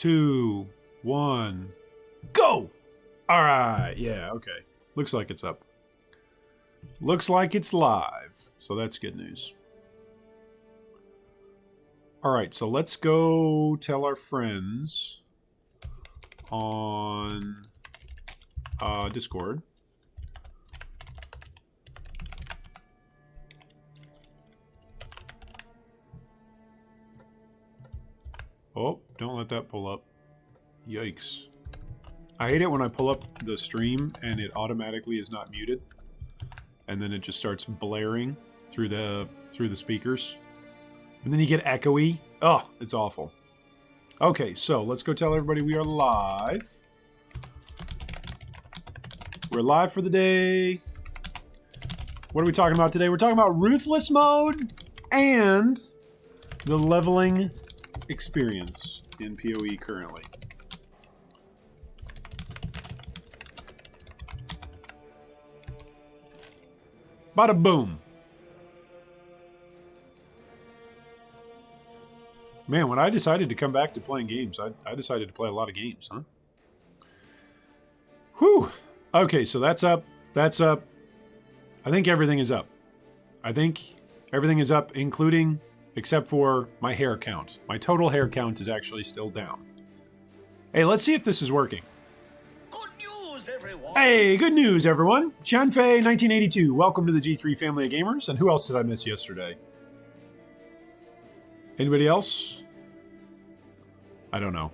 2, 1, go! All right, yeah, okay. Looks like it's up. Looks like it's live, so that's good news. All right, so let's go tell our friends on Discord. Oh, don't let that pull up. Yikes. I hate it when I pull up the stream and it automatically is not muted. And then it just starts blaring through the speakers. And then you get echoey. Oh, it's awful. Okay, so let's go tell everybody we are live. We're live for the day. What are we talking about today? We're talking about Ruthless Mode and the leveling experience in PoE currently. Bada boom. Man, when I decided to come back to playing games, I decided to play a lot of games, huh? Whew. Okay, so that's up. That's up. I think everything is up. I think everything is up, including, except for my hair count. My total hair count is actually still down. Hey, let's see if this is working. Good news, everyone. Hey, good news, everyone. Chanfei 1982, welcome to the G3 family of gamers. And who else did I miss yesterday? Anybody else? I don't know.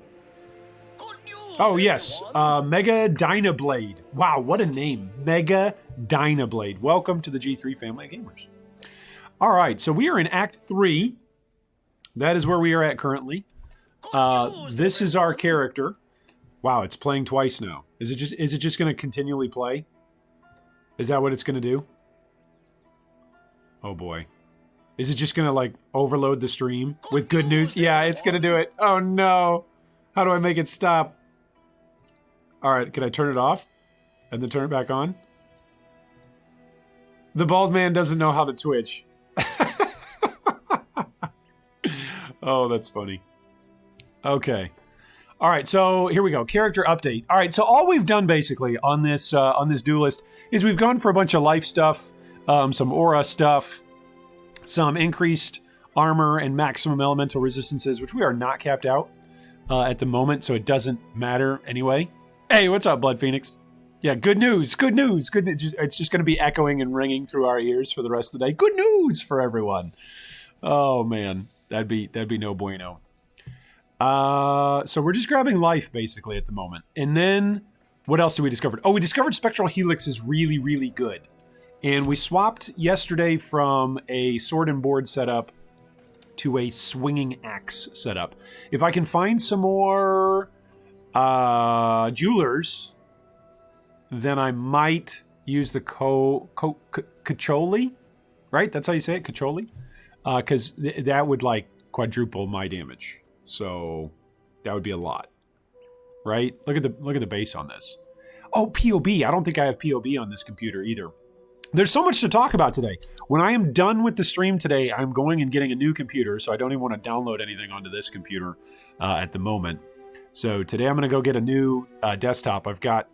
Good news, Oh, yes. everyone. Mega Dynablade. Wow, what a name. Mega Dynablade. Welcome to the G3 family of gamers. All right, so we are in Act 3. That is where we are at currently. This is our character. Wow, it's playing twice now. Is it just going to continually play? Is that what it's going to do? Oh boy. Is it just going to like overload the stream with good news? Yeah, it's going to do it. Oh no. How do I make it stop? All right, can I turn it off and then turn it back on? The bald man doesn't know how to Twitch. Oh, that's funny. Okay. All right, so here we go. Character update. All right, so all we've done basically on this duelist is we've gone for a bunch of life stuff, some aura stuff, some increased armor and maximum elemental resistances, which we are not capped out at the moment, so it doesn't matter anyway. Hey, what's up, Blood Phoenix? Yeah, good news, good news, good news. It's just going to be echoing and ringing through our ears for the rest of the day. Good news for everyone. Oh man, that'd be no bueno. So we're just grabbing life basically at the moment. And then what else did we discover? Oh, we discovered Spectral Helix is really, really good. And we swapped yesterday from a sword and board setup to a swinging axe setup. If I can find some more jewelers, then I might use the Cacholi, right? That's how you say it, Cacholi? Because that would like quadruple my damage. So that would be a lot, right? Look at the base on this. Oh, POB. I don't think I have POB on this computer either. There's so much to talk about today. When I am done with the stream today, I'm going and getting a new computer, so I don't even want to download anything onto this computer at the moment. So today I'm going to go get a new desktop. I've got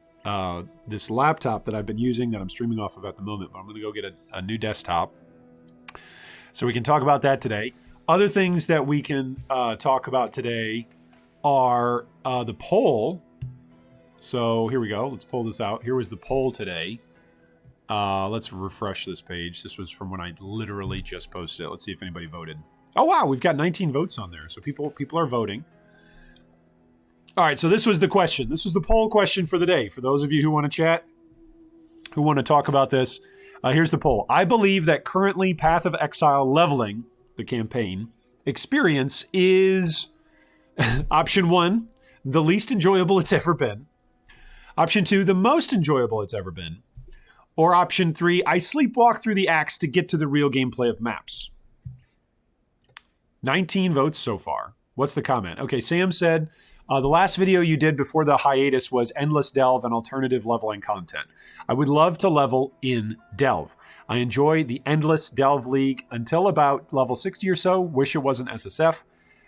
this laptop that I've been using that I'm streaming off of at the moment, but I'm going to go get a new desktop. So we can talk about that today. Other things that we can talk about today are the poll. So here we go. Let's pull this out. Here was the poll today. Let's refresh this page. This was from when I literally just posted it. Let's see if anybody voted. Oh, wow. We've got 19 votes on there. So people are voting. All right. So this was the question. This was the poll question for the day. For those of you who want to chat, who want to talk about this, here's the poll. I believe that currently Path of Exile leveling, the campaign, experience is option 1, the least enjoyable it's ever been. Option 2, the most enjoyable it's ever been. Or option 3, I sleepwalk through the axe to get to the real gameplay of maps. 19 votes so far. What's the comment? Okay, Sam said, the last video you did before the hiatus was Endless Delve and alternative leveling content. I would love to level in Delve. I enjoy the Endless Delve League until about level 60 or so. Wish it wasn't SSF.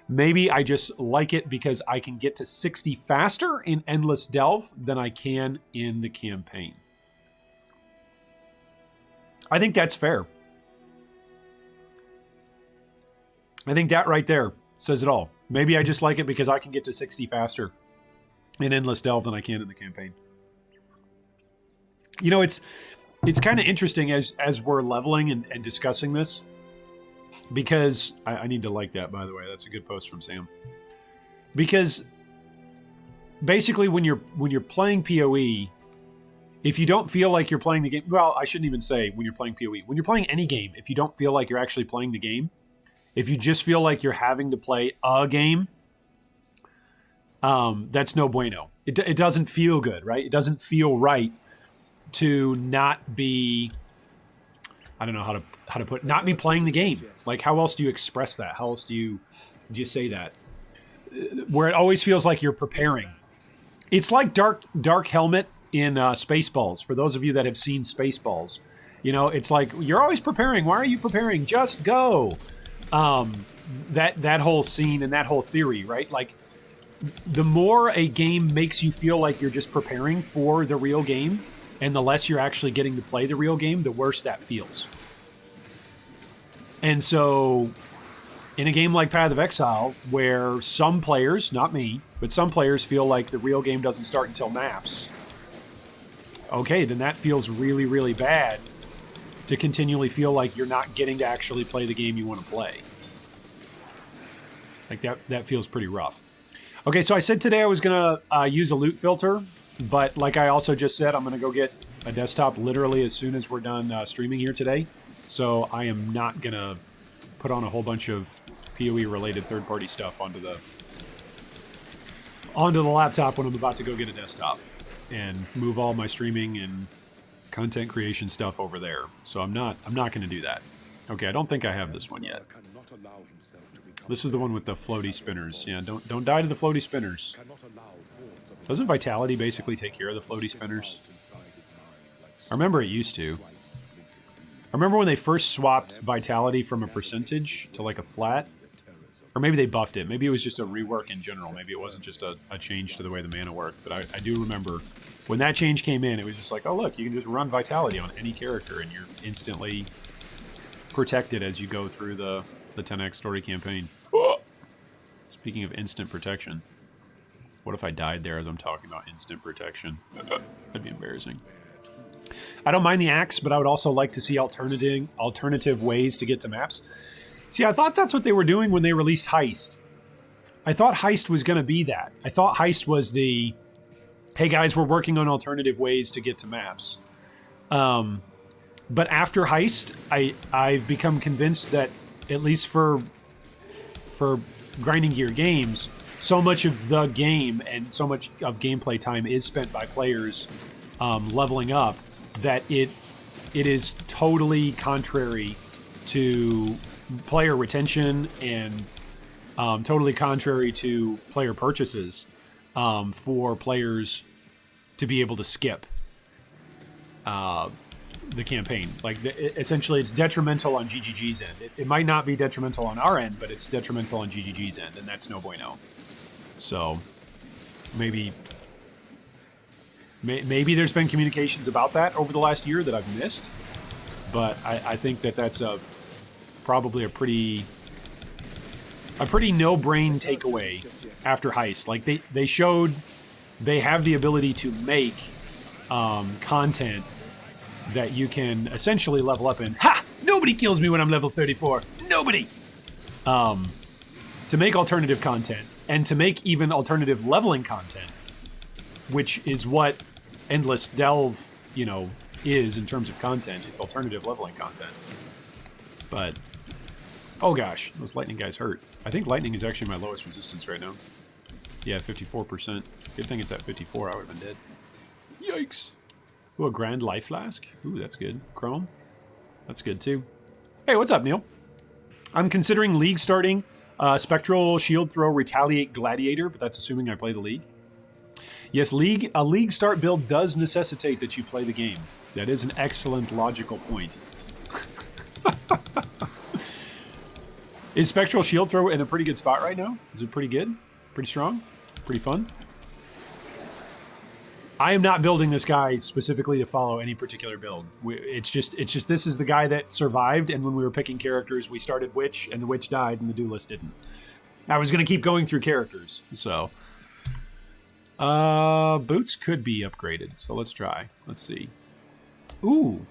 Maybe I just like it because I can get to 60 faster in Endless Delve than I can in the campaign. I think that's fair. I think that right there says it all. Maybe I just like it because I can get to 60 faster in Endless Delve than I can in the campaign. You know, it's kind of interesting as we're leveling and discussing this, because I need to like that, by the way. That's a good post from Sam. Because basically when you're playing PoE, if you don't feel like you're playing the game, well, I shouldn't even say when you're playing PoE. When you're playing any game, if you don't feel like you're actually playing the game, if you just feel like you're having to play a game, that's no bueno. It doesn't feel good, right? It doesn't feel right to not be, I don't know how to put it, not be playing the game. Like, how else do you express that? How else do you say that? Where it always feels like you're preparing. It's like Dark Helmet in Spaceballs. For those of you that have seen Spaceballs, you know, it's like, you're always preparing. Why are you preparing? Just go. That whole scene and that whole theory, right? Like, the more a game makes you feel like you're just preparing for the real game, and the less you're actually getting to play the real game, the worse that feels. And so, in a game like Path of Exile, where some players, not me, but some players feel like the real game doesn't start until maps, okay, then that feels really, really bad to continually feel like you're not getting to actually play the game you want to play. Like, that feels pretty rough. Okay, so I said today I was going to use a loot filter, but like I also just said, I'm going to go get a desktop literally as soon as we're done streaming here today. So I am not going to put on a whole bunch of PoE-related third-party stuff onto the laptop when I'm about to go get a desktop and move all my streaming and content creation stuff over there. So I'm not going to do that. Okay, I don't think I have this one yet. This is the one with the floaty spinners. Yeah, don't die to the floaty spinners. Doesn't Vitality basically take care of the floaty spinners? I remember it used to. I remember when they first swapped Vitality from a percentage to like a flat. Or maybe they buffed it. Maybe it was just a rework in general. Maybe it wasn't just a change to the way the mana worked. But I do remember when that change came in, it was just like, oh look, you can just run Vitality on any character and you're instantly protected as you go through the 10x story campaign. Speaking of instant protection, what if I died there as I'm talking about instant protection? That'd be embarrassing. I don't mind the axe, but I would also like to see alternative ways to get to maps. See, I thought that's what they were doing when they released Heist. I thought Heist was going to be that. I thought Heist was the, hey guys, we're working on alternative ways to get to maps. But after Heist, I've become convinced that, at least for grinding gear games, so much of the game and so much of gameplay time is spent by players leveling up that it is totally contrary to player retention and totally contrary to player purchases for players to be able to skip the campaign. Like, essentially, it's detrimental on GGG's end. It might not be detrimental on our end, but it's detrimental on GGG's end, and that's no bueno. So, maybe there's been communications about that over the last year that I've missed, but I think that's probably a pretty no-brain takeaway after Heist. Like, they showed they have the ability to make content that you can essentially level up in. Ha! Nobody kills me when I'm level 34. Nobody! To make alternative content, and to make even alternative leveling content, which is what Endless Delve, is in terms of content. It's alternative leveling content. But, oh gosh, those lightning guys hurt. I think lightning is actually my lowest resistance right now. Yeah, 54%. Good thing it's at 54, I would have been dead. Yikes. Ooh, a Grand Life Flask. Ooh, that's good. Chrome. That's good too. Hey, what's up, Neil? I'm considering League starting Spectral Shield Throw Retaliate Gladiator, but that's assuming I play the League. Yes, a League start build does necessitate that you play the game. That is an excellent logical point. Is Spectral Shield Throw in a pretty good spot right now? Is it pretty good? Pretty strong? Pretty fun? I am not building this guy specifically to follow any particular build. It's just this is the guy that survived, and when we were picking characters, we started Witch, and the Witch died, and the Duelist didn't. I was going to keep going through characters, so... Boots could be upgraded, so let's try. Let's see. Ooh.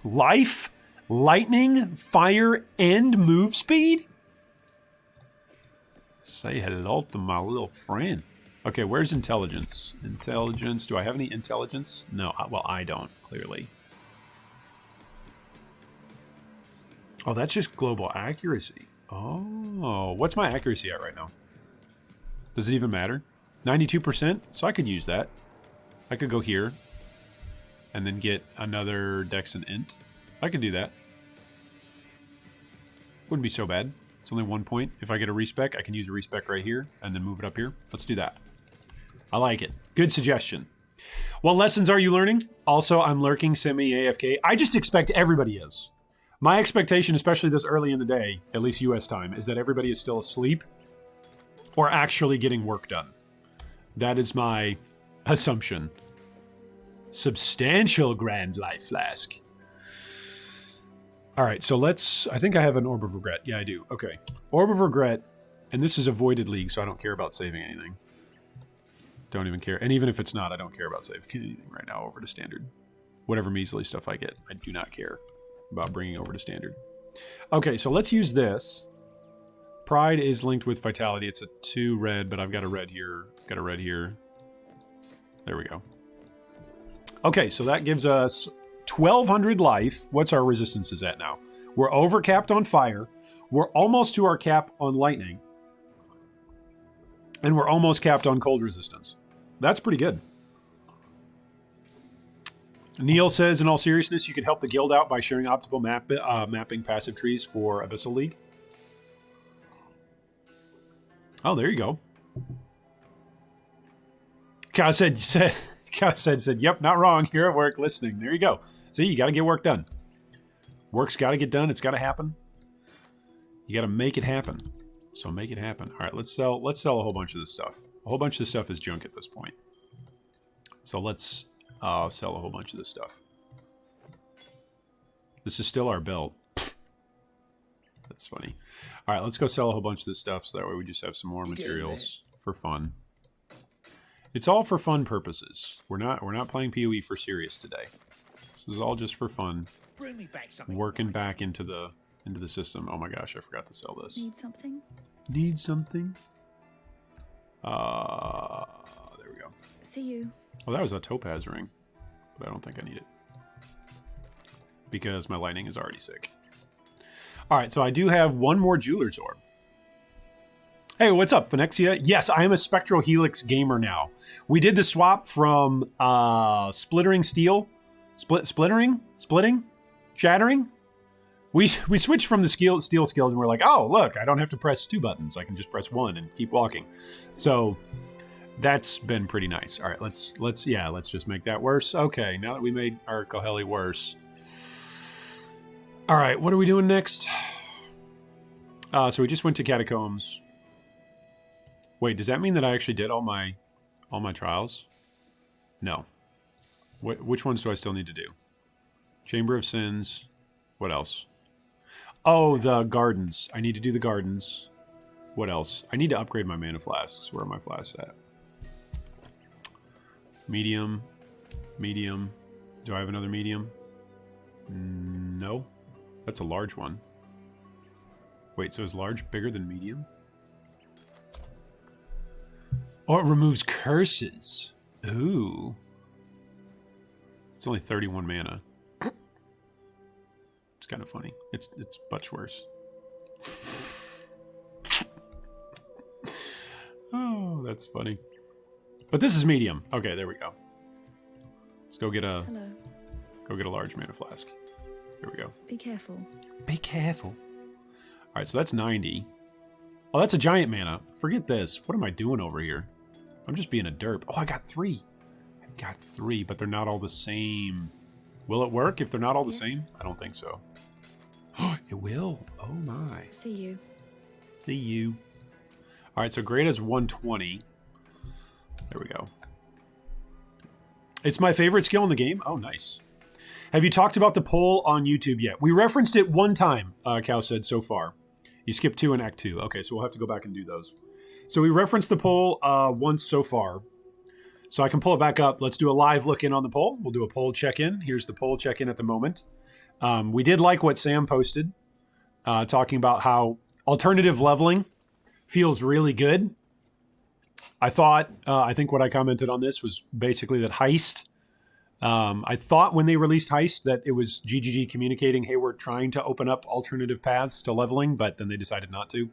Life, lightning, fire, and move speed? Say hello to my little friend. Okay, where's intelligence? Intelligence, do I have any intelligence? No, well, I don't, clearly. Oh, that's just global accuracy. Oh, what's my accuracy at right now? Does it even matter? 92%? So I could use that. I could go here and then get another Dex and Int. I could do that. Wouldn't be so bad. It's only 1 point. If I get a respec, I can use a respec right here and then move it up here. Let's do that. I like it. Good suggestion. What lessons are you learning? Also, I'm lurking semi-AFK. I just expect everybody is. My expectation, especially this early in the day, at least US time, is that everybody is still asleep or actually getting work done. That is my assumption. Substantial Grand Life Flask. All right, so let's... I think I have an Orb of Regret. Yeah, I do. Okay. Orb of Regret, and this is a Voided League, so I don't care about saving anything. Don't even care. And even if it's not, I don't care about saving anything right now over to Standard. Whatever measly stuff I get, I do not care about bringing over to Standard. Okay, so let's use this. Pride is linked with Vitality. It's a 2 red, but I've got a red here. Got a red here. There we go. Okay, so that gives us 1,200 life. What's our resistances at now? We're overcapped on fire. We're almost to our cap on lightning. And we're almost capped on cold resistance. That's pretty good. Neil says, in all seriousness, you could help the guild out by sharing optimal mapping passive trees for Abyssal League. Oh, there you go. Cow said, yep, not wrong. Here at work, listening. There you go. See, you got to get work done. Work's got to get done. It's got to happen. You got to make it happen. So make it happen. All right, let's sell a whole bunch of this stuff. A whole bunch of this stuff is junk at this point. So let's sell a whole bunch of this stuff. This is still our belt. That's funny. All right, let's go sell a whole bunch of this stuff so that way we just have some more materials for fun. It's all for fun purposes. We're not playing PoE for serious today. This is all just for fun. Bring me back something. Working back into the system. Oh my gosh, I forgot to sell this. Need something? Need something? There we go. See you. Oh, that was a topaz ring, but I don't think I need it because my lightning is already sick. All right, so I do have one more Jeweler's Orb. Hey, what's up, Phenexia? Yes, I am a Spectral Helix gamer now. We did the swap from Splittering Steel. Splitting? Shattering? We switched from the steel skills and we're like, oh, look, I don't have to press 2 buttons. I can just press 1 and keep walking. So that's been pretty nice. All right, let's just make that worse. Okay, now that we made our Koheli worse. All right, what are we doing next? So we just went to Catacombs. Wait, does that mean that I actually did all my trials? No. Which ones do I still need to do? Chamber of Sins. What else? Oh, the gardens. I need to do the gardens. What else? I need to upgrade my mana flasks. Where are my flasks at? Medium. Medium. Do I have another medium? No. That's a large one. Wait, so is large bigger than medium? Oh, it removes curses. Ooh. It's only 31 mana. It's kind of funny. It's much worse. Oh, that's funny. But this is medium. Okay, there we go. Let's go get a large mana flask. There we go. Be careful. Be careful. All right, so that's 90. Oh, that's a giant mana. Forget this. What am I doing over here? I'm just being a derp. Oh, I got 3. I got 3, but they're not all the same. Will it work if they're not all the same? I don't think so. Oh, it will. Oh my. See you. See you. All right, so grade is 120. There we go. It's my favorite skill in the game. Oh, nice. Have you talked about the poll on YouTube yet? We referenced it one time, Cal said, so far. You skipped 2 in Act 2. Okay, so we'll have to go back and do those. So we referenced the poll once so far. So I can pull it back up. Let's do a live look in on the poll. We'll do a poll check-in. Here's the poll check-in at the moment. We did like what Sam posted, talking about how alternative leveling feels really good. I think what I commented on this was basically that Heist, I thought when they released Heist that it was GGG communicating, hey, we're trying to open up alternative paths to leveling, but then they decided not to.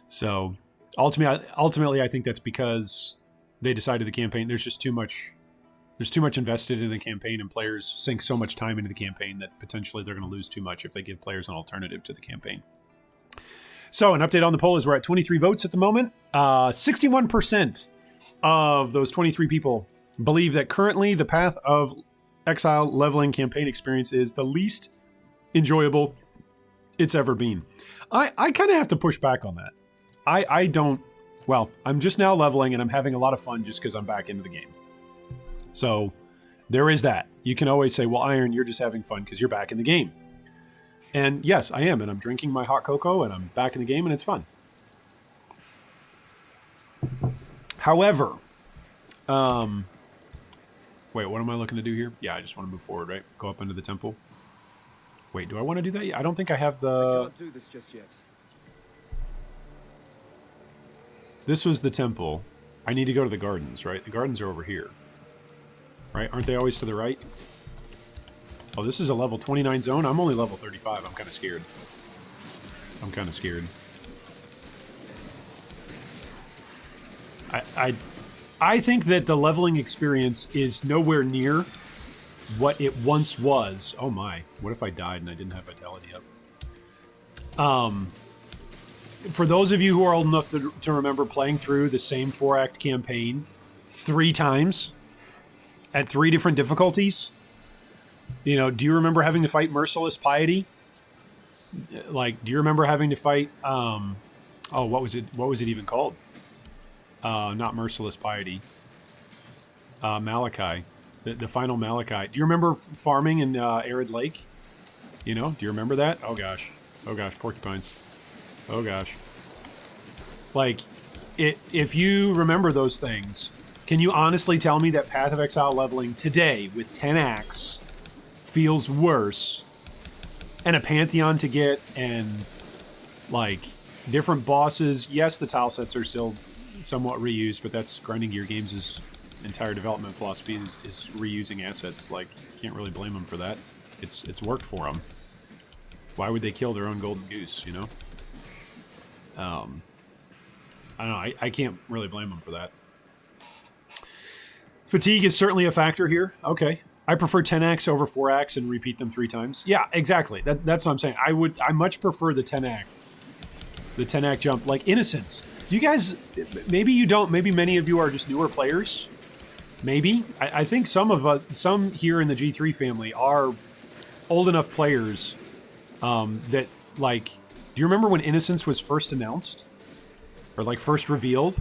So ultimately I think that's because they decided the campaign, there's too much invested in the campaign, and players sink so much time into the campaign that potentially they're going to lose too much if they give players an alternative to the campaign. So an update on the poll is we're at 23 votes at the moment. 61% of those 23 people believe that currently the Path of Exile leveling campaign experience is the least enjoyable it's ever been. I kind of have to push back on that. I don't, well, I'm just now leveling and I'm having a lot of fun just because I'm back into the game. So there is that. You can always say, well, Iron, you're just having fun because you're back in the game. And yes, I am, and I'm drinking my hot cocoa, and I'm back in the game, and it's fun. However, wait, what am I looking to do here? Yeah, I just want to move forward, right? Go up into the temple. Wait, do I want to do that? I don't think I have the... I can't do this just yet. This was the temple. I need to go to the gardens, right? The gardens are over here. Right? Aren't they always to the right? Oh, this is a level 29 zone? I'm only level 35. I'm kind of scared. I think that the leveling experience is nowhere near what it once was. Oh my. What if I died and I didn't have vitality up? For those of you who are old enough to remember playing through the same 4-act campaign 3 times at 3 different difficulties... You know, do you remember having to fight Merciless Piety? Like, do you remember having to fight, oh, what was it even called? Not Merciless Piety. Malachi. The final Malachi. Do you remember farming in Arid Lake? You know, do you remember that? Oh gosh, porcupines. Oh gosh. Like, if you remember those things, can you honestly tell me that Path of Exile leveling today with 10 acts feels worse, and a Pantheon to get, and like different bosses? Yes, the tile sets are still somewhat reused, but that's Grinding Gear Games' entire development philosophy is reusing assets. Like, can't really blame them for that. It's worked for them. Why would they kill their own golden goose, you know? I don't know. I can't really blame them for that. Fatigue is certainly a factor here. Okay. I prefer 10 acts over 4 acts and repeat them 3 times. Yeah, exactly. That's what I'm saying. I much prefer the 10 act jump. Like Innocence. Do you guys, maybe you don't, maybe many of you are just newer players. Maybe. I think some here in the G3 family are old enough players that, like, do you remember when Innocence was first announced? Or like first revealed?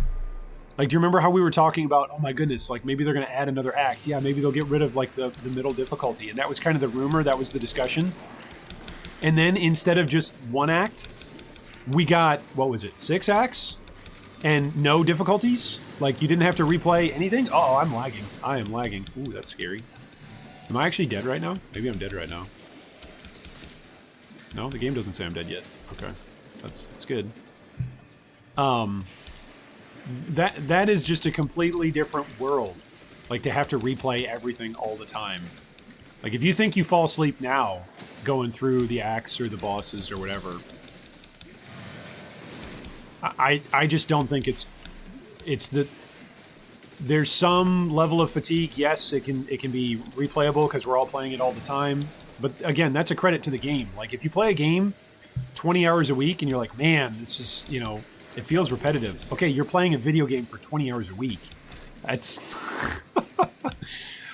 Like, do you remember how we were talking about, oh my goodness, like maybe they're going to add another act. Yeah, maybe they'll get rid of like the middle difficulty. And that was kind of the rumor, that was the discussion. And then instead of just 1 act, we got, what was it, 6 acts? And no difficulties? Like, you didn't have to replay anything? Oh, I'm lagging. I am lagging. Ooh, that's scary. Am I actually dead right now? Maybe I'm dead right now. No, the game doesn't say I'm dead yet. Okay, that's good. That is just a completely different world. Like, to have to replay everything all the time. Like, if you think you fall asleep now, going through the acts or the bosses or whatever, I just don't think it's the... There's some level of fatigue. Yes, it can be replayable because we're all playing it all the time. But again, that's a credit to the game. Like, if you play a game 20 hours a week and you're like, man, this is, you know, it feels repetitive. Okay, you're playing a video game for 20 hours a week. That's...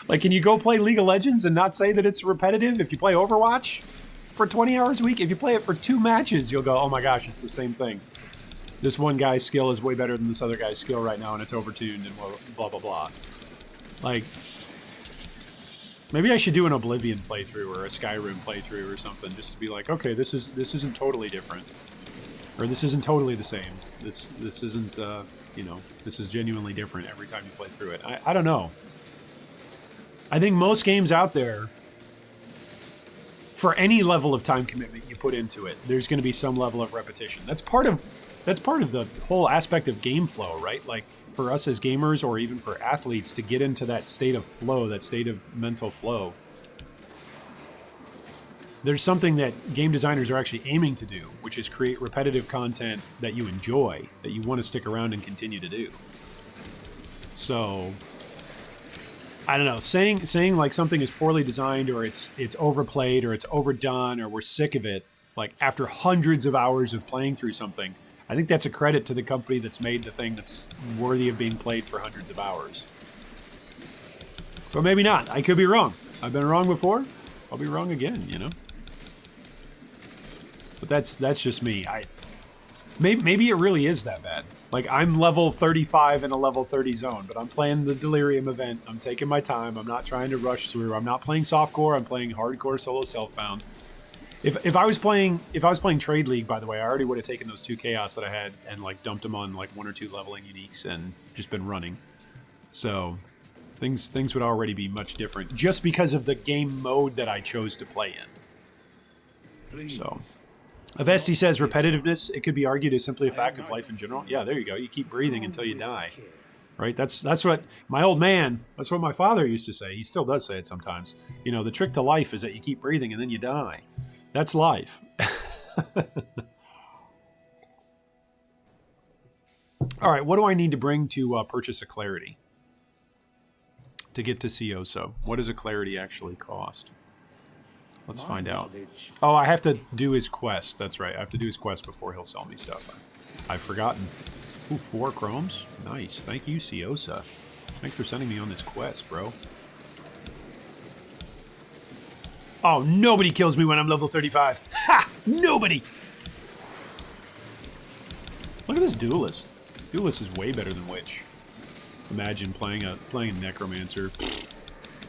Like, can you go play League of Legends and not say that it's repetitive? If you play Overwatch for 20 hours a week, if you play it for 2 matches, you'll go, oh my gosh, it's the same thing. this one guy's skill is way better than this other guy's skill right now, and it's overtuned and blah, blah, blah. Like, maybe I should do an Oblivion playthrough or a Skyrim playthrough or something, just to be like, okay, this isn't totally different. Or this isn't totally the same. This isn't, this is genuinely different every time you play through it. I don't know. I think most games out there, for any level of time commitment you put into it, there's going to be some level of repetition. That's part of the whole aspect of game flow, right? Like, for us as gamers or even for athletes to get into that state of flow, that state of mental flow, there's something that game designers are actually aiming to do, which is create repetitive content that you enjoy, that you want to stick around and continue to do. So, I don't know, saying like something is poorly designed or it's overplayed or it's overdone or we're sick of it, like after hundreds of hours of playing through something, I think that's a credit to the company that's made the thing that's worthy of being played for hundreds of hours. But maybe not. I could be wrong. I've been wrong before. I'll be wrong again, you know? But that's just me. Maybe it really is that bad. Like, I'm level 35 in a level 30 zone, but I'm playing the Delirium event. I'm taking my time. I'm not trying to rush through. I'm not playing softcore. I'm playing hardcore solo self-found. If I was playing Trade League, by the way, I already would have taken those 2 chaos that I had and like dumped them on like 1 or 2 leveling uniques and just been running. So things would already be much different just because of the game mode that I chose to play in. So Avesti says repetitiveness, it could be argued is simply a fact of life in general. Yeah, there you go. You keep breathing until you die. Right? That's what my old man, that's what my father used to say. He still does say it sometimes. You know, the trick to life is that you keep breathing and then you die. That's life. All right, what do I need to bring to purchase a Clarity? To get to Cioso. What does a Clarity actually cost? Let's find out. Oh, I have to do his quest. That's right. I have to do his quest before he'll sell me stuff. I've forgotten. Ooh, 4 chromes? Nice. Thank you, Ciosa. Thanks for sending me on this quest, bro. Oh, nobody kills me when I'm level 35. Ha! Nobody! Look at this Duelist. Duelist is way better than Witch. Imagine playing a Necromancer.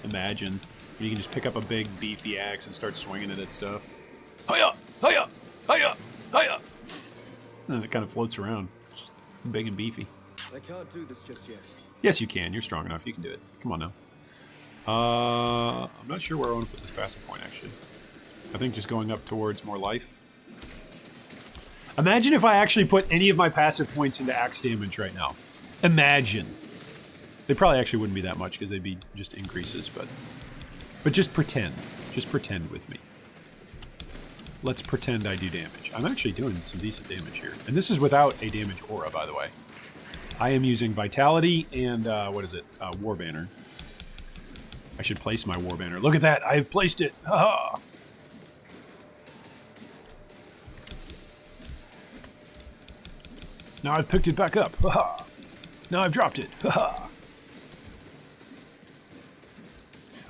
Imagine. You can just pick up a big, beefy axe and start swinging it at stuff. Hiya! Hiya! Hiya! Hiya! And it kind of floats around. Big and beefy. I can't do this just yet. Yes, you can. You're strong enough. You can do it. Come on now. I'm not sure where I want to put this passive point, actually. I think just going up towards more life. Imagine if I actually put any of my passive points into axe damage right now. Imagine. They probably actually wouldn't be that much because they'd be just increases, but just pretend. Just pretend with me. Let's pretend I do damage. I'm actually doing some decent damage here. And this is without a damage aura, by the way. I am using Vitality and, War Banner. I should place my War Banner. Look at that! I've placed it! Ha-ha! Now I've picked it back up. Ha-ha! Now I've dropped it. Ha-ha!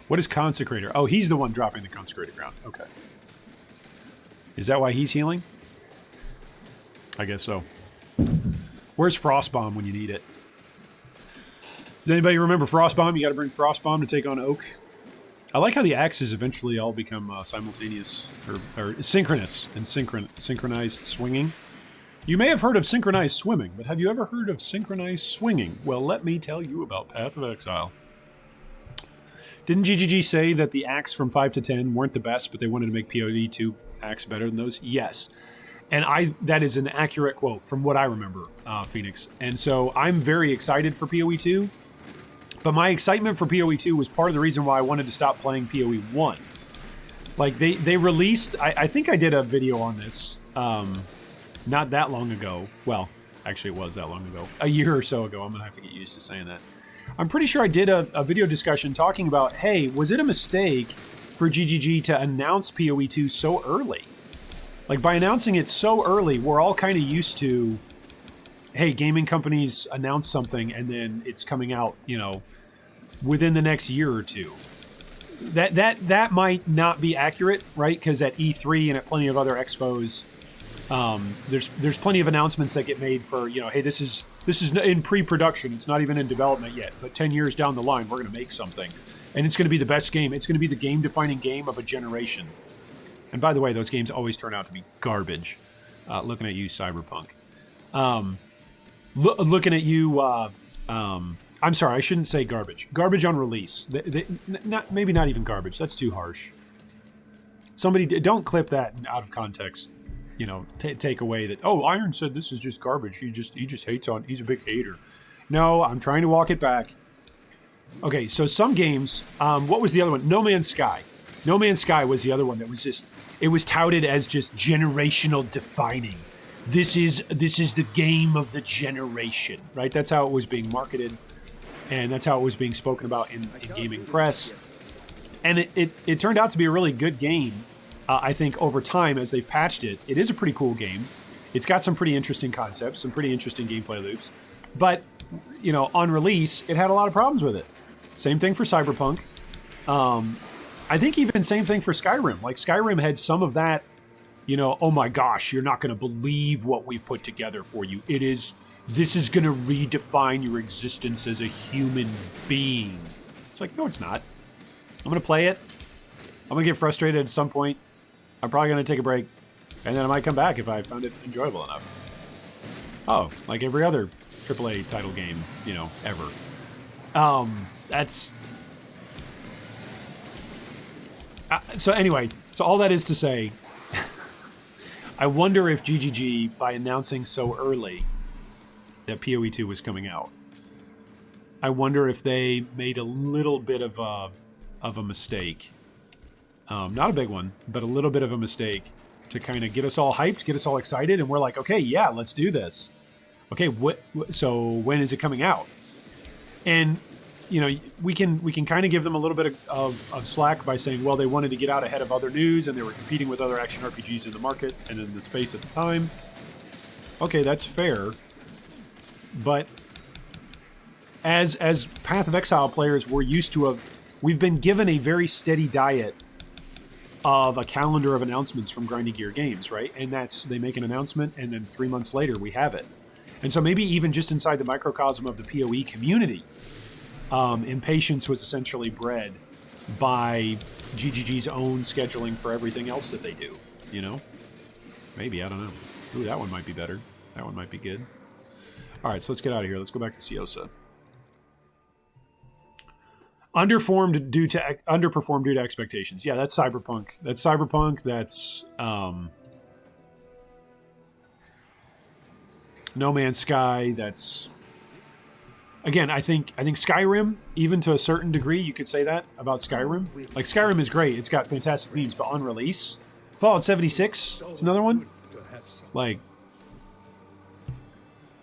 What is Consecrator? Oh, he's the one dropping the Consecrated Ground. Okay. Is that why he's healing? I guess so. Where's Frostbomb when you need it? Does anybody remember Frostbomb? You got to bring Frostbomb to take on Oak. I like how the axes eventually all become simultaneous or synchronous and synchronized swinging. You may have heard of synchronized swimming, but have you ever heard of synchronized swinging? Well, let me tell you about Path of Exile. Didn't GGG say that the axe from 5 to 10 weren't the best, but they wanted to make PoE 2 axe better than those? Yes. And that is an accurate quote from what I remember, Phoenix. And so I'm very excited for PoE 2. But my excitement for PoE 2 was part of the reason why I wanted to stop playing PoE 1. Like, they released... I think I did a video on this not that long ago. Well, actually it was that long ago. A year or so ago. I'm going to have to get used to saying that. I'm pretty sure I did a video discussion talking about, hey, was it a mistake for GGG to announce PoE 2 so early? Like, by announcing it so early, we're all kind of used to, hey, gaming companies announce something and then it's coming out, you know, within the next year or two. That might not be accurate, right? Because at E3 and at plenty of other expos, There's plenty of announcements that get made for, you know, hey, this is in pre-production. It's not even in development yet, but 10 years down the line, we're going to make something, and it's going to be the best game. It's going to be the game-defining game of a generation. And by the way, those games always turn out to be garbage. Looking at you, Cyberpunk. Looking at you. I'm sorry, I shouldn't say garbage. Garbage on release. Maybe not even garbage. That's too harsh. Somebody don't clip that out of context. You know, take away that. Oh, Iron said this is just garbage. He just hates on. He's a big hater. No, I'm trying to walk it back. Okay, so some games. What was the other one? No Man's Sky. No Man's Sky was the other one that was just. It was touted as just generational defining. This is the game of the generation, right? That's how it was being marketed, and that's how it was being spoken about in gaming press. And it turned out to be a really good game. I think over time, as they've patched it, it is a pretty cool game. It's got some pretty interesting concepts, some pretty interesting gameplay loops. But, you know, on release, it had a lot of problems with it. Same thing for Cyberpunk. I think even same thing for Skyrim. Like, Skyrim had some of that, you know, oh my gosh, you're not going to believe what we've put together for you. This is going to redefine your existence as a human being. It's like, no, it's not. I'm going to play it. I'm going to get frustrated at some point. I'm probably going to take a break. And then I might come back if I found it enjoyable enough. Oh, like every other AAA title game, you know, ever. So anyway, so all that is to say, I wonder if GGG, by announcing so early that PoE 2 was coming out, I wonder if they made a little bit of a mistake. Not a big one, but a little bit of a mistake to kind of get us all hyped, get us all excited, and we're like, okay, yeah, let's do this. Okay, so when is it coming out? And you know, we can kind of give them a little bit of slack by saying, well, they wanted to get out ahead of other news and they were competing with other action RPGs in the market and in the space at the time. Okay, that's fair. But as Path of Exile players, we've been given a very steady diet of a calendar of announcements from Grinding Gear Games, right? And they make an announcement and then 3 months later we have it. And so maybe even just inside the microcosm of the PoE community, impatience was essentially bred by GGG's own scheduling for everything else that they do, you know? Maybe, I don't know. Ooh, that one might be better. That one might be good. All right, so let's get out of here. Let's go back to Siosa. Underperformed due to expectations. Yeah, that's Cyberpunk. That's No Man's Sky. That's, again, I think Skyrim, even to a certain degree, you could say that about Skyrim. Like, Skyrim is great. It's got fantastic themes, but on release, Fallout 76 is another one. Like,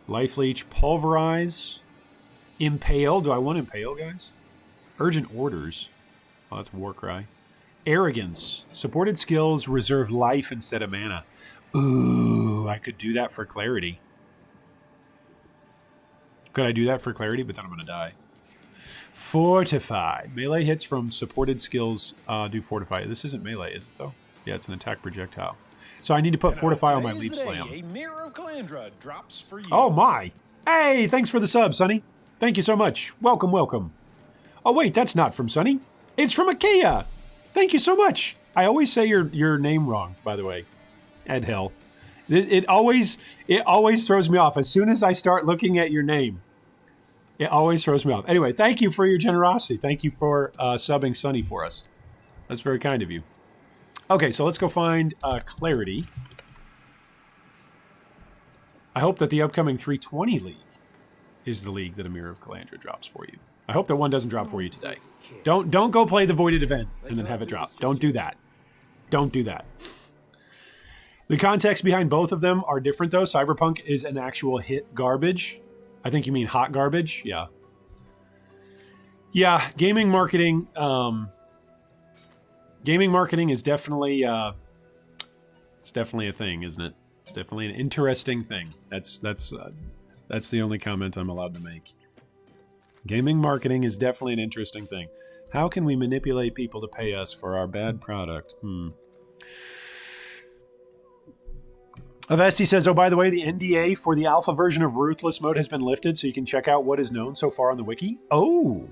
Life Leech, Pulverize, Impale. Do I want Impale, guys? Urgent Orders. Oh, that's Warcry. Arrogance. Supported skills reserve life instead of mana. Ooh, I could do that for clarity. Could I do that for clarity? But then I'm going to die. Fortify. Melee hits from supported skills do Fortify. This isn't melee, is it, though? Yeah, it's an attack projectile. So I need to put Fortify on my Leap Slam. A Mirror of Calandra drops for you. Oh, my. Hey, thanks for the sub, Sonny. Thank you so much. Welcome, welcome. Oh, wait, that's not from Sonny. It's from Achaia. Thank you so much. I always say your name wrong, by the way. Ed Hill. It always throws me off. As soon as I start looking at your name, it always throws me off. Anyway, thank you for your generosity. Thank you for subbing Sonny for us. That's very kind of you. Okay, so let's go find Clarity. I hope that the upcoming 320 league is the league that a Mirror of Calandra drops for you. I hope that one doesn't drop for you today. Don't go play the Voided event and then have it drop. Don't do that. Don't do that. The context behind both of them are different, though. Cyberpunk is an actual hit garbage. I think you mean hot garbage. Yeah. Yeah, gaming marketing. Gaming marketing is definitely it's definitely a thing, isn't it? It's definitely an interesting thing. That's the only comment I'm allowed to make. Gaming marketing is definitely an interesting thing. How can we manipulate people to pay us for our bad product? Avesti says, oh, by the way, the NDA for the alpha version of Ruthless mode has been lifted, so you can check out what is known so far on the wiki. Oh!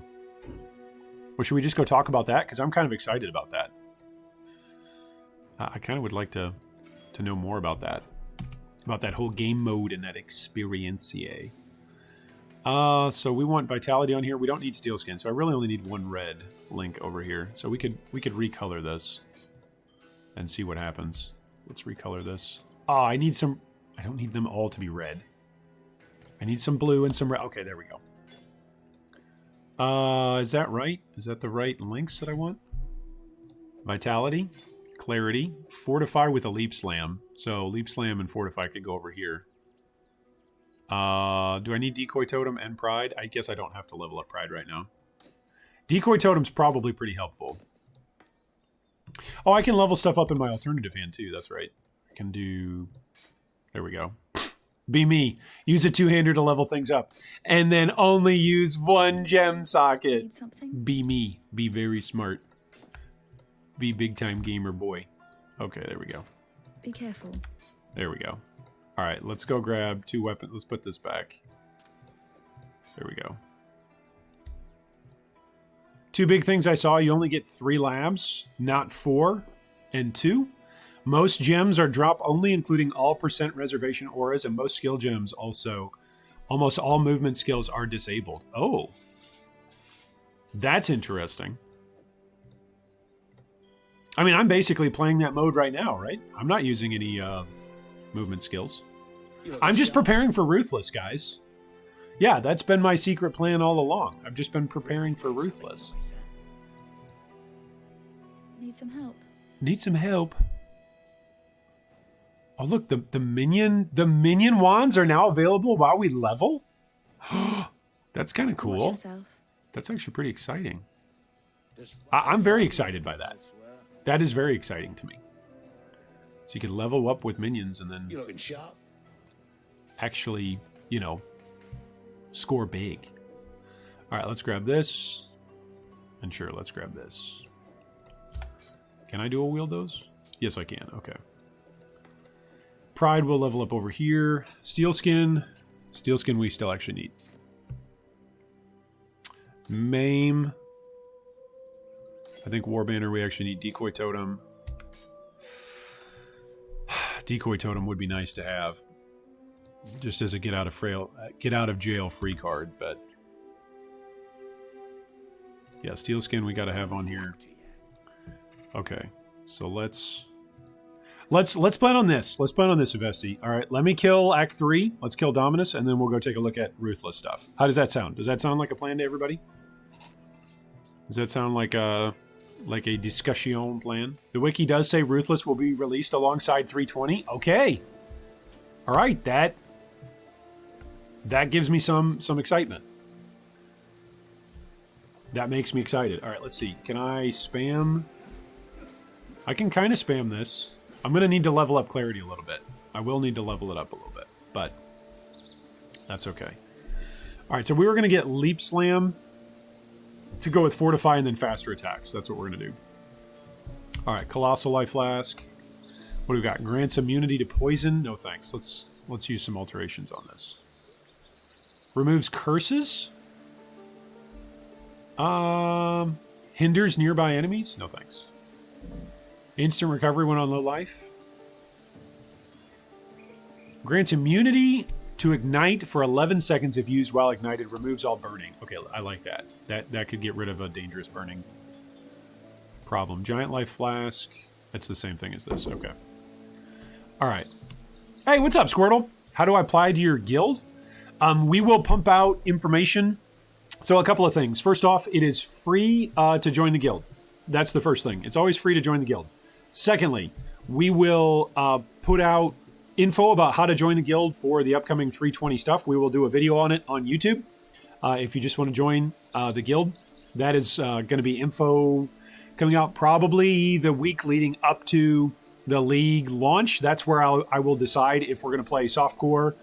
Well, should we just go talk about that? Because I'm kind of excited about that. I kind of would like to know more about that. About that whole game mode and that experience. So we want Vitality on here. We don't need Steel Skin, so I really only need one red link over here. So we could recolor this and see what happens. Let's recolor this. Oh, I need some... I don't need them all to be red. I need some blue and some red. Okay, there we go. Is that right? Is that the right links that I want? Vitality, Clarity, Fortify with a Leap Slam. So Leap Slam and Fortify could go over here. Do I need Decoy Totem and Pride? I guess I don't have to level up Pride right now. Decoy Totem's probably pretty helpful. Oh, I can level stuff up in my alternative hand too. That's right. I can do... There we go. Be me. Use a two-hander to level things up. And then only use one gem socket. Be me. Be very smart. Be big-time gamer boy. Okay, there we go. Be careful. There we go. All right, let's go grab 2 weapons. Let's put this back. There we go. 2 big things I saw. You only get 3 labs, not 4 and 2. Most gems are drop only, including all % reservation auras, and most skill gems also. Almost all movement skills are disabled. Oh. That's interesting. I mean, I'm basically playing that mode right now, right? I'm not using any movement skills. I'm just preparing for Ruthless, guys. Yeah, that's been my secret plan all along. I've just been preparing for Ruthless. Need some help. Need some help. Oh, look, the minion wands are now available while we level? That's kind of cool. Watch yourself. That's actually pretty exciting. I'm very excited by that. That is very exciting to me. So you can level up with minions and then actually, you know, score big. All right, let's grab this. And sure, let's grab this. Can I dual wield those? Yes, I can. Okay. Pride will level up over here. Steel Skin. Steel Skin we still actually need. Maim. I think War Banner we actually need. Decoy Totem. Decoy Totem would be nice to have. Just as a get out of jail free card, but yeah, Steel Skin we got to have on here. Okay, so let's plan on this. Let's plan on this, Avesti. All right, let me kill Act 3. Let's kill Dominus, and then we'll go take a look at Ruthless stuff. How does that sound? Does that sound like a plan to everybody? Does that sound like a discussion plan? The wiki does say Ruthless will be released alongside 320. Okay. All right, that gives me some excitement. That makes me excited. All right, let's see. Can I spam? I can kind of spam this. I'm going to need to level up Clarity a little bit. I will need to level it up a little bit, but that's okay. All right, so we were going to get Leap Slam to go with Fortify and then faster attacks. That's what we're going to do. All right, Colossal Life Flask. What do we got? Grants immunity to poison? No thanks. Let's use some alterations on this. Removes curses? Hinders nearby enemies? No thanks. Instant recovery when on low life. Grants immunity to ignite for 11 seconds if used while ignited. Removes all burning. Okay, I like that. That could get rid of a dangerous burning problem. Giant Life Flask. That's the same thing as this. Okay. All right. Hey, what's up, Squirtle? How do I apply to your guild? We will pump out information. So a couple of things. First off, it is free to join the guild. That's the first thing. It's always free to join the guild. Secondly, we will put out info about how to join the guild for the upcoming 320 stuff. We will do a video on it on YouTube. If you just want to join the guild, that is going to be info coming out probably the week leading up to the league launch. That's where I will decide if we're going to play softcore,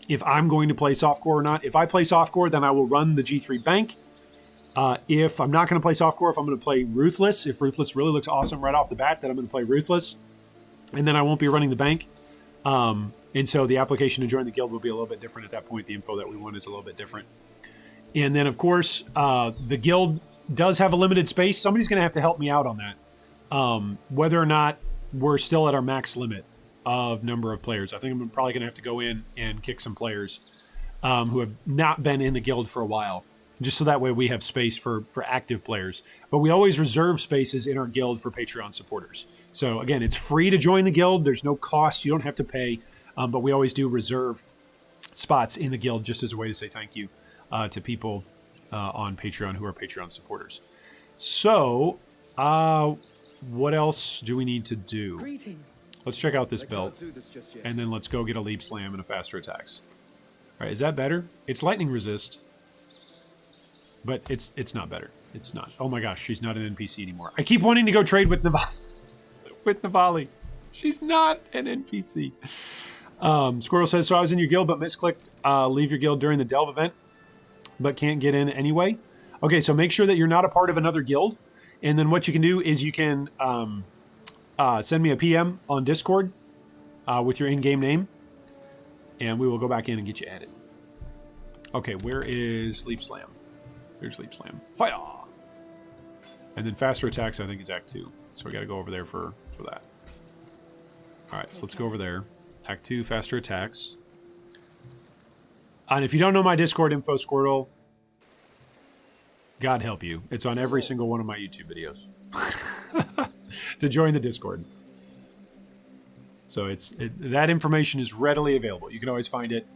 if I'm going to play softcore or not. If I play softcore, then I will run the G3 bank. If I'm not going to play softcore, if I'm going to play Ruthless, if Ruthless really looks awesome right off the bat, then I'm going to play Ruthless. And then I won't be running the bank. And so the application to join the guild will be a little bit different at that point. The info that we want is a little bit different. And then, of course, the guild does have a limited space. Somebody's going to have to help me out on that. Whether or not we're still at our max limit of number of players. I think I'm probably going to have to go in and kick some players who have not been in the guild for a while, just so that way we have space for active players. But we always reserve spaces in our guild for Patreon supporters. So, again, it's free to join the guild. There's no cost. You don't have to pay. But we always do reserve spots in the guild just as a way to say thank you to people on Patreon who are Patreon supporters. So, what else do we need to do? Greetings. Let's check out this I belt, can't do this just yet. and then let's go get a leap slam and a faster attacks. All right, is that better? It's lightning resist, but it's not better. It's not. Oh my gosh, she's not an NPC anymore. I keep wanting to go trade with Navali. She's not an NPC. Squirrel says, so I was in your guild, but misclicked leave your guild during the Delve event, but can't get in anyway. Okay, so make sure that you're not a part of another guild. And then what you can do is you can send me a PM on Discord with your in-game name, and we will go back in and get you added. Okay, where is Leap Slam? There's Leap Slam. Fire! And then faster attacks, I think, is Act 2. So we got to go over there for that. All right, so let's go over there. Act 2, faster attacks. And if you don't know my Discord info, Squirtle, God help you. It's on every single one of my YouTube videos. To join the Discord. So that information is readily available. You can always find it.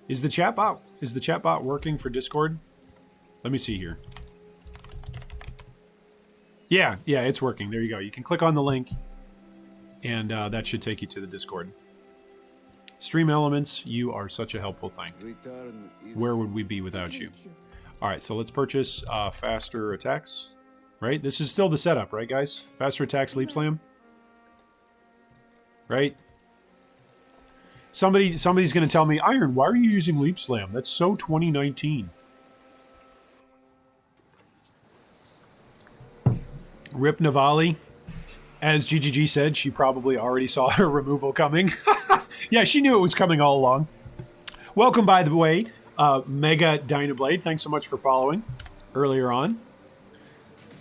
Is the chatbot working for Discord? Let me see here. Yeah, it's working. There you go. You can click on the link, and that should take you to the Discord. Stream Elements, you are such a helpful thing. Where would we be without you? All right, so let's purchase faster attacks. Right? This is still the setup, right, guys? Faster attacks, Leap Slam. Right? Somebody's going to tell me, Iron, why are you using Leap Slam? That's so 2019. Rip Navali. As GGG said, she probably already saw her removal coming. Yeah, she knew it was coming all along. Welcome, by the way, Mega Dynablade. Thanks so much for following earlier on.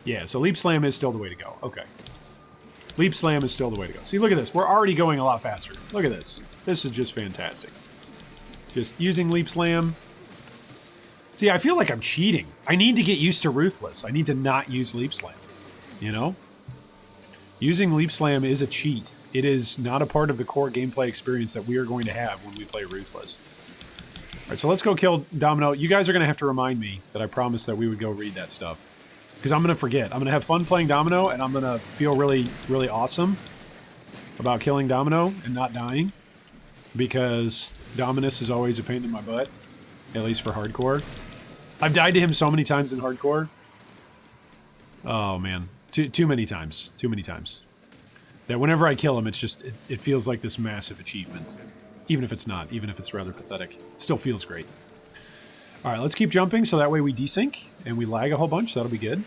Yeah, so Leap Slam is still the way to go. Okay. Leap Slam is still the way to go. See, look at this. We're already going a lot faster. Look at this. This is just fantastic. Just using Leap Slam. See, I feel like I'm cheating. I need to get used to Ruthless. I need to not use Leap Slam. You know? Using Leap Slam is a cheat. It is not a part of the core gameplay experience that we are going to have when we play Ruthless. All right, so let's go kill Domino. You guys are going to have to remind me that I promised that we would go read that stuff. Because I'm going to forget. I'm going to have fun playing Domino, and I'm going to feel really, really awesome about killing Domino and not dying. Because Dominus is always a pain in my butt. At least for hardcore. I've died to him so many times in hardcore. Oh, man. Too many times. Too many times. That whenever I kill him, it's just, it feels like this massive achievement. Even if it's not. Even if it's rather pathetic. It still feels great. All right, let's keep jumping so that way we desync and we lag a whole bunch. That'll be good.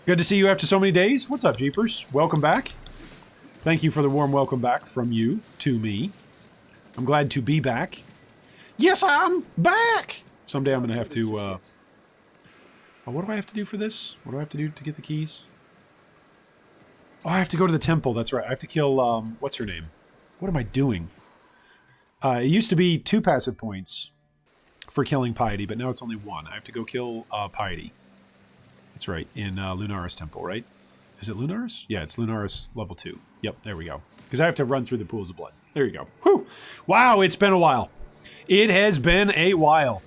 Good to see you after so many days. What's up, Jeepers? Welcome back. Thank you for the warm welcome back from you to me. I'm glad to be back. Yes, I'm back! Someday I'm going to have to... what do I have to do for this? What do I have to do to get the keys? Oh, I have to go to the temple. That's right. I have to kill... what's her name? What am I doing? It used to be 2 passive points for killing Piety, but now it's only 1. I have to go kill Piety. That's right, in Lunaris Temple, right? Is it Lunaris? Yeah, it's Lunaris level 2. Yep, there we go. Because I have to run through the pools of blood. There you go. Whew! Wow, it's been a while. It has been a while.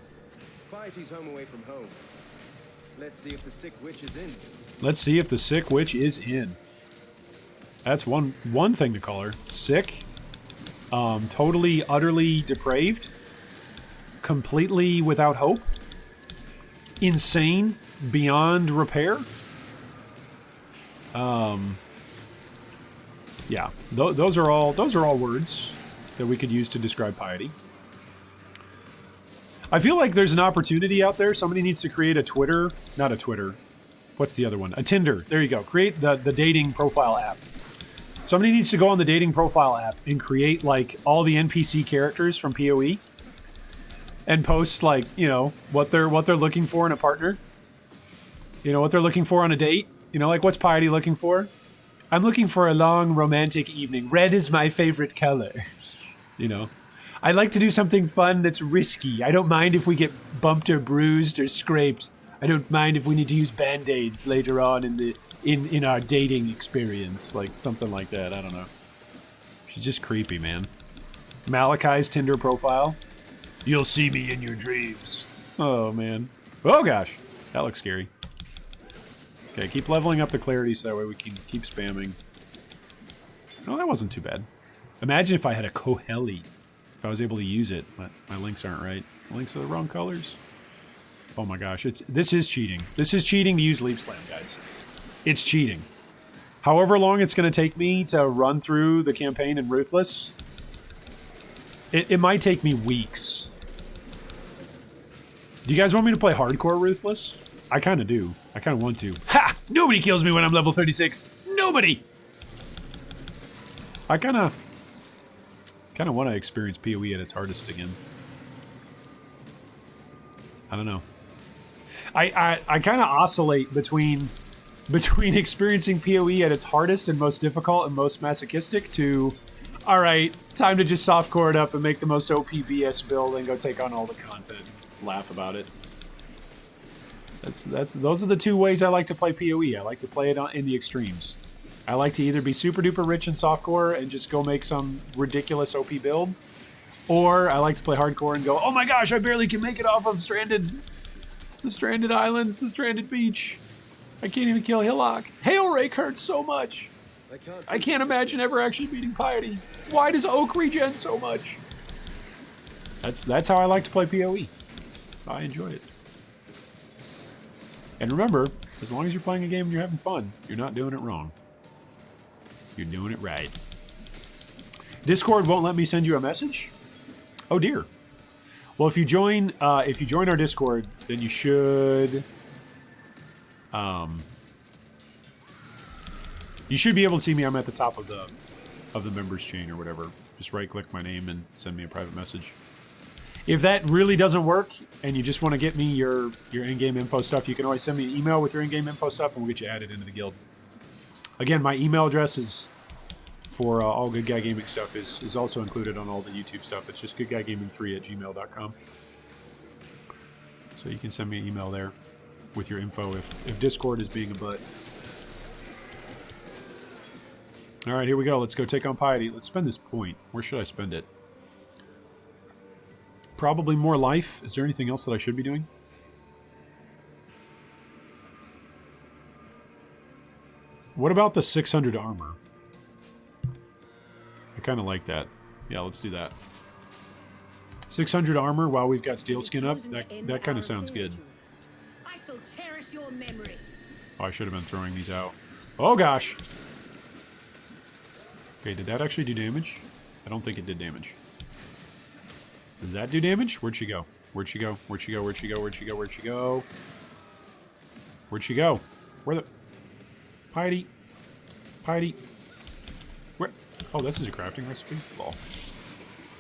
Piety's home away from home. Let's see if the sick witch is in. Let's see if the sick witch is in. That's one thing to call her. Sick. Totally, utterly depraved. Completely without hope. Insane. Beyond repair. Yeah. Those are all words that we could use to describe Piety. I feel like there's an opportunity out there. Somebody needs to create a Twitter. Not a Twitter. What's the other one? A Tinder. There you go. Create the dating profile app. Somebody needs to go on the dating profile app and create like all the NPC characters from PoE and post like, you know, what they're looking for in a partner. You know, what they're looking for on a date. You know, like what's Piety looking for? I'm looking for a long romantic evening. Red is my favorite color. You know, I like to do something fun that's risky. I don't mind if we get bumped or bruised or scraped. I don't mind if we need to use band-aids later on in our dating experience. Like something like that. I don't know. She's just creepy, man. Malachi's Tinder profile. You'll see me in your dreams. Oh, man. Oh, gosh. That looks scary. Okay, keep leveling up the clarity so that way we can keep spamming. Oh, that wasn't too bad. Imagine if I had a Koheli. If I was able to use it. But my links aren't right. My links are the wrong colors. Oh my gosh, this is cheating. This is cheating to use Leap Slam, guys. It's cheating. However long it's going to take me to run through the campaign in Ruthless, it might take me weeks. Do you guys want me to play hardcore Ruthless? I kind of do. I kind of want to. Ha! Nobody kills me when I'm level 36. Nobody! I kind of want to experience PoE at its hardest again. I don't know. I kind of oscillate between experiencing PoE at its hardest and most difficult and most masochistic to, all right, time to just softcore it up and make the most OP BS build and go take on all the content. Laugh about it. Those are the two ways I like to play PoE. I like to play it in the extremes. I like to either be super duper rich in softcore and just go make some ridiculous OP build, or I like to play hardcore and go, oh my gosh, I barely can make it off of the stranded islands, the stranded beach. I can't even kill Hillock. Hail Rake hurts so much. I can't imagine ever actually beating Piety. Why does Oak regen so much? That's how I like to play PoE. That's how I enjoy it. And remember, as long as you're playing a game and you're having fun, you're not doing it wrong. You're doing it right. Discord won't let me send you a message? Oh dear. Well, if you join our Discord, then you should be able to see me. I'm at the top of the members chain or whatever. Just right-click my name and send me a private message. If that really doesn't work and you just want to get me your in-game info stuff, you can always send me an email with your in-game info stuff and we'll get you added into the guild. Again, my email address is for all Good Guy Gaming stuff is also included on all the YouTube stuff. It's just goodguygaming3@gmail.com. So you can send me an email there with your info if Discord is being a butt. All right, here we go. Let's go take on Piety. Let's spend this point. Where should I spend it? Probably more life. Is there anything else that I should be doing? What about the 600 armor? I kind of like that. Yeah, let's do that. 600 armor while we've got steel skin up. That kind of sounds good. I shall cherish your memory. Oh, I should have been throwing these out. Oh gosh. Okay, did that actually do damage? I don't think it did damage. Does that do damage? Where'd she go? Where'd she go? Where'd she go? Where'd she go? Where'd she go? Where'd she go? Where'd she go? Where the... Piety. Piety. Where? Oh, this is a crafting recipe? Lol.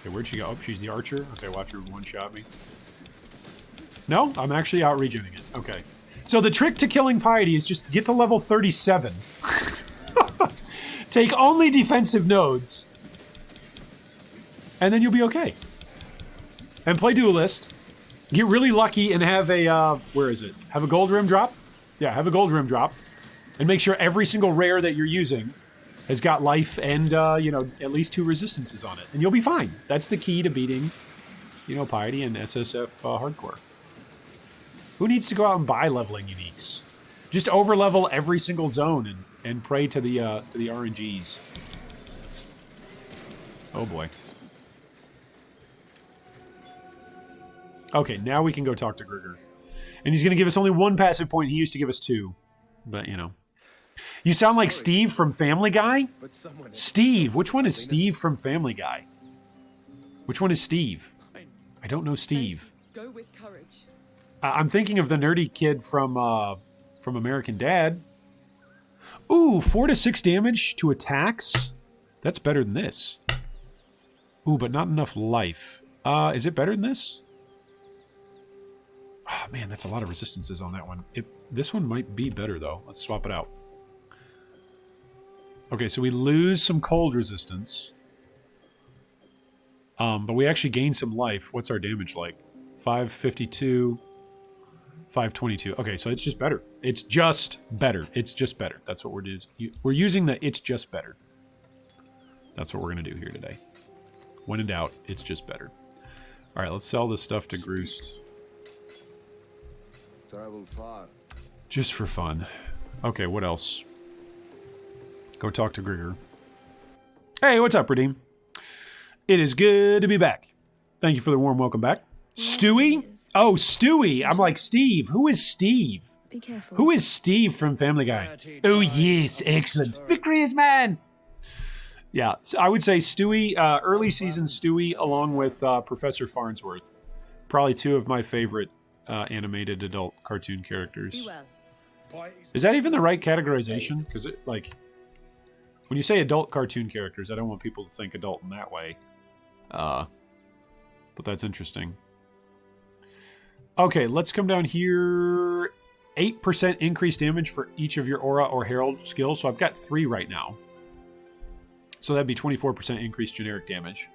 Okay, where'd she go? Oh, she's the archer. Okay, watch her one-shot me. No, I'm actually out-regenning it. Okay. So the trick to killing Piety is just get to level 37. Take only defensive nodes. And then you'll be okay. And play Duelist. Get really lucky and have a, where is it? Have a gold rim drop? Yeah, have a gold rim drop. And make sure every single rare that you're using has got life and, you know, at least 2 resistances on it. And you'll be fine. That's the key to beating, you know, Piety and SSF hardcore. Who needs to go out and buy leveling uniques? Just over-level every single zone and pray to the RNGs. Oh boy. Okay, now we can go talk to Grigor. And he's going to give us only 1 passive point. He used to give us 2. But, you know. You sound like Steve from Family Guy? Steve. Which one is Steve from Family Guy? Which one is Steve? I don't know Steve. Go with courage. I'm thinking of the nerdy kid from American Dad. Ooh, 4 to 6 damage to attacks That's better than this. Ooh, but not enough life. Is it better than this? Oh, man, that's a lot of resistances on that one. This one might be better, though. Let's swap it out. Okay, so we lose some cold resistance. But we actually gain some life. What's our damage like? 552, 522. Okay, so it's just better. It's just better. It's just better. That's what we're doing. We're using the it's just better. That's what we're going to do here today. When in doubt, it's just better. All right, let's sell this stuff to Groost. Travel far. Just for fun. Okay, what else? Go talk to Grigor. Hey, what's up, Redeem? It is good to be back. Thank you for the warm welcome back. Stewie? Oh, Stewie. I'm like, Steve. Who is Steve? Be careful. Who is Steve from Family Guy? Oh, yes. Excellent. Victorious man. Yeah, so I would say Stewie, early season Stewie, along with Professor Farnsworth. Probably two of my favorite animated adult cartoon characters. Be well. Is that even the right categorization? Because it, like, when you say adult cartoon characters, I don't want people to think adult in that way. But that's interesting. Okay, let's come down here. 8% increased damage for each of your Aura or Herald skills. So I've got 3 right now. So that'd be 24% increased generic damage.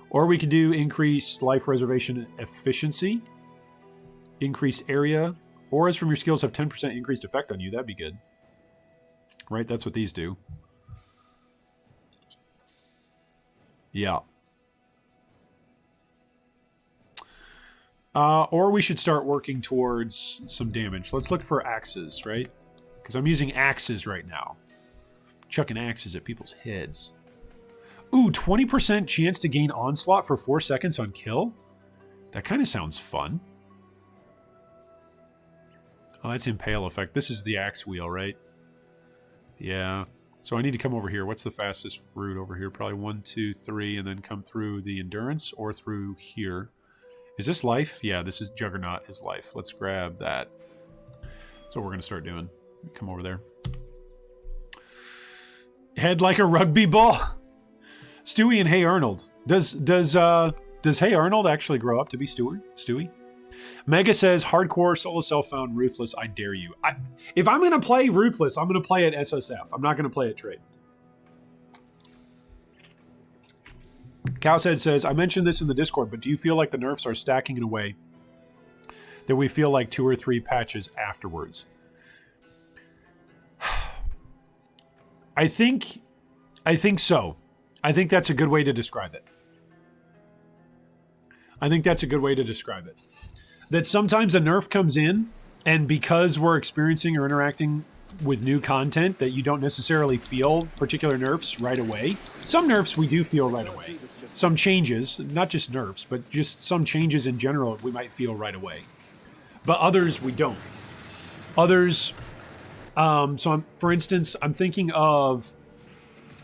Or we could do increased life reservation efficiency. Increased area. Auras from your skills have 10% increased effect on you. That'd be good. Right? That's what these do. Yeah. Or we should start working towards some damage. Let's look for axes, right? Because I'm using axes right now. Chucking axes at people's heads. Ooh, 20% chance to gain onslaught for 4 seconds on kill? That kind of sounds fun. Oh, that's impale effect. This is the axe wheel, right? Yeah. So I need to come over here. What's the fastest route over here? Probably 1, 2, 3, and then come through the endurance or through here. Is this life? Yeah, this is Juggernaut is life. Let's grab that. That's what we're going to start doing. Come over there. Head like a rugby ball. Stewie and Hey Arnold. Does Hey Arnold actually grow up to be Stewie? Mega says, hardcore solo self-found Ruthless, I dare you. If I'm going to play Ruthless, I'm going to play at SSF. I'm not going to play at Trade. Cowshead says, I mentioned this in the Discord, but do you feel like the nerfs are stacking in a way that we feel like 2 or 3 patches afterwards? I think so. I think that's a good way to describe it. That sometimes a nerf comes in, and because we're experiencing or interacting with new content, that you don't necessarily feel particular nerfs right away. Some nerfs we do feel right away. Some changes, not just nerfs, but just some changes in general we might feel right away. But others we don't. Others, for instance, I'm thinking of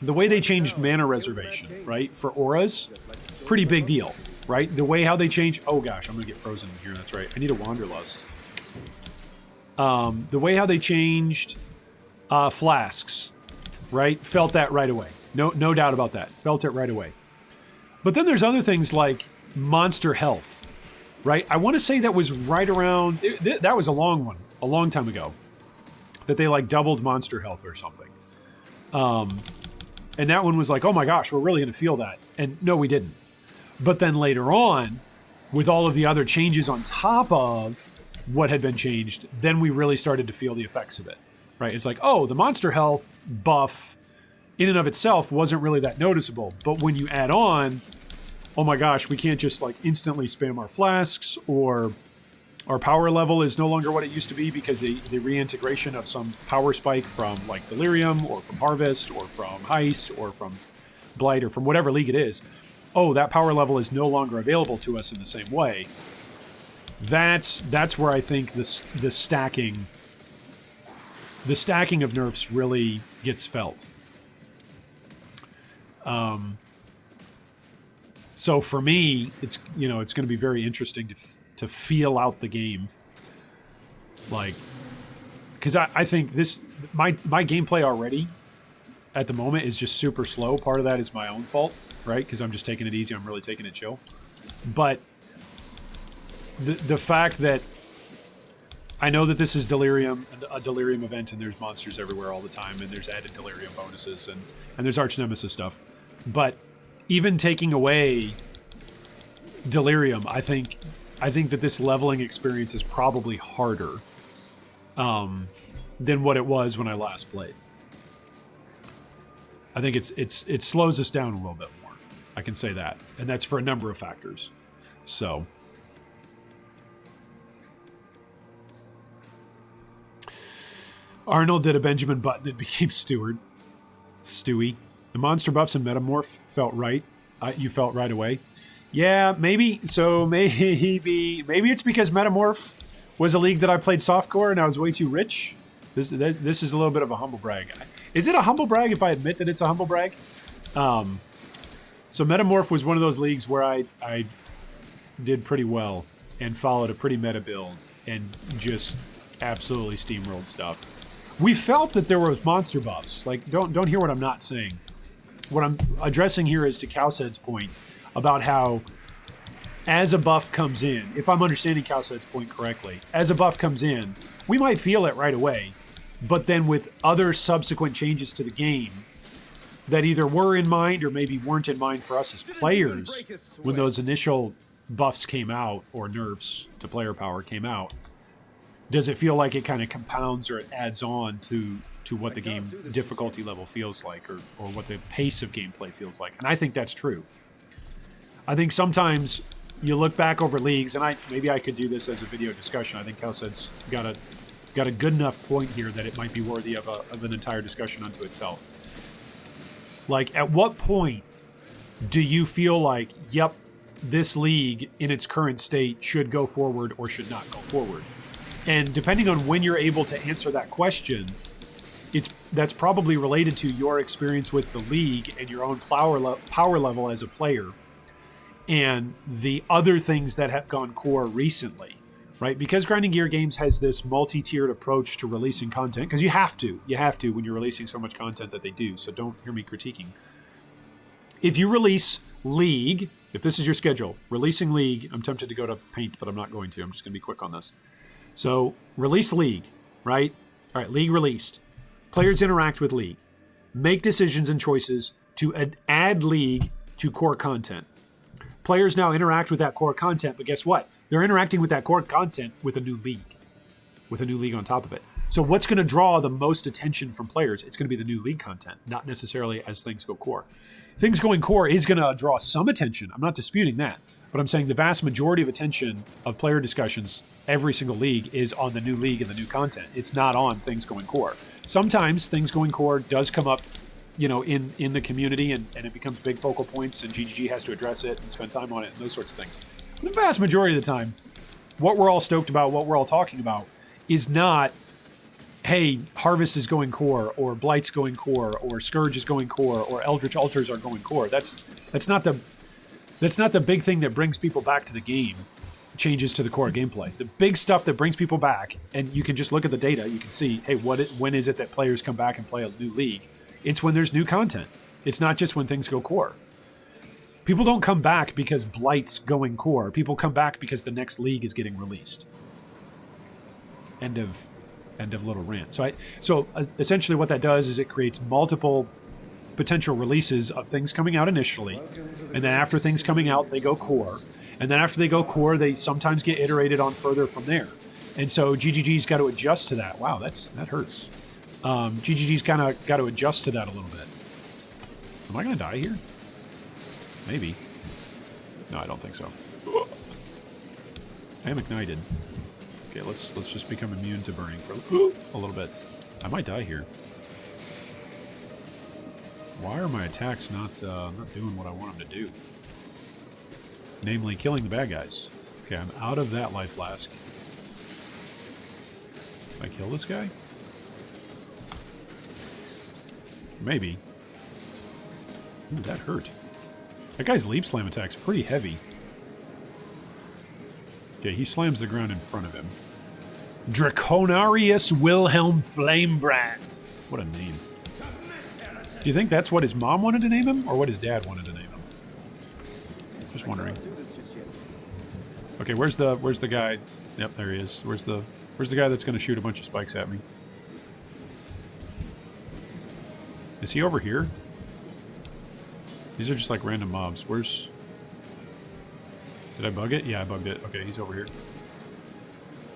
the way they changed mana reservation, right? For auras, pretty big deal, right? The way how they change, oh gosh, I'm gonna get frozen in here, that's right. I need a Wanderlust. The way how they changed flasks, right? Felt that right away. No doubt about that. Felt it right away. But then there's other things like monster health, right? I want to say that was right around, that was a long time ago, that they like doubled monster health or something. And that one was like, oh my gosh, we're really going to feel that. And no, we didn't. But then later on, with all of the other changes on top of what had been changed, then we really started to feel the effects of it, right? It's like, oh, the monster health buff in and of itself wasn't really that noticeable. But when you add on, oh my gosh, we can't just like instantly spam our flasks, or our power level is no longer what it used to be because the reintegration of some power spike from like Delirium or from Harvest or from Heist or from Blight or from whatever league it is. Oh, that power level is no longer available to us in the same way. That's where I think the stacking of nerfs really gets felt. So for me, it's going to be very interesting to feel out the game, like, because I think my gameplay already at the moment is just super slow. Part of that is my own fault, right? Because I'm just taking it easy. I'm really taking it chill. But the fact that I know that this is Delirium, a Delirium event, and there's monsters everywhere all the time, and there's added Delirium bonuses, and there's Arch Nemesis stuff. But even taking away Delirium, I think that this leveling experience is probably harder than what it was when I last played. I think it slows us down a little bit more. I can say that, and that's for a number of factors. So. Arnold did a Benjamin Button and became Steward. Stewie. The monster buffs and Metamorph felt right. You felt right away. Yeah, maybe. So maybe it's because Metamorph was a league that I played softcore and I was way too rich. This is a little bit of a humble brag. Is it a humble brag if I admit that it's a humble brag? So Metamorph was one of those leagues where I did pretty well and followed a pretty meta build and just absolutely steamrolled stuff. We felt that there was monster buffs. Like, don't hear what I'm not saying. What I'm addressing here is to Cowsed's point about how as a buff comes in, if I'm understanding Cowsed's point correctly, as a buff comes in, we might feel it right away, but then with other subsequent changes to the game that either were in mind or maybe weren't in mind for us as players when those initial buffs came out or nerfs to player power came out, does it feel like it kind of compounds or it adds on to what the game difficulty level feels like or what the pace of gameplay feels like? And I think that's true. I think sometimes you look back over leagues, and maybe I could do this as a video discussion. I think Cowsed's got a good enough point here that it might be worthy of an entire discussion unto itself. Like, at what point do you feel like, yep, this league in its current state should go forward or should not go forward? And depending on when you're able to answer that question, that's probably related to your experience with the league and your own power level as a player and the other things that have gone core recently, right? Because Grinding Gear Games has this multi-tiered approach to releasing content, because you have to when you're releasing so much content that they do, so don't hear me critiquing. If you release League, if this is your schedule, releasing League, I'm tempted to go to Paint, but I'm not going to. I'm just going to be quick on this. So, release League, right? All right, League released. Players interact with League. Make decisions and choices to add League to core content. Players now interact with that core content, but guess what? They're interacting with that core content with a new league on top of it. So what's going to draw the most attention from players? It's going to be the new league content, not necessarily as things go core. Things going core is going to draw some attention. I'm not disputing that. But I'm saying the vast majority of attention of player discussions, every single league, is on the new league and the new content. It's not on things going core. Sometimes things going core does come up, in the community and it becomes big focal points and GGG has to address it and spend time on it and those sorts of things. But the vast majority of the time, what we're all stoked about, what we're all talking about, is not, hey, Harvest is going core, or Blight's going core, or Scourge is going core, or Eldritch Altars are going core. That's not the big thing that brings people back to the game, changes to the core gameplay. The big stuff that brings people back, and you can just look at the data, you can see, hey, when is it that players come back and play a new league? It's when there's new content. It's not just when things go core. People don't come back because Blight's going core. People come back because the next league is getting released. End of little rant. So essentially what that does is it creates multiple potential releases of things coming out initially, and then after things coming out, they go core. And then after they go core, they sometimes get iterated on further from there. And so GGG's got to adjust to that. Wow, that hurts. GGG's kind of got to adjust to that a little bit. Am I going to die here? Maybe. No, I don't think so. I am ignited. Okay, let's just become immune to burning for a little bit. I might die here. Why are my attacks not doing what I want them to do? Namely, killing the bad guys. Okay, I'm out of that life flask. Can I kill this guy? Maybe. Ooh, that hurt. That guy's leap slam attack's pretty heavy. Okay, he slams the ground in front of him. Draconarius Wilhelm Flamebrand. What a name. Do you think that's what his mom wanted to name him, or what his dad wanted to name him? Just wondering. Can't do this just yet. Okay, where's the guy? Yep, there he is. Where's the guy that's going to shoot a bunch of spikes at me? Is he over here? These are just like random mobs. Where's... Did I bug it? Yeah, I bugged it. Okay, he's over here.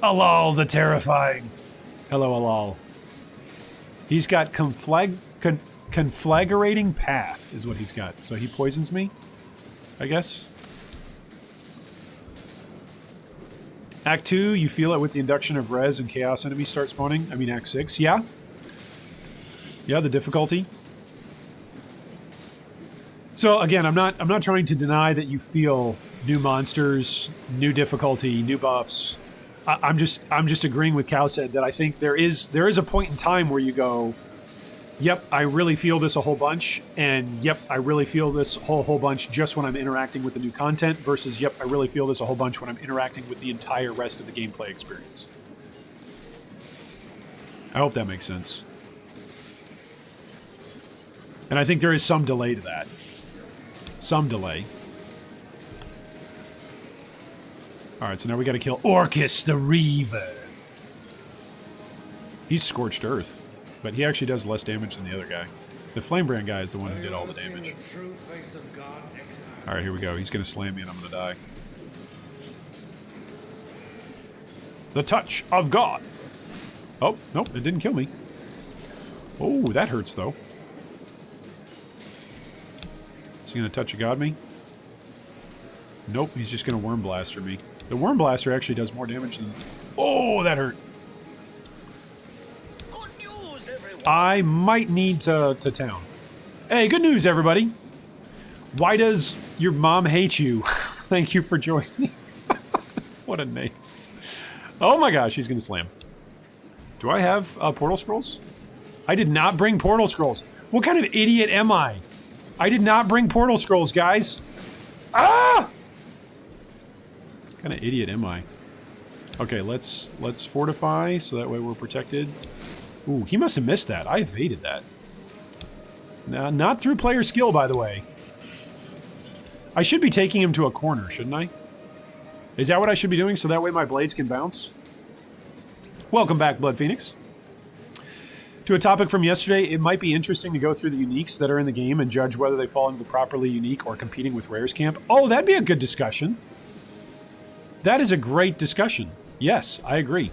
Alal the Terrifying. Hello, Alal. He's got conflagrating path is what he's got. So he poisons me, I guess. Act 2, you feel it with the induction of res and chaos enemies start spawning. I mean, Act 6, yeah. Yeah, the difficulty. So again, I'm not trying to deny that you feel new monsters, new difficulty, new buffs. I'm just agreeing with Cowsed that I think there is a point in time where you go, yep, I really feel this a whole bunch, and yep, I really feel this whole bunch just when I'm interacting with the new content, versus yep, I really feel this a whole bunch when I'm interacting with the entire rest of the gameplay experience. I hope that makes sense. And I think there is some delay to that. Some delay. Alright, so now we gotta kill Orcus the Reaver. He's Scorched Earth, but he actually does less damage than the other guy. The Flamebrand guy is the one who did all the damage. Alright, here we go. He's gonna slam me and I'm gonna die. The touch of God. Oh, nope, it didn't kill me. Oh, that hurts though. Is he gonna touch a God me? Nope, he's just gonna Worm Blaster me. The Worm Blaster actually does more damage than... Oh, that hurt. Good news, everyone. I might need to town. Hey, good news, everybody. Why does your mom hate you? Thank you for joining me. What a name. Oh my gosh, he's gonna slam. Do I have Portal Scrolls? I did not bring Portal Scrolls. What kind of idiot am I? I did not bring Portal Scrolls, guys. Ah! What kind of idiot am I? Okay, let's fortify so that way we're protected. Ooh, he must have missed that. I evaded that. Now, not through player skill, by the way. I should be taking him to a corner, shouldn't I? Is that what I should be doing so that way my blades can bounce? Welcome back, Blood Phoenix. To a topic from yesterday, it might be interesting to go through the uniques that are in the game and judge whether they fall into the properly unique or competing with Rare's camp. Oh, that'd be a good discussion. That is a great discussion. Yes, I agree.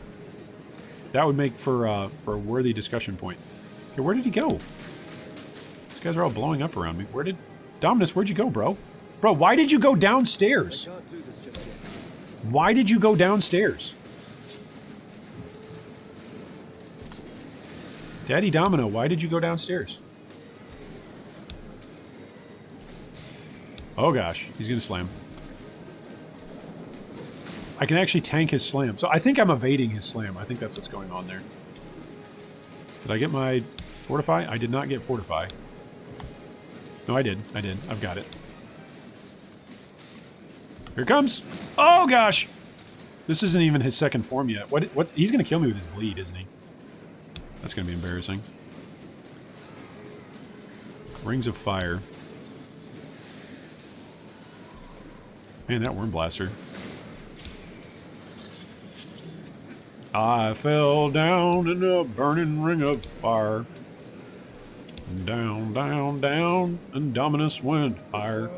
That would make for a worthy discussion point. Okay, where did he go? These guys are all blowing up around me. Dominus, where'd you go, bro? Bro, why did you go downstairs? I can't do this just yet. Why did you go downstairs? Daddy Domino, why did you go downstairs? Oh gosh, he's gonna slam. I can actually tank his slam. So I think I'm evading his slam. I think that's what's going on there. Did I get my Fortify? I did not get Fortify. No, I did. I've got it. Here it comes. Oh gosh! This isn't even his second form yet. What's he's gonna kill me with his bleed, isn't he? That's gonna be embarrassing. Rings of Fire. Man, that Worm Blaster. I fell down in a burning ring of fire. Down, down, down, and Dominus went higher.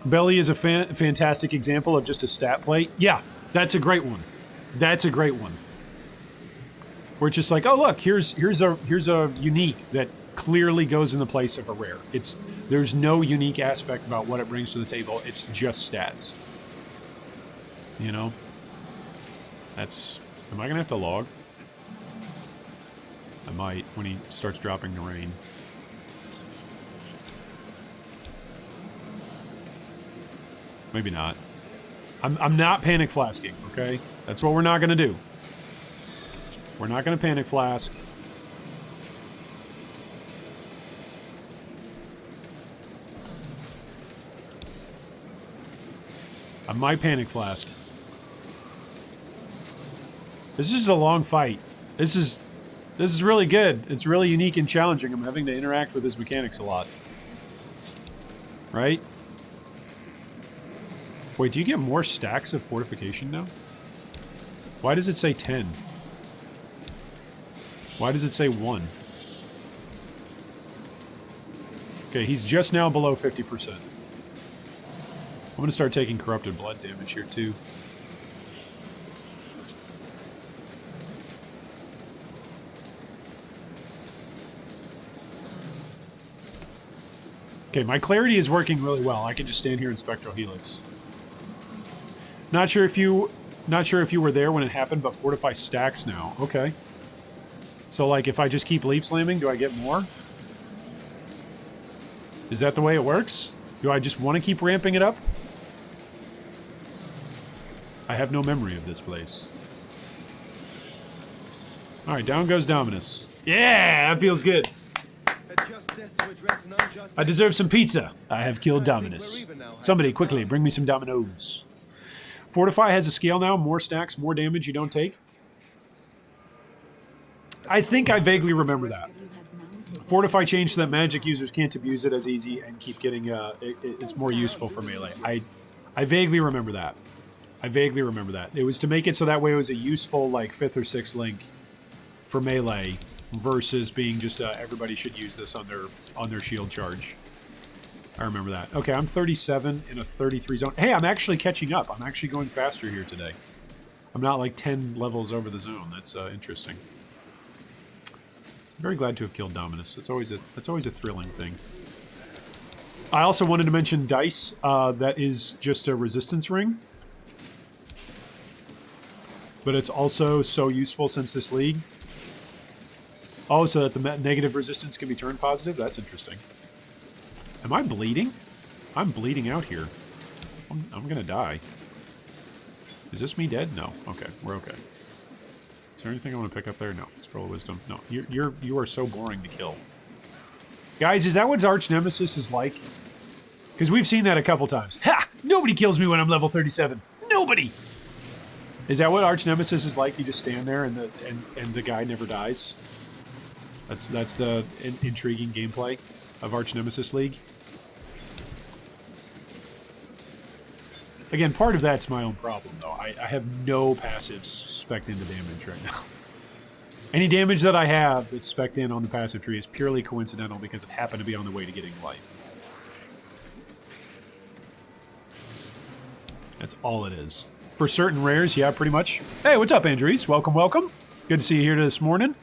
Belly is a fantastic example of just a stat plate. Yeah, that's a great one. That's a great one. Where it's just like, oh look, here's a unique that clearly goes in the place of a rare. There's no unique aspect about what it brings to the table. It's just stats. You know? Am I gonna have to log? I might when he starts dropping the rain. Maybe not. I'm not panic flasking, okay? That's what we're not gonna do. We're not gonna panic flask. I might panic flask. This is a long fight. This is This is really good. It's really unique and challenging. I'm having to interact with his mechanics a lot. Right? Wait, do you get more stacks of fortification now? Why does it say 10? Why does it say 1? Okay, he's just now below 50%. I'm going to start taking corrupted blood damage here, too. Okay, my clarity is working really well. I can just stand here in Spectral Helix. Not sure if you were there when it happened, but fortify stacks now. Okay. So, like, if I just keep leap slamming, do I get more? Is that the way it works? Do I just want to keep ramping it up? I have no memory of this place. Alright, down goes Dominus. Yeah, that feels good. I deserve some pizza. I have killed Dominus. Somebody, quickly, bring me some Dominoes. Fortify has a scale now. More stacks, more damage you don't take. I think I vaguely remember that. Fortify changed so that magic users can't abuse it as easy and keep getting... it's more useful for melee. I vaguely remember that. I vaguely remember that. It was to make it so that way it was a useful, like, 5th or 6th link for melee versus being just everybody should use this on their shield charge. I remember that. Okay, I'm 37 in a 33 zone. Hey, I'm actually catching up. I'm actually going faster here today. I'm not like 10 levels over the zone. That's interesting. I'm very glad to have killed Dominus. That's always a thrilling thing. I also wanted to mention dice. That is just a resistance ring. But it's also so useful since this league. Oh, so that the negative resistance can be turned positive? That's interesting. Am I bleeding? I'm bleeding out here. I'm gonna die. Is this me dead? No. Okay, we're okay. Is there anything I want to pick up there? No. Scroll of Wisdom. No. You are so boring to kill. Guys, is that what Arch Nemesis is like? Because we've seen that a couple times. Ha! Nobody kills me when I'm level 37. Nobody! Is that what Arch Nemesis is like? You just stand there and the guy never dies? That's the intriguing gameplay of Arch Nemesis League. Again, part of that's my own problem, though. I have no passives spec'd into damage right now. Any damage that I have that's spec'd in on the passive tree is purely coincidental because it happened to be on the way to getting life. That's all it is. For certain rares, yeah, pretty much. Hey, what's up, Andres? Welcome, welcome. Good to see you here this morning,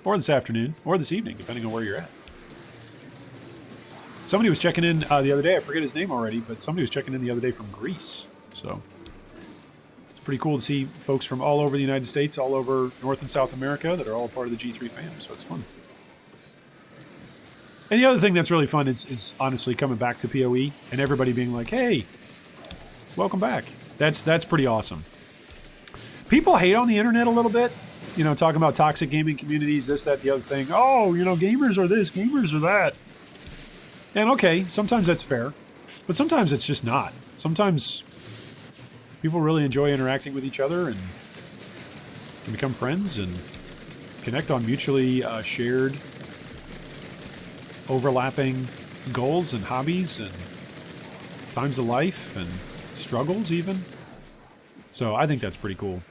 or this afternoon, or this evening, depending on where you're at. Somebody was checking in the other day. I forget his name already, but somebody was checking in the other day from Greece. So it's pretty cool to see folks from all over the United States, all over North and South America that are all part of the G3 fam. So it's fun. And the other thing that's really fun is honestly coming back to PoE and everybody being like, "Hey, welcome back." That's pretty awesome. People hate on the internet a little bit, you know, talking about toxic gaming communities, this, that, the other thing. Oh, you know, gamers are this, gamers are that. And okay, sometimes that's fair, but sometimes it's just not. Sometimes people really enjoy interacting with each other and can become friends and connect on mutually shared, overlapping goals and hobbies and times of life and struggles even. So I think that's pretty cool.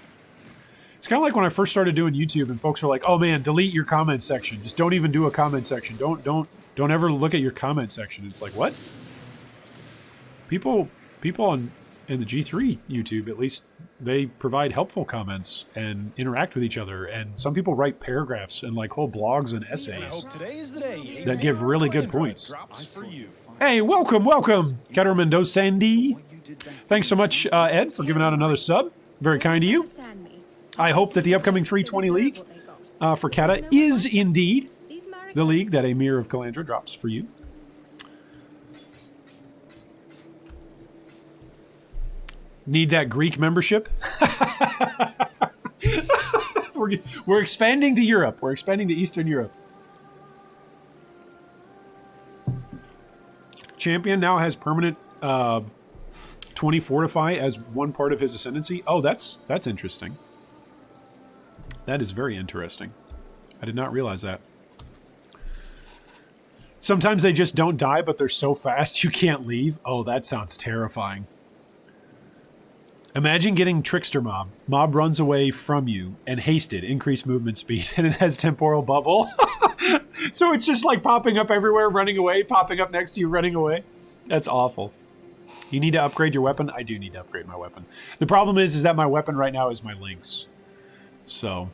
It's kind of like when I first started doing YouTube and folks were like, "Oh man, delete your comment section. Just don't even do a comment section. Don't ever look at your comment section." It's like, what? People in the G3 YouTube, at least, they provide helpful comments and interact with each other. And some people write paragraphs and like whole blogs and essays that give really good points. Hey, welcome, Keter Mendoza Sandy. Thanks so much, Ed, for giving out another sub. Very kind of you. I hope that the upcoming 320 League for Kata is indeed the league that a Mirror of Calandra drops for you. Need that Greek membership? We're expanding to Europe. We're expanding to Eastern Europe. Champion now has permanent 20 Fortify as one part of his Ascendancy. Oh, that's interesting. That is very interesting. I did not realize that. Sometimes they just don't die, but they're so fast you can't leave. Oh, that sounds terrifying. Imagine getting Trickster Mob. Mob runs away from you and hasted, increased movement speed, and it has temporal bubble. So it's just like popping up everywhere, running away, popping up next to you, running away. That's awful. You need to upgrade your weapon? I do need to upgrade my weapon. The problem is that my weapon right now is my Lynx. So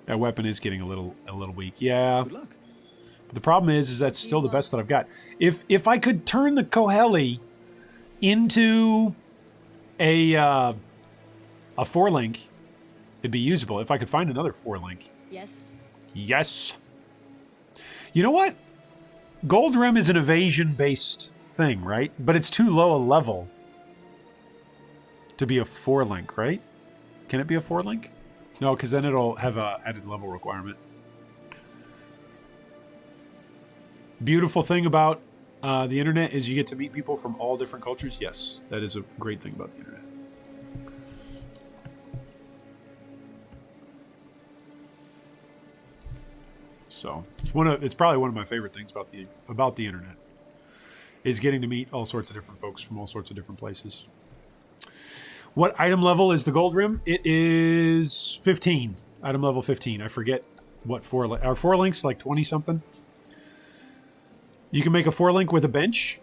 that weapon is getting a little weak. Yeah. Good luck. But the problem is that's still the best that I've got. If I could turn the Koheli into a 4-link, it'd be usable. If I could find another 4-link. Yes. Yes. You know what? Gold Rim is an evasion-based thing, right? But it's too low a level to be a 4-link, right? Can it be a 4-link? No, because then it'll have a added level requirement. Beautiful thing about the internet is you get to meet people from all different cultures. Yes, that is a great thing about the internet. So it's probably one of my favorite things about the internet is getting to meet all sorts of different folks from all sorts of different places. What item level is the Gold Rim? It is 15. Item level 15. I forget what 4 links, like 20 something. You can make a 4-link with a bench.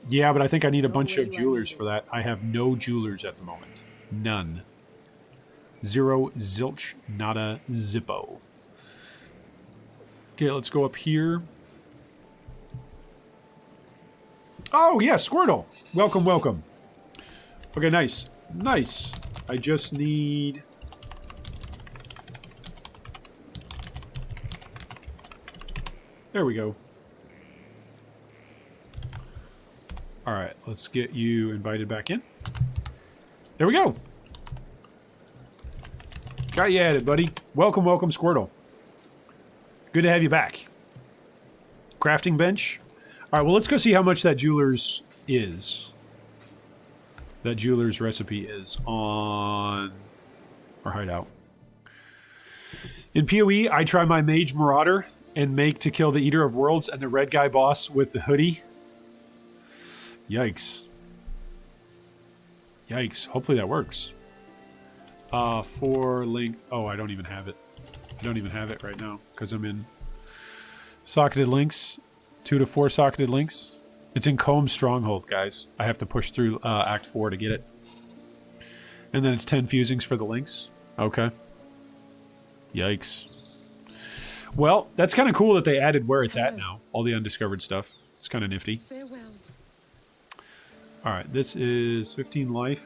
Yeah, but I think I need a bunch of jewelers for that. I have no jewelers at the moment. None. Zero, zilch, nada, zippo. Okay, let's go up here. Oh, yeah, Squirtle. Welcome, welcome. Okay, nice. Nice. I just need... There we go. All right, let's get you invited back in. There we go. Got you at it, buddy. Welcome, welcome, Squirtle. Good to have you back. Crafting bench. All right, well, let's go see how much that jeweler's is. That jeweler's recipe is on our hideout. In PoE, I try my Mage Marauder and make to kill the Eater of Worlds and the red guy boss with the hoodie. Yikes. Yikes. Hopefully that works. 4 link. Oh, I don't even have it. I don't even have it right now because I'm in socketed links. 2 to 4 socketed links. It's in Combe Stronghold, guys. I have to push through Act 4 to get it. And then it's 10 fusings for the links. Okay. Yikes. Well, that's kind of cool that they added where it's at now. All the undiscovered stuff. It's kind of nifty. Farewell. All right, this is 15 life.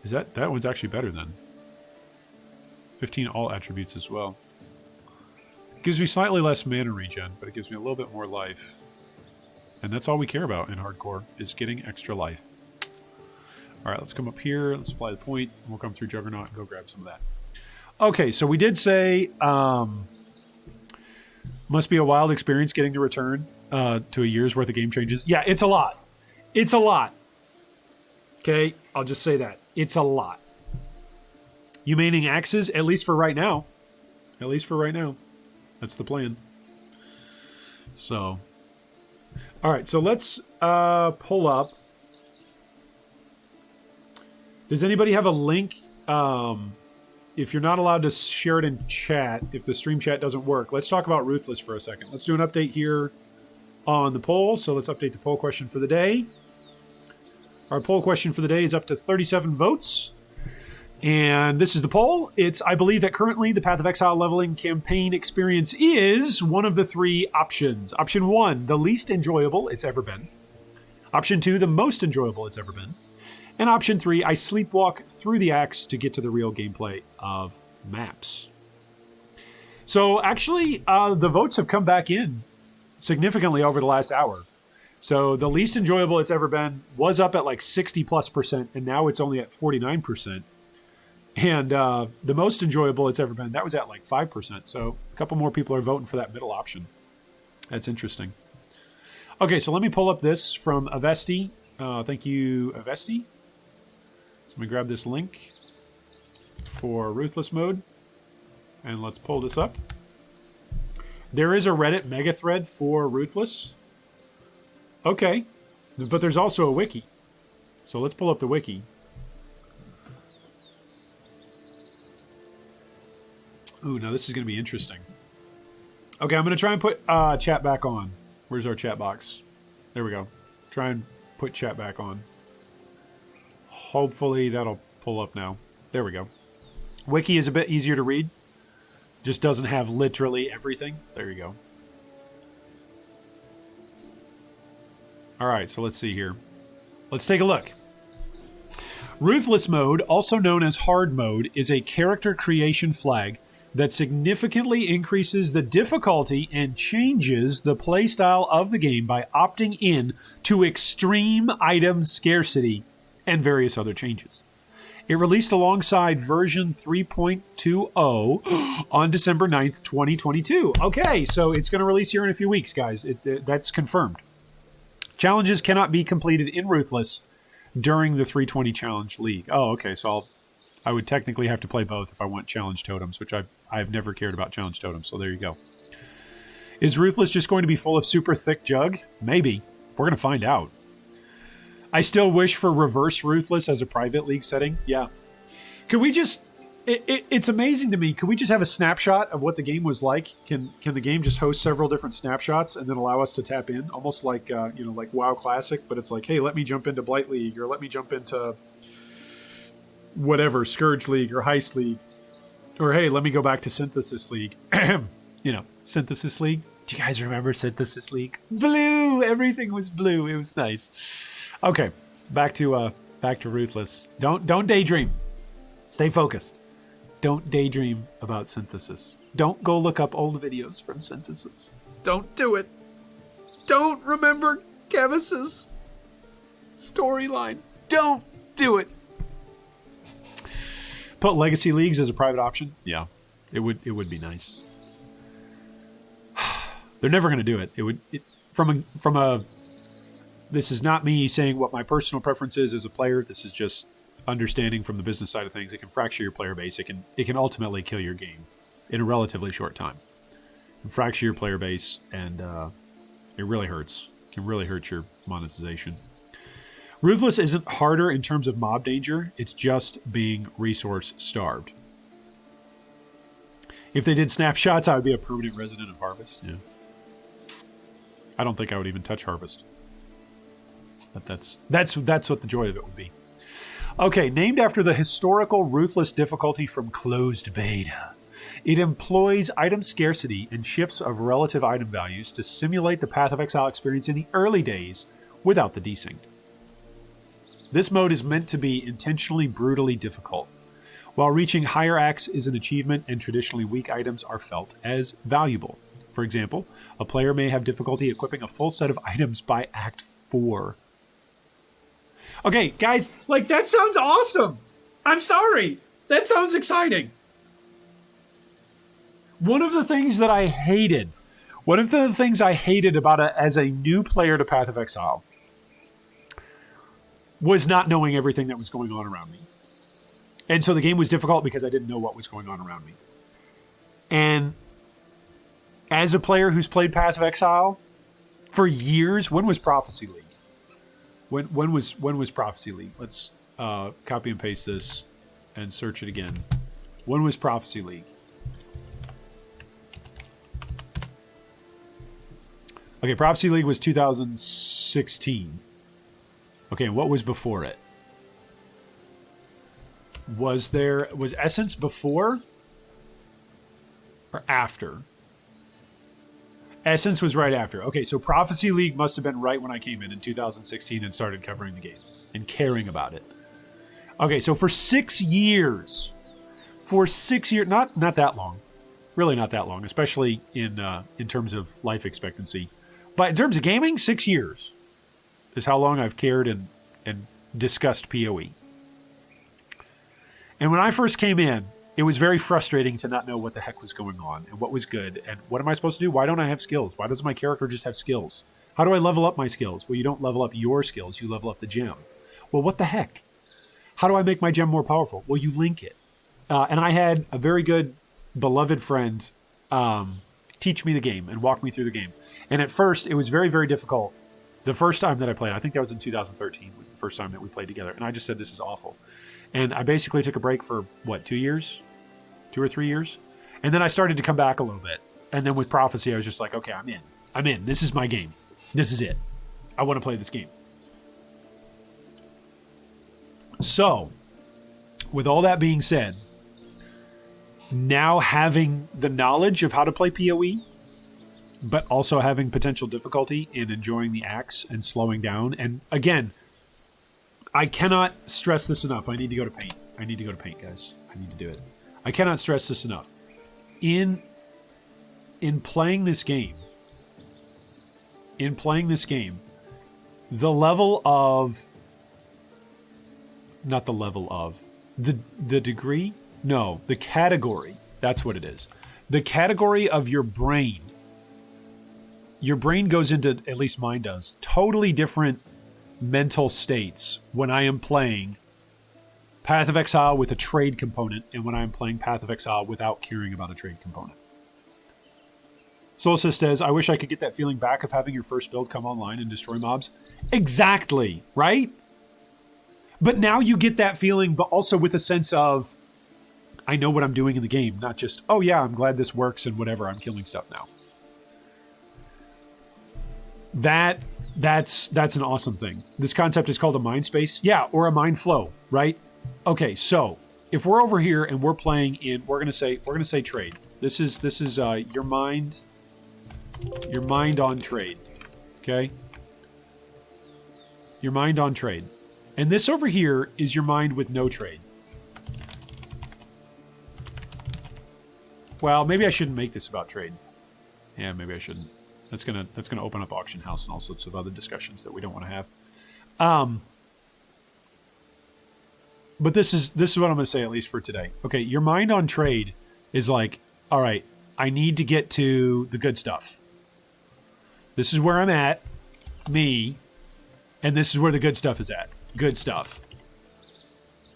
Is that one's actually better then? 15 all attributes as well. Gives me slightly less mana regen, but it gives me a little bit more life. And that's all we care about in hardcore, is getting extra life. All right, let's come up here. Let's apply the point. And we'll come through Juggernaut and go grab some of that. Okay, so we did say must be a wild experience getting to return to a year's worth of game changes. Yeah, it's a lot. It's a lot. Okay, I'll just say that. It's a lot. You meaning axes, at least for right now. At least for right now. That's the plan. So, all right, so let's pull up. Does anybody have a link? If you're not allowed to share it in chat, if the stream chat doesn't work, let's talk about Ruthless for a second. Let's do an update here on the poll. So let's update the poll question for the day. Our poll question for the day is up to 37 votes. And this is the poll. It's, I believe that currently the Path of Exile leveling campaign experience is one of the 3 options. Option 1, the least enjoyable it's ever been. Option 2, the most enjoyable it's ever been. And option 3, I sleepwalk through the axe to get to the real gameplay of maps. So actually, the votes have come back in significantly over the last hour. So the least enjoyable it's ever been was up at like 60+%, and now it's only at 49%. And the most enjoyable it's ever been, that was at like 5%. So a couple more people are voting for that middle option. That's interesting. Okay, so let me pull up this from Avesti. Thank you, Avesti. So let me grab this link for Ruthless mode. And let's pull this up. There is a Reddit mega thread for Ruthless. Okay. But there's also a wiki. So let's pull up the wiki. Ooh, now this is going to be interesting. Okay, I'm going to try and put chat back on. Where's our chat box? There we go. Try and put chat back on. Hopefully that'll pull up now. There we go. Wiki is a bit easier to read. Just doesn't have literally everything. There you go. All right, so let's see here. Let's take a look. Ruthless mode, also known as hard mode, is a character creation flag that significantly increases the difficulty and changes the playstyle of the game by opting in to extreme item scarcity and various other changes. It released alongside version 3.20 on December 9th, 2022. Okay, so it's going to release here in a few weeks, guys. That's confirmed. Challenges cannot be completed in Ruthless during the 320 Challenge League. Oh, okay, so I would technically have to play both if I want challenge totems, which I've never cared about challenge totems, so there you go. Is Ruthless just going to be full of super thick jug? Maybe. We're going to find out. I still wish for reverse Ruthless as a private league setting. Yeah. Could we just... It's amazing to me. Could we just have a snapshot of what the game was like? Can the game just host several different snapshots and then allow us to tap in? Almost like, like WoW Classic, but it's like, hey, let me jump into Blight League, or let me jump into whatever, Scourge League or Heist League. Or, hey, let me go back to Synthesis League. Synthesis League. Do you guys remember Synthesis League? Blue! Everything was blue. It was nice. Okay, back to Ruthless. Don't daydream. Stay focused. Don't daydream about Synthesis. Don't go look up old videos from Synthesis. Don't do it. Don't remember Kevis's storyline. Don't do it. Put Legacy Leagues as a private option. Yeah, it would be nice. They're never going to do it. From a. This is not me saying what my personal preference is as a player. This is just understanding from the business side of things. It can fracture your player base. It can ultimately kill your game in a relatively short time. It can fracture your player base, and it really hurts. It can really hurt your monetization. Ruthless isn't harder in terms of mob danger. It's just being resource starved. If they did snapshots, I would be a permanent resident of Harvest. Yeah. I don't think I would even touch Harvest. But that's what the joy of it would be. Okay, named after the historical Ruthless difficulty from closed beta. It employs item scarcity and shifts of relative item values to simulate the Path of Exile experience in the early days without the desync. This mode is meant to be intentionally brutally difficult. While reaching higher acts is an achievement and traditionally weak items are felt as valuable. For example, a player may have difficulty equipping a full set of items by Act 4. Okay, guys, that sounds awesome. I'm sorry. That sounds exciting. One of the things I hated about as a new player to Path of Exile was not knowing everything that was going on around me. And so the game was difficult because I didn't know what was going on around me. And as a player who's played Path of Exile for years, when was Prophecy League? When was Prophecy League? Let's copy and paste this and search it again. When was Prophecy League? Okay, Prophecy League was 2016. Okay, and what was before it? Was Essence before or after? Essence was right after. Okay, so Prophecy League must have been right when I came in 2016 and started covering the game and caring about it. Okay, so for 6 years, not that long, really not that long, especially in terms of life expectancy. But in terms of gaming, 6 years is how long I've cared and discussed PoE. And when I first came in, it was very frustrating to not know what the heck was going on and what was good and what am I supposed to do? Why don't I have skills? Why doesn't my character just have skills? How do I level up my skills? Well, you don't level up your skills. You level up the gem. Well, what the heck? How do I make my gem more powerful? Well, you link it. And I had a very good beloved friend teach me the game and walk me through the game. And at first, it was very, very difficult. The first time that I played, I think that was in 2013, was the first time that we played together. And I just said, this is awful. And I basically took a break for, 2 years? 2 or 3 years? And then I started to come back a little bit. And then with Prophecy, I was just like, okay, I'm in. I'm in. This is my game. This is it. I want to play this game. So, with all that being said, now having the knowledge of how to play PoE, but also having potential difficulty in enjoying the acts and slowing down. And again, I cannot stress this enough. I need to go to paint. I need to go to paint, guys. I need to do it. I cannot stress this enough. In playing this game, the level of, not the level of, the degree? No, the category. That's what it is. The category of your brain goes into, at least mine does, totally different mental states when I am playing Path of Exile with a trade component and when I am playing Path of Exile without caring about a trade component. Solstice says, I wish I could get that feeling back of having your first build come online and destroy mobs. Exactly, right? But now you get that feeling, but also with a sense of, I know what I'm doing in the game, not just, oh yeah, I'm glad this works and whatever, I'm killing stuff now. That's an awesome thing. This concept is called a mind space. Yeah, or a mind flow, right? Okay, so if we're over here and we're playing in, we're gonna say trade. This is your mind on trade. Okay? Your mind on trade. And this over here is your mind with no trade. Well, maybe I shouldn't make this about trade. Yeah, maybe I shouldn't. That's gonna open up auction house and all sorts of other discussions that we don't want to have. But this is what I'm gonna say, at least for today. Okay, your mind on trade is like, all right, I need to get to the good stuff. This is where I'm at, me, and this is where the good stuff is at. Good stuff.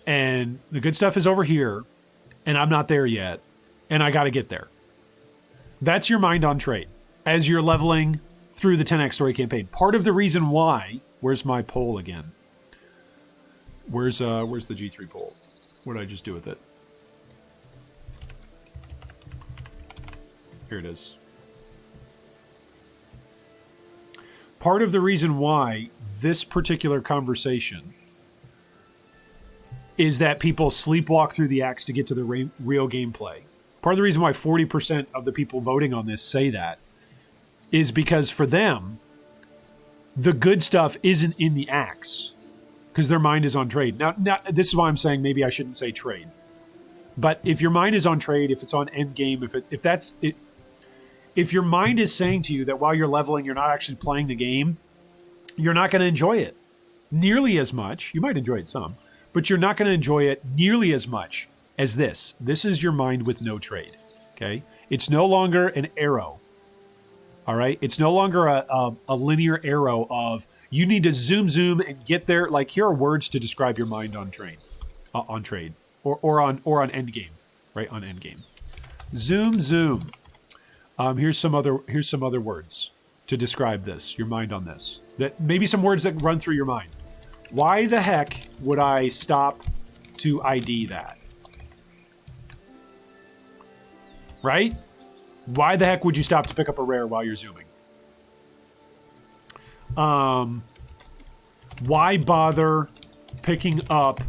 And the good stuff is over here, and I'm not there yet, and I got to get there. That's your mind on trade as you're leveling through the 10x story campaign. Part of the reason why, where's my poll again? Where's the G3 poll? What did I just do with it? Here it is. Part of the reason why this particular conversation is that people sleepwalk through the acts to get to the real gameplay. Part of the reason why 40% of the people voting on this say that is because for them, the good stuff isn't in the acts because their mind is on trade. Now, this is why I'm saying maybe I shouldn't say trade. But if your mind is on trade, if it's on end game, if your mind is saying to you that while you're leveling, you're not actually playing the game, you're not going to enjoy it nearly as much. You might enjoy it some, but you're not going to enjoy it nearly as much as this. This is your mind with no trade, okay? It's no longer an arrow, all right? It's no longer a linear arrow of you need to zoom and get there. Like, here are words to describe your mind on trade, or on end game, right? On end game. Zoom. Here's some other words to describe this, your mind on this. That maybe some words that run through your mind. Why the heck would I stop to ID that? Right? Why the heck would you stop to pick up a rare while you're zooming? Why bother picking up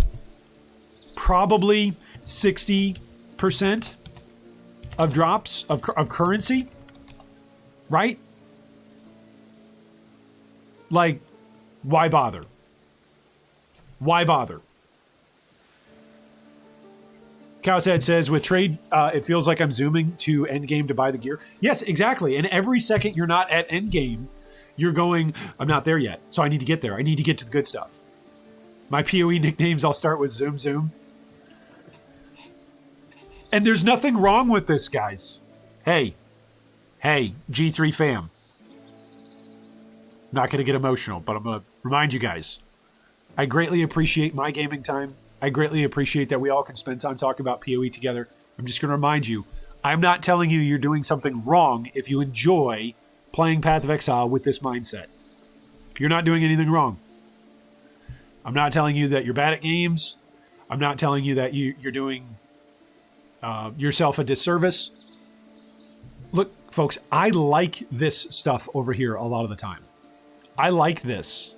probably 60% of drops of currency? Right? Like, why bother? Why bother? Cowshead says, with trade, it feels like I'm zooming to endgame to buy the gear. Yes, exactly. And every second you're not at endgame, you're going, I'm not there yet, so I need to get there. I need to get to the good stuff. My PoE nicknames, I'll start with Zoom. And there's nothing wrong with this, guys. Hey, G3 fam. Not going to get emotional, but I'm going to remind you guys. I greatly appreciate my gaming time. I greatly appreciate that we all can spend time talking about PoE together. I'm just going to remind you, I'm not telling you you're doing something wrong if you enjoy playing Path of Exile with this mindset. You're not doing anything wrong. I'm not telling you that you're bad at games. I'm not telling you that you're doing yourself a disservice. Look, folks, I like this stuff over here a lot of the time. I like this.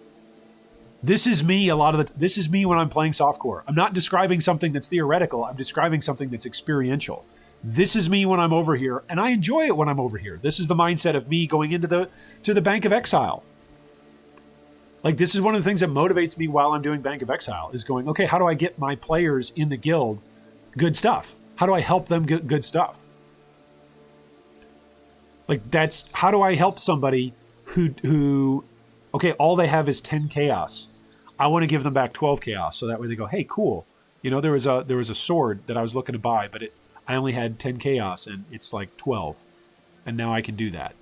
This is me this is me when I'm playing softcore. I'm not describing something that's theoretical. I'm describing something that's experiential. This is me when I'm over here, and I enjoy it when I'm over here. This is the mindset of me going into the Bank of Exile. Like, this is one of the things that motivates me while I'm doing Bank of Exile, is going, okay, how do I get my players in the guild good stuff? How do I help them get good stuff? Like, that's, how do I help somebody who okay, all they have is 10 chaos. I want to give them back 12 chaos, so that way they go, hey, cool. You know, there was a sword that I was looking to buy, but I only had 10 chaos, and it's like 12. And now I can do that.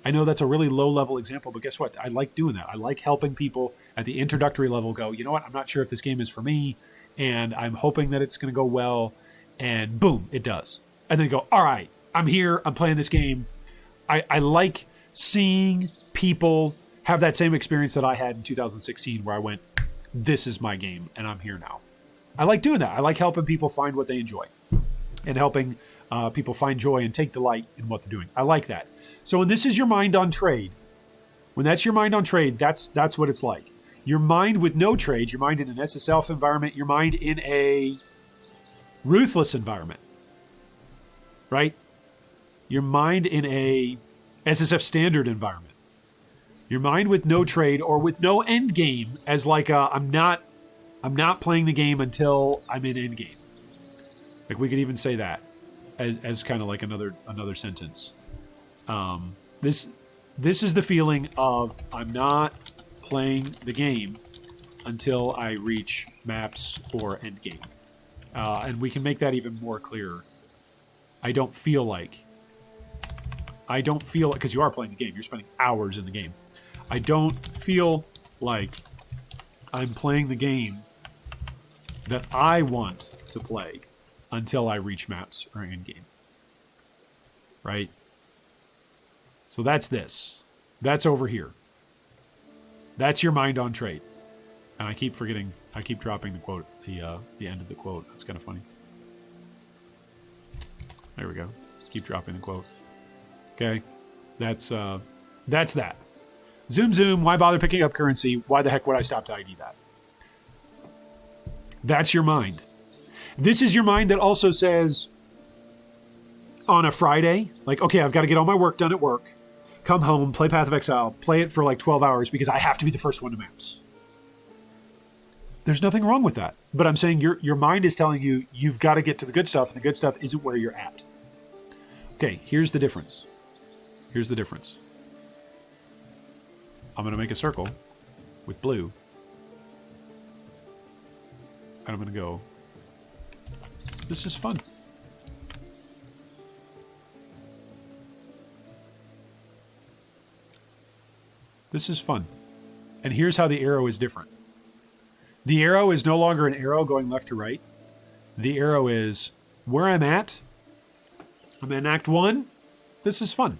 I know that's a really low-level example, but guess what? I like doing that. I like helping people at the introductory level go, you know what? I'm not sure if this game is for me, and I'm hoping that it's going to go well, and boom, it does. And then go, all right, I'm here. I'm playing this game. I like seeing people have that same experience that I had in 2016 where I went, this is my game, and I'm here now. I like doing that. I like helping people find what they enjoy and helping people find joy and take delight in what they're doing. I like that. So when this is your mind on trade, when that's your mind on trade, that's what it's like. Your mind with no trade, your mind in an SSF environment, your mind in a ruthless environment, right? Your mind in a SSF standard environment. Your mind with no trade or with no end game as like I'm not playing the game until I'm in end game. Like, we could even say that as kind of like another sentence. This is the feeling of I'm not playing the game until I reach maps or end game. And we can make that even more clear. I don't feel like, because you are playing the game, you're spending hours in the game. I don't feel like I'm playing the game that I want to play until I reach maps or end game. Right? So that's this. That's over here. That's your mind on trade. And I keep dropping the quote, the end of the quote. That's kind of funny. There we go. Keep dropping the quote. Okay. That's that. Zoom, zoom. Why bother picking up currency? Why the heck would I stop to ID that? That's your mind. This is your mind that also says on a Friday, like, okay, I've got to get all my work done at work, come home, play Path of Exile, play it for like 12 hours because I have to be the first one to maps. There's nothing wrong with that. But I'm saying your mind is telling you you've got to get to the good stuff, and the good stuff isn't where you're at. Okay, here's the difference. Here's the difference. I'm going to make a circle with blue. And I'm going to go, this is fun. This is fun. And here's how the arrow is different. The arrow is no longer an arrow going left to right. The arrow is where I'm at. I'm in Act 1. This is fun.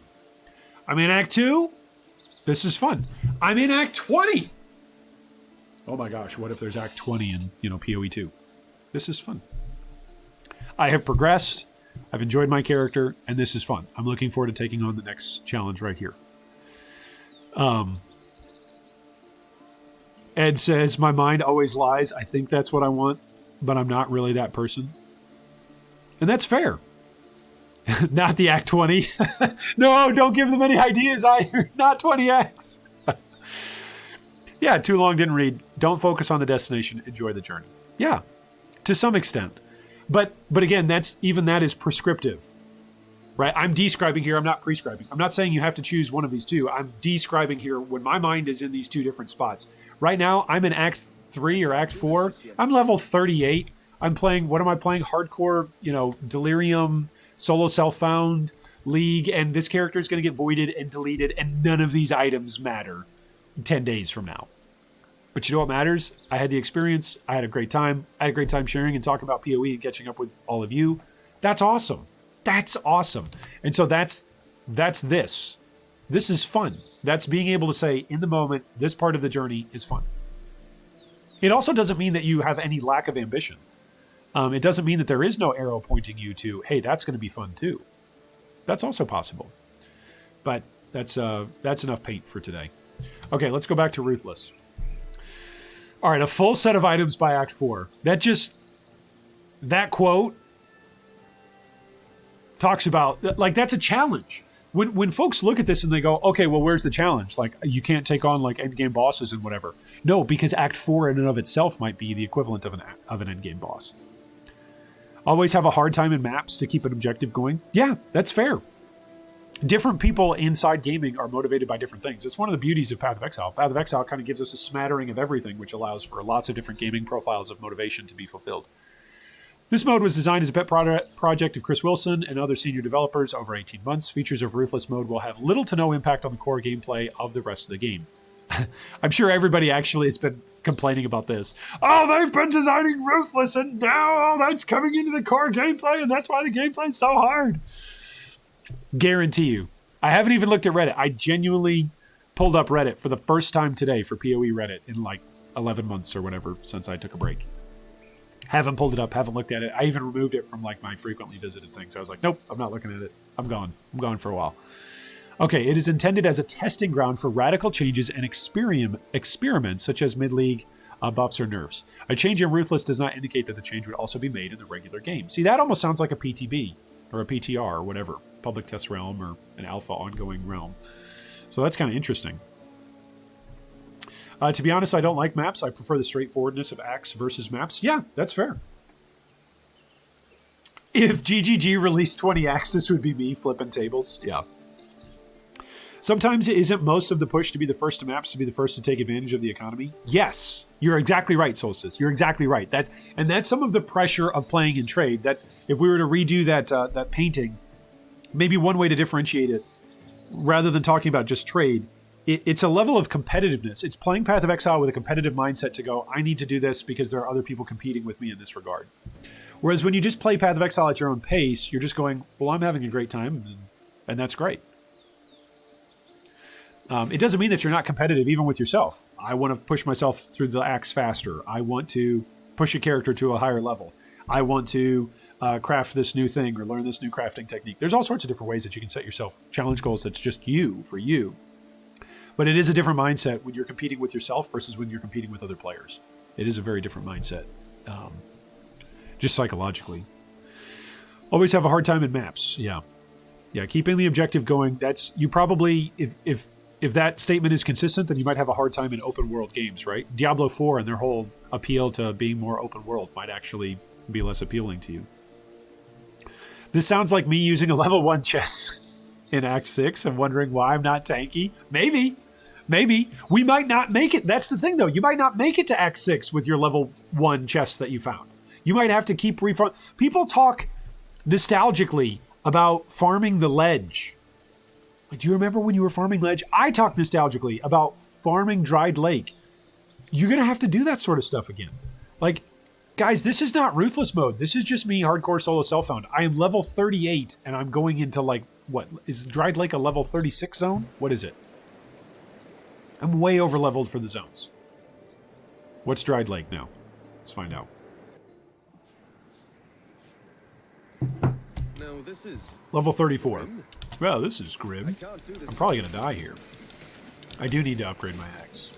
I'm in Act 2. This is fun. I'm in Act 20. Oh my gosh, what if there's Act 20 in, PoE 2? This is fun. I have progressed. I've enjoyed my character, and this is fun. I'm looking forward to taking on the next challenge right here. Ed says, my mind always lies. I think that's what I want, but I'm not really that person. And that's fair. Not the Act 20. No, don't give them any ideas. Not 20X. Yeah, too long, didn't read. Don't focus on the destination. Enjoy the journey. Yeah, to some extent. But again, that is prescriptive. Right? I'm describing here. I'm not prescribing. I'm not saying you have to choose one of these two. I'm describing here when my mind is in these two different spots. Right now, I'm in Act 3 or Act 4. I'm level 38. I'm playing, what am I playing? Hardcore, Delirium, solo self-found, League, and this character is going to get voided and deleted, and none of these items matter 10 days from now. But you know what matters? I had the experience. I had a great time. I had a great time sharing and talking about PoE and catching up with all of you. That's awesome. That's awesome. And so that's this. This is fun. That's being able to say, in the moment, this part of the journey is fun. It also doesn't mean that you have any lack of ambition. It doesn't mean that there is no arrow pointing you to, hey, that's going to be fun too. That's also possible. But that's enough paint for today. Okay, let's go back to Ruthless. All right, a full set of items by Act 4. That quote talks about, like, that's a challenge. When folks look at this and they go, okay, well, where's the challenge? Like, you can't take on, like, endgame bosses and whatever. No, because Act 4 in and of itself might be the equivalent of an endgame boss. Always have a hard time in maps to keep an objective going? Yeah, that's fair. Different people inside gaming are motivated by different things. It's one of the beauties of Path of Exile. Path of Exile kind of gives us a smattering of everything, which allows for lots of different gaming profiles of motivation to be fulfilled. This mode was designed as a pet project of Chris Wilson and other senior developers over 18 months. Features of Ruthless mode will have little to no impact on the core gameplay of the rest of the game. I'm sure everybody actually has been complaining about this. Oh, they've been designing Ruthless and now that's coming into the core gameplay and that's why the gameplay is so hard. Guarantee you. I haven't even looked at Reddit. I genuinely pulled up Reddit for the first time today for PoE Reddit in like 11 months or whatever since I took a break. Haven't pulled it up, haven't looked at it. I even removed it from like my frequently visited things. I was like, nope, I'm not looking at it. I'm gone. I'm gone for a while. Okay, it is intended as a testing ground for radical changes and experiments such as mid-league buffs or nerfs. A change in Ruthless does not indicate that the change would also be made in the regular game. See, that almost sounds like a PTB or a PTR or whatever. Public test realm or an alpha ongoing realm. So that's kind of interesting. To be honest, I don't like maps. I prefer the straightforwardness of acts versus maps. Yeah, that's fair. If GGG released 20 acts, this would be me flipping tables. Yeah. Sometimes it isn't most of the push to be the first to maps, to be the first to take advantage of the economy. Yes, you're exactly right, Solstice. You're exactly right. That's some of the pressure of playing in trade. That if we were to redo that painting, maybe one way to differentiate it, rather than talking about just trade, it's a level of competitiveness. It's playing Path of Exile with a competitive mindset to go, I need to do this because there are other people competing with me in this regard. Whereas when you just play Path of Exile at your own pace, you're just going, well, I'm having a great time, and that's great. It doesn't mean that you're not competitive even with yourself. I want to push myself through the acts faster. I want to push a character to a higher level. I want to craft this new thing or learn this new crafting technique. There's all sorts of different ways that you can set yourself challenge goals that's just you, for you. But it is a different mindset when you're competing with yourself versus when you're competing with other players. It is a very different mindset, just psychologically. Always have a hard time in maps. Yeah. Keeping the objective going. That's you probably if that statement is consistent, then you might have a hard time in open world games, right? Diablo 4 and their whole appeal to being more open world might actually be less appealing to you. This sounds like me using a level 1 chess in Act 6 and wondering why I'm not tanky. Maybe. We might not make it. That's the thing, though. You might not make it to Act 6 with your level 1 chest that you found. You might have to keep People talk nostalgically about farming the ledge. Like, do you remember when you were farming ledge? I talk nostalgically about farming dried lake. You're going to have to do that sort of stuff again. Like, guys, this is not Ruthless mode. This is just me hardcore solo self-found. I am level 38, and I'm going into, like, what? Is dried lake a level 36 zone? What is it? I'm way over leveled for the zones. What's dried lake now? Let's find out. No, this is Level 34. grim. Well, this is grim. I can't do this. I'm probably going to die here. I do need to upgrade my axe.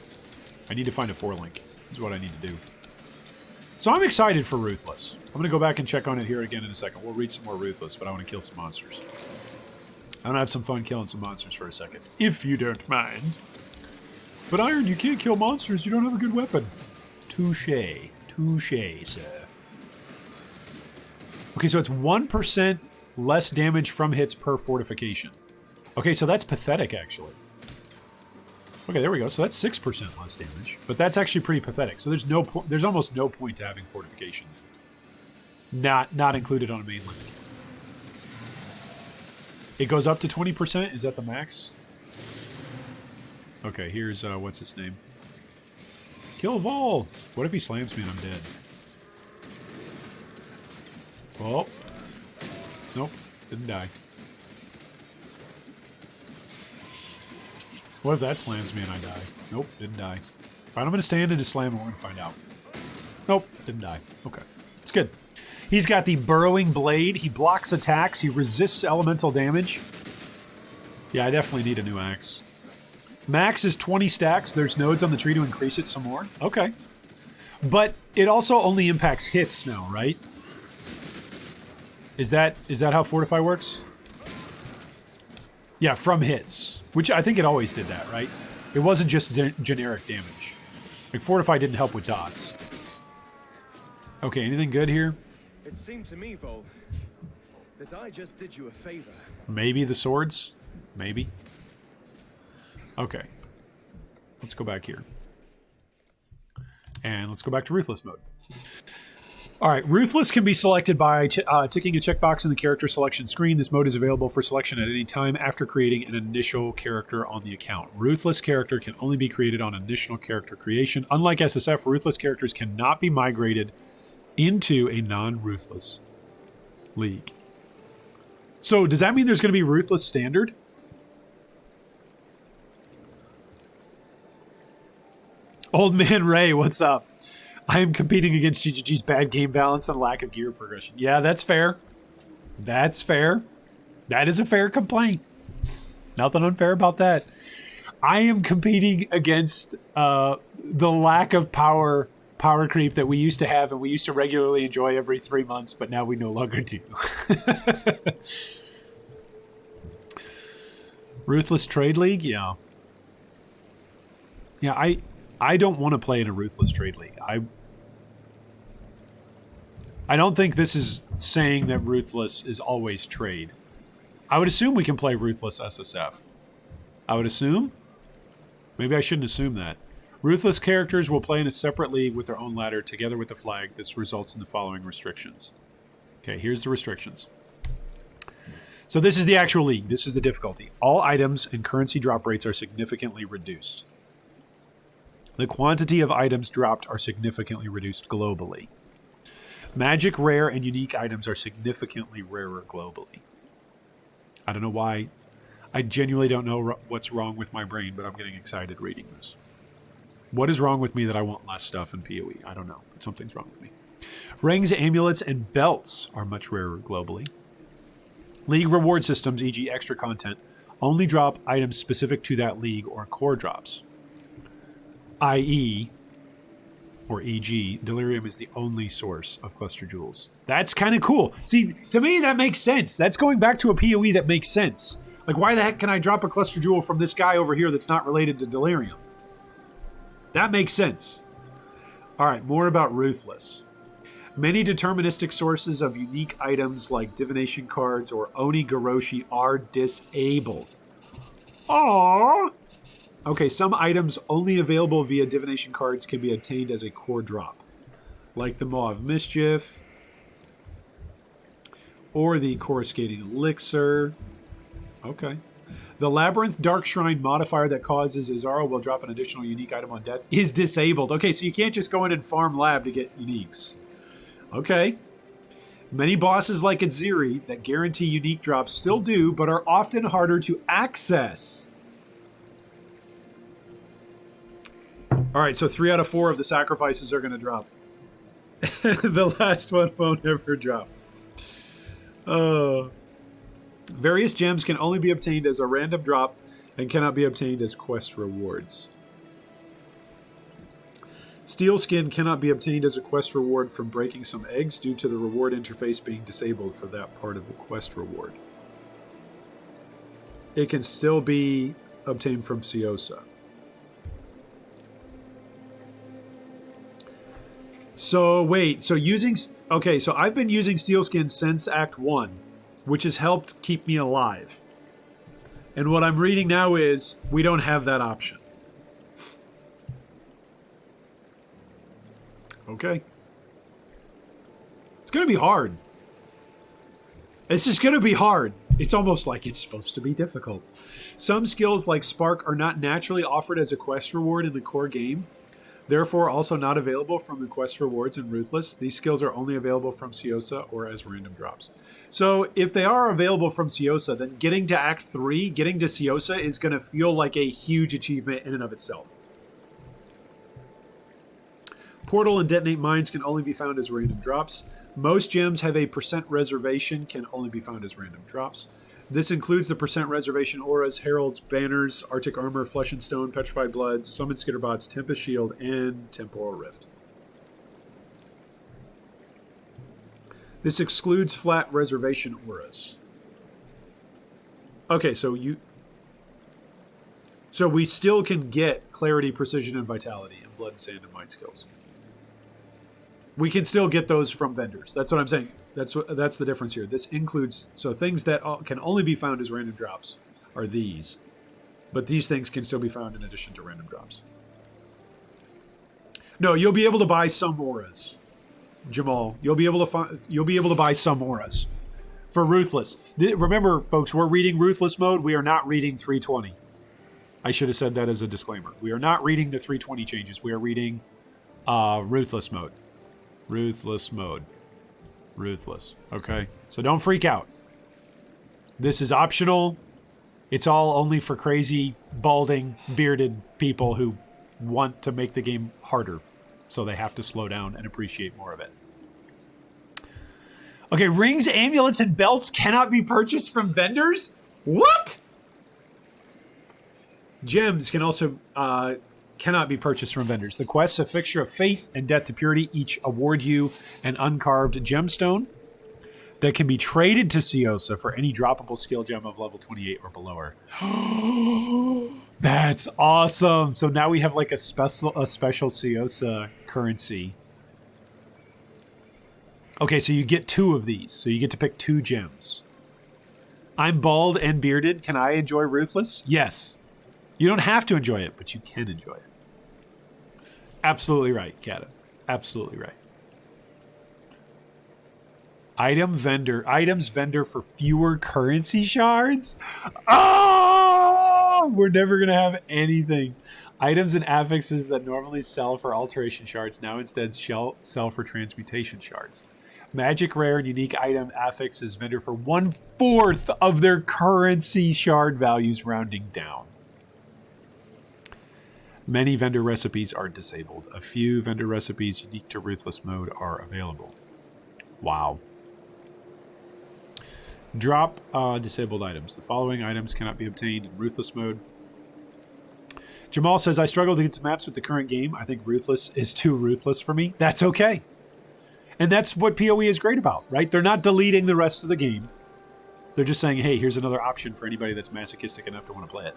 I need to find a 4-link. Is what I need to do. So I'm excited for Ruthless. I'm going to go back and check on it here again in a second. We'll read some more Ruthless, but I want to kill some monsters. I want to have some fun killing some monsters for a second, if you don't mind. But Iron, you can't kill monsters. You don't have a good weapon. Touché. Touché, sir. Okay, so it's 1% less damage from hits per fortification. Okay, so that's pathetic, actually. Okay, there we go. So that's 6% less damage. But that's actually pretty pathetic. So there's almost no point to having fortification. Not included on a main link. It goes up to 20%? Is that the max? Okay, here's, what's his name? Kill Vol! What if he slams me and I'm dead? Oh. Nope. didn't die. What if that slams me and I die? Nope, didn't die. Alright, I'm going to stand and just slam and we're going to find out. Nope, didn't die. Okay, it's good. He's got the Burrowing Blade. He blocks attacks. He resists elemental damage. Yeah, I definitely need a new axe. Max is 20 stacks. There's nodes on the tree to increase it some more. Okay. But it also only impacts hits now, right? Is that how Fortify works? Yeah, from hits. Which I think it always did that, right? It wasn't just generic damage. Like, Fortify didn't help with dots. Okay, anything good here? It seemed to me, Vol, that I just did you a favor. Maybe the swords? Maybe. Okay. Let's go back here. And let's go back to Ruthless mode. Alright, Ruthless can be selected by ticking a checkbox in the character selection screen. This mode is available for selection at any time after creating an initial character on the account. Ruthless character can only be created on initial character creation. Unlike SSF, Ruthless characters cannot be migrated into a non-Ruthless league. So, does that mean there's going to be Ruthless Standard? Old Man Ray, what's up? I am competing against GGG's bad game balance and lack of gear progression. Yeah, that's fair. That's fair. That is a fair complaint. Nothing unfair about that. I am competing against the lack of power creep that we used to have and we used to regularly enjoy every 3 months, but now we no longer do. Ruthless Trade League? Yeah. Yeah, I don't want to play in a Ruthless Trade League. I don't think this is saying that Ruthless is always trade. I would assume we can play Ruthless SSF. I would assume? Maybe I shouldn't assume that. Ruthless characters will play in a separate league with their own ladder together with the flag. This results in the following restrictions. Okay, here's the restrictions. So this is the actual league. This is the difficulty. All items and currency drop rates are significantly reduced. The quantity of items dropped are significantly reduced globally. Magic, rare, and unique items are significantly rarer globally. I don't know why. I genuinely don't know what's wrong with my brain, but I'm getting excited reading this. What is wrong with me that I want less stuff in PoE? I don't know, but something's wrong with me. Rings, amulets, and belts are much rarer globally. League reward systems, e.g. extra content, only drop items specific to that league or core drops. I.e., or e.g., Delirium is the only source of cluster jewels. That's kind of cool. See, to me, that makes sense. That's going back to a PoE that makes sense. Like, why the heck can I drop a cluster jewel from this guy over here that's not related to Delirium? That makes sense. All right, more about Ruthless. Many deterministic sources of unique items like divination cards or Onigoroshi are disabled. Aww. Okay, some items only available via divination cards can be obtained as a core drop, like the Maw of Mischief, or the Coruscating Elixir. Okay. The Labyrinth Dark Shrine modifier that causes Izaro will drop an additional unique item on death is disabled. Okay, so you can't just go in and farm lab to get uniques. Okay. Many bosses like Aziri that guarantee unique drops still do, but are often harder to access. All right, so 3 out of 4 of the sacrifices are going to drop. The last one won't ever drop. Various gems can only be obtained as a random drop and cannot be obtained as quest rewards. Steel skin cannot be obtained as a quest reward from breaking some eggs due to the reward interface being disabled for that part of the quest reward. It can still be obtained from Ciosa. So wait, so I've been using Steel Skin since Act 1, which has helped keep me alive. And what I'm reading now is we don't have that option. Okay. It's going to be hard. It's just going to be hard. It's almost like it's supposed to be difficult. Some skills like Spark are not naturally offered as a quest reward in the core game. Therefore, also not available from the quest rewards in Ruthless. These skills are only available from Ciosa or as random drops. So if they are available from Ciosa, then getting to Act 3, getting to Ciosa is going to feel like a huge achievement in and of itself. Portal and Detonate Mines can only be found as random drops. Most gems have a % reservation, can only be found as random drops. This includes the % reservation auras, heralds, banners, Arctic armor, flesh and stone, petrified blood, summon skitterbots, tempest shield, and temporal rift. This excludes flat reservation auras. Okay, so we still can get clarity, precision, and vitality, and blood, sand, and mind skills. We can still get those from vendors. That's what I'm saying. That's the difference here. This includes, so things that can only be found as random drops are these, but these things can still be found in addition to random drops. No, you'll be able to buy some auras, Jamal. You'll be able to buy some auras for Ruthless. Remember, folks, we're reading Ruthless mode. We are not reading 320. I should have said that as a disclaimer. We are not reading the 320 changes. We are reading Ruthless mode. Ruthless mode. Ruthless. Okay? So don't freak out. This is optional. It's all only for crazy, balding, bearded people who want to make the game harder. So they have to slow down and appreciate more of it. Okay, rings, amulets, and belts cannot be purchased from vendors? What? Gems can also cannot be purchased from vendors. The quests of Fixture of Fate and Death to Purity each award you an uncarved gemstone that can be traded to Ciosa for any droppable skill gem of level 28 or below. That's awesome. So now we have like a special Ciosa currency. Okay, so you get 2 of these. So you get to pick 2 gems. I'm bald and bearded. Can I enjoy Ruthless? Yes. You don't have to enjoy it, but you can enjoy it. Absolutely right, Kata. Absolutely right. Items vendor for fewer currency shards? Oh! We're never going to have anything. Items and affixes that normally sell for alteration shards now instead sell for transmutation shards. Magic rare and unique item affixes vendor for 1/4 of their currency shard values, rounding down. Many vendor recipes are disabled. A few vendor recipes unique to Ruthless mode are available. Wow. Drop disabled items. The following items cannot be obtained in Ruthless mode. Jamal says, I struggle to get to maps with the current game. I think Ruthless is too ruthless for me. That's okay. And that's what PoE is great about, right? They're not deleting the rest of the game. They're just saying, hey, here's another option for anybody that's masochistic enough to want to play it.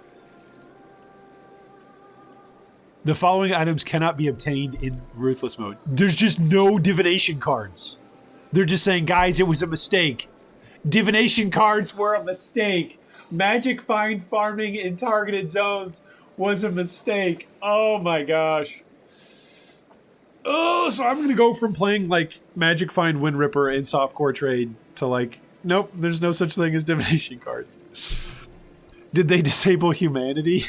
The following items cannot be obtained in Ruthless mode. There's just no divination cards. They're just saying, guys, it was a mistake. Divination cards were a mistake. Magic find farming in targeted zones was a mistake. Oh my gosh. Oh, so I'm going to go from playing like Magic Find Wind Ripper in Softcore Trade to like, nope, there's no such thing as divination cards. Did they disable humanity?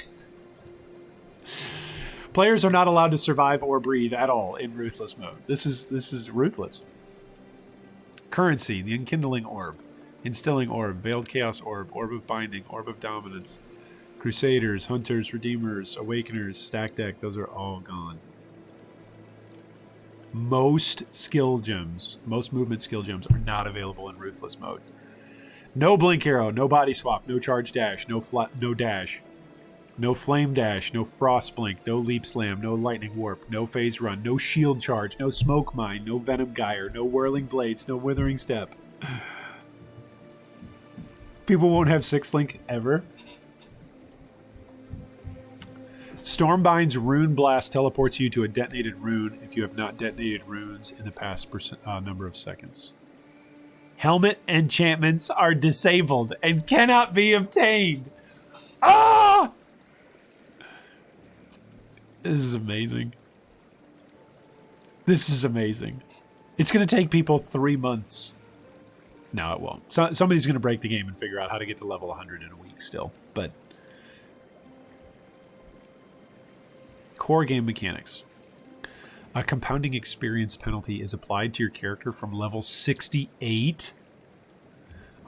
Players are not allowed to survive or breathe at all in Ruthless mode. This is Ruthless. Currency, the Enkindling Orb, Instilling Orb, Veiled Chaos Orb, Orb of Binding, Orb of Dominance, Crusaders, Hunters, Redeemers, Awakeners, Stack Deck, those are all gone. Most skill gems, most movement skill gems are not available in Ruthless mode. No Blink Arrow, no Body Swap, no Charge Dash, no Dash. No Flame Dash, no Frost Blink, no Leap Slam, no Lightning Warp, no Phase Run, no Shield Charge, no Smoke Mine, no Venom Gyre, no Whirling Blades, no Withering Step. People won't have 6-Link ever. Stormbind's Rune Blast teleports you to a detonated rune if you have not detonated runes in the past number of seconds. Helmet enchantments are disabled and cannot be obtained. Ah! This is amazing. This is amazing. It's going to take people 3 months. No, it won't. Somebody's going to break the game and figure out how to get to level 100 in a week still. But core game mechanics. A compounding experience penalty is applied to your character from level 68.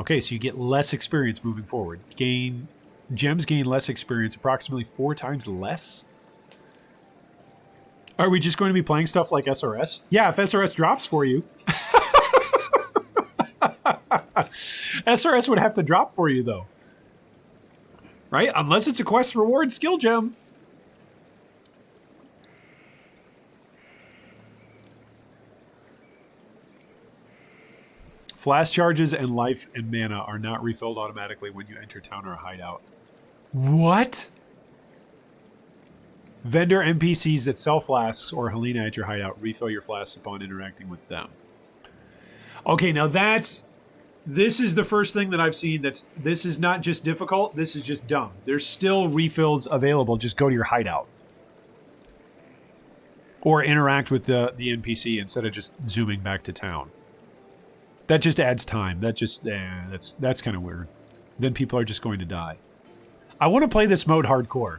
Okay, so you get less experience moving forward. Gems gain less experience, approximately 4 times less. Are we just going to be playing stuff like SRS? Yeah, if SRS drops for you. SRS would have to drop for you, though. Right? Unless it's a quest reward skill gem. Flash charges and life and mana are not refilled automatically when you enter town or hideout. What? Vendor NPCs that sell flasks or Helena at your hideout refill your flasks upon interacting with them. Okay, now this is the first thing that I've seen this is not just difficult, this is just dumb. There's still refills available, just go to your hideout. Or interact with the NPC instead of just zooming back to town. That just adds time. That's kind of weird. Then people are just going to die. I want to play this mode hardcore.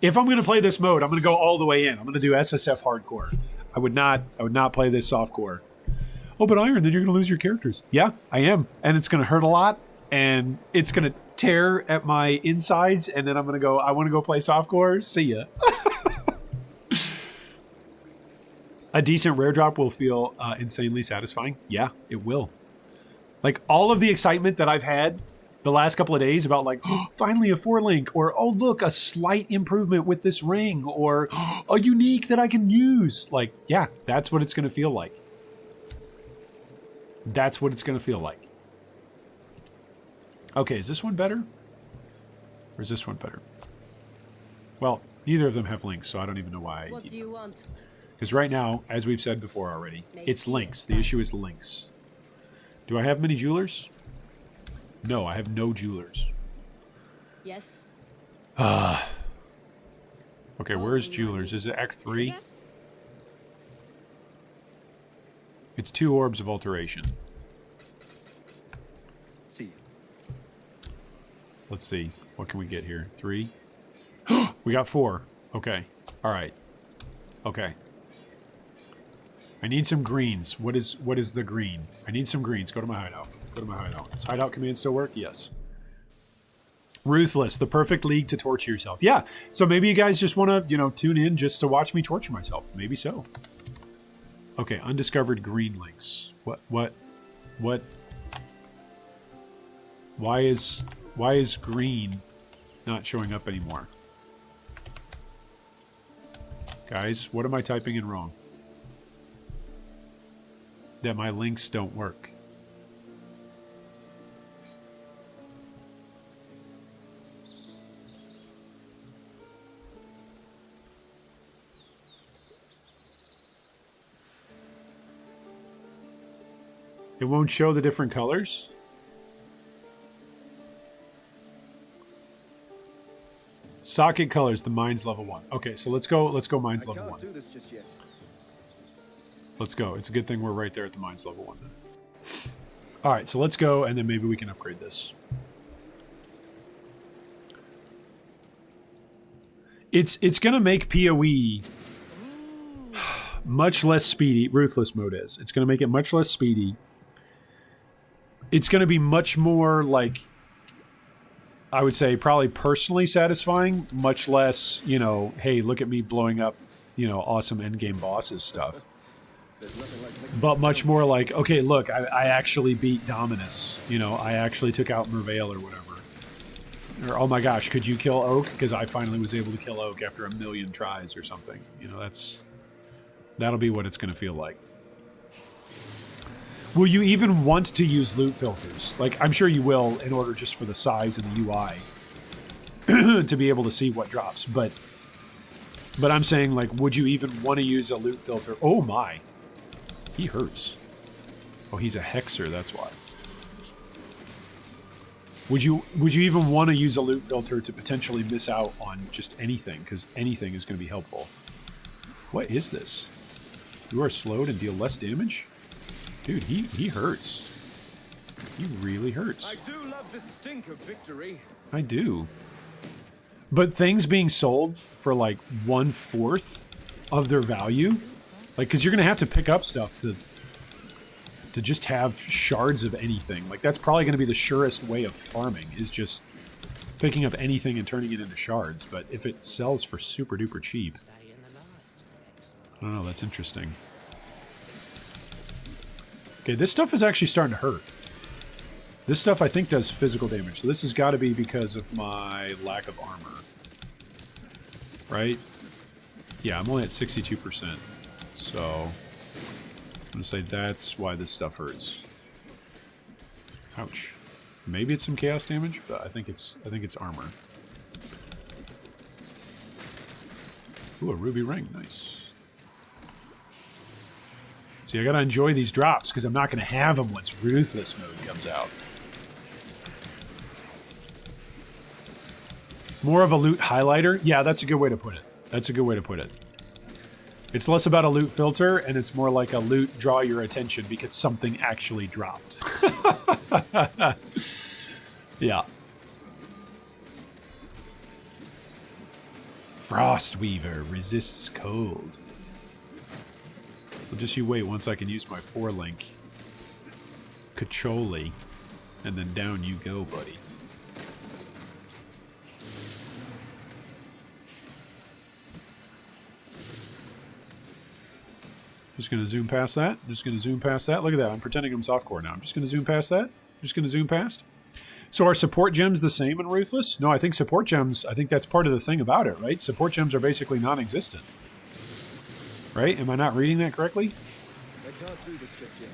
If I'm going to play this mode, I'm going to go all the way in. I'm going to do SSF hardcore. I would not play this softcore. Oh, but Iron, then you're going to lose your characters. Yeah, I am. And it's going to hurt a lot. And it's going to tear at my insides. And then I'm going to go, I want to go play softcore. See ya. A decent rare drop will feel insanely satisfying. Yeah, it will. Like, all of the excitement that I've had the last couple of days about, like, oh, finally a 4-link, or, oh, look, a slight improvement with this ring, or oh, a unique that I can use. Like, yeah, that's what it's going to feel like. That's what it's going to feel like. Okay, is this one better? Or is this one better? Well, neither of them have links, so I don't even know why. What do you want? Because right now, as we've said before already, it's links. The issue is links. Do I have many jewelers? No, I have no jewelers. Yes. Okay, where's jewelers? Is it Act 3? Yes. It's 2 orbs of alteration. See. Let's see. What can we get here? 3? We got 4. Okay. All right. Okay. I need some greens. What is the green? I need some greens. Go to my hideout. Go to my hideout. Does hideout command still work? Yes. Ruthless, the perfect league to torture yourself. Yeah. So maybe you guys just want to, tune in just to watch me torture myself. Maybe so. Okay, undiscovered green links. What? Why is green not showing up anymore? Guys, what am I typing in wrong? That my links don't work. It won't show the different colors? Socket colors, the mine's level 1. Okay, so let's go mine's level 1. I can't do this just yet. Let's go. It's a good thing we're right there at the mine's level 1. All right, so let's go, and then maybe we can upgrade this. It's going to make PoE much less speedy. Ruthless mode is. It's going to make it much less speedy. It's going to be much more, like, I would say probably personally satisfying, much less, hey, look at me blowing up, awesome endgame bosses stuff. But much more like, okay, look, I actually beat Dominus. I actually took out Merveil or whatever. Or, oh my gosh, could you kill Oak? Because I finally was able to kill Oak after 1,000,000 tries or something. That'll be what it's going to feel like. Will you even want to use loot filters? Like, I'm sure you will in order just for the size and the UI to be able to see what drops. But I'm saying, like, would you even want to use a loot filter? Oh my. He hurts. Oh, he's a hexer, that's why. Would you even want to use a loot filter to potentially miss out on just anything? Because anything is going to be helpful. What is this? You are slowed and deal less damage? Dude, he hurts. He really hurts. I do love the stink of victory. I do. But things being sold for like 1/4 of their value, like, because you're going to have to pick up stuff to just have shards of anything. Like, that's probably going to be the surest way of farming, is just picking up anything and turning it into shards. But if it sells for super duper cheap, I don't know, that's interesting. Okay, this stuff is actually starting to hurt. This stuff I think does physical damage. So this has got to be because of my lack of armor. Right? Yeah, I'm only at 62%. So I'm going to say that's why this stuff hurts. Ouch. Maybe it's some chaos damage, but I think it's armor. Ooh, a ruby ring. Nice. See, I got to enjoy these drops because I'm not going to have them once Ruthless mode comes out. More of a loot highlighter? Yeah, that's a good way to put it. That's a good way to put it. It's less about a loot filter, and it's more like a loot draw your attention because something actually dropped. Yeah. Frostweaver resists cold. Well, just you wait once I can use my 4-link. Cacholi. And then down you go, buddy. Just going to zoom past that. Just going to zoom past that. Look at that. I'm pretending I'm softcore now. I'm just going to zoom past that. Just going to zoom past. So are support gems the same in Ruthless? No, I think support gems, I think that's part of the thing about it, right? Support gems are basically non-existent. Right? Am I not reading that correctly? I can't do this just yet.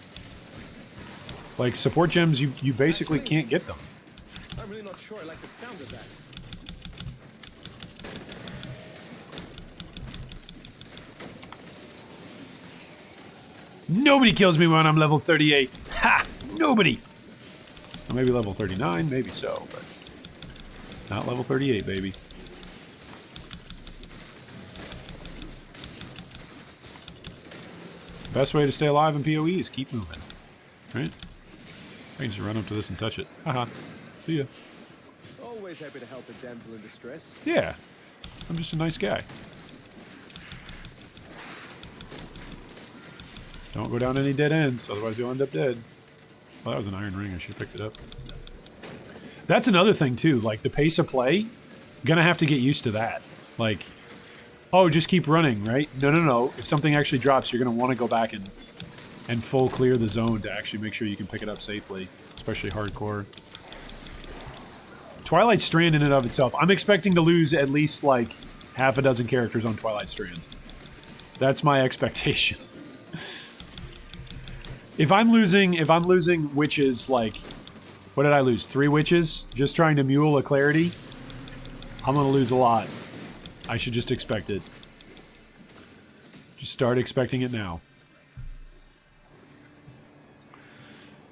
Like, support gems, you basically can't get them. I'm really not sure I like the sound of that. Nobody kills me when I'm level 38. Ha! Nobody! Or maybe level 39, maybe so, but not level 38, baby. Best way to stay alive in PoE is keep moving, right? I can just run up to this and touch it. Haha. See ya. Always happy to help a damsel in distress. Yeah. I'm just a nice guy. Don't go down any dead ends, otherwise you'll end up dead. Well, that was an iron ring. I should have picked it up. That's another thing, too. Like, the pace of play, gonna have to get used to that. Like, oh, just keep running, right? No, no, no. If something actually drops, you're gonna want to go back and full clear the zone to actually make sure you can pick it up safely, especially hardcore. Twilight Strand in and of itself, I'm expecting to lose at least, like, half a dozen characters on Twilight Strand. That's my expectation. If I'm losing witches, like, what did I lose? 3 witches? Just trying to mule a clarity? I'm gonna lose a lot. I should just expect it. Just start expecting it now.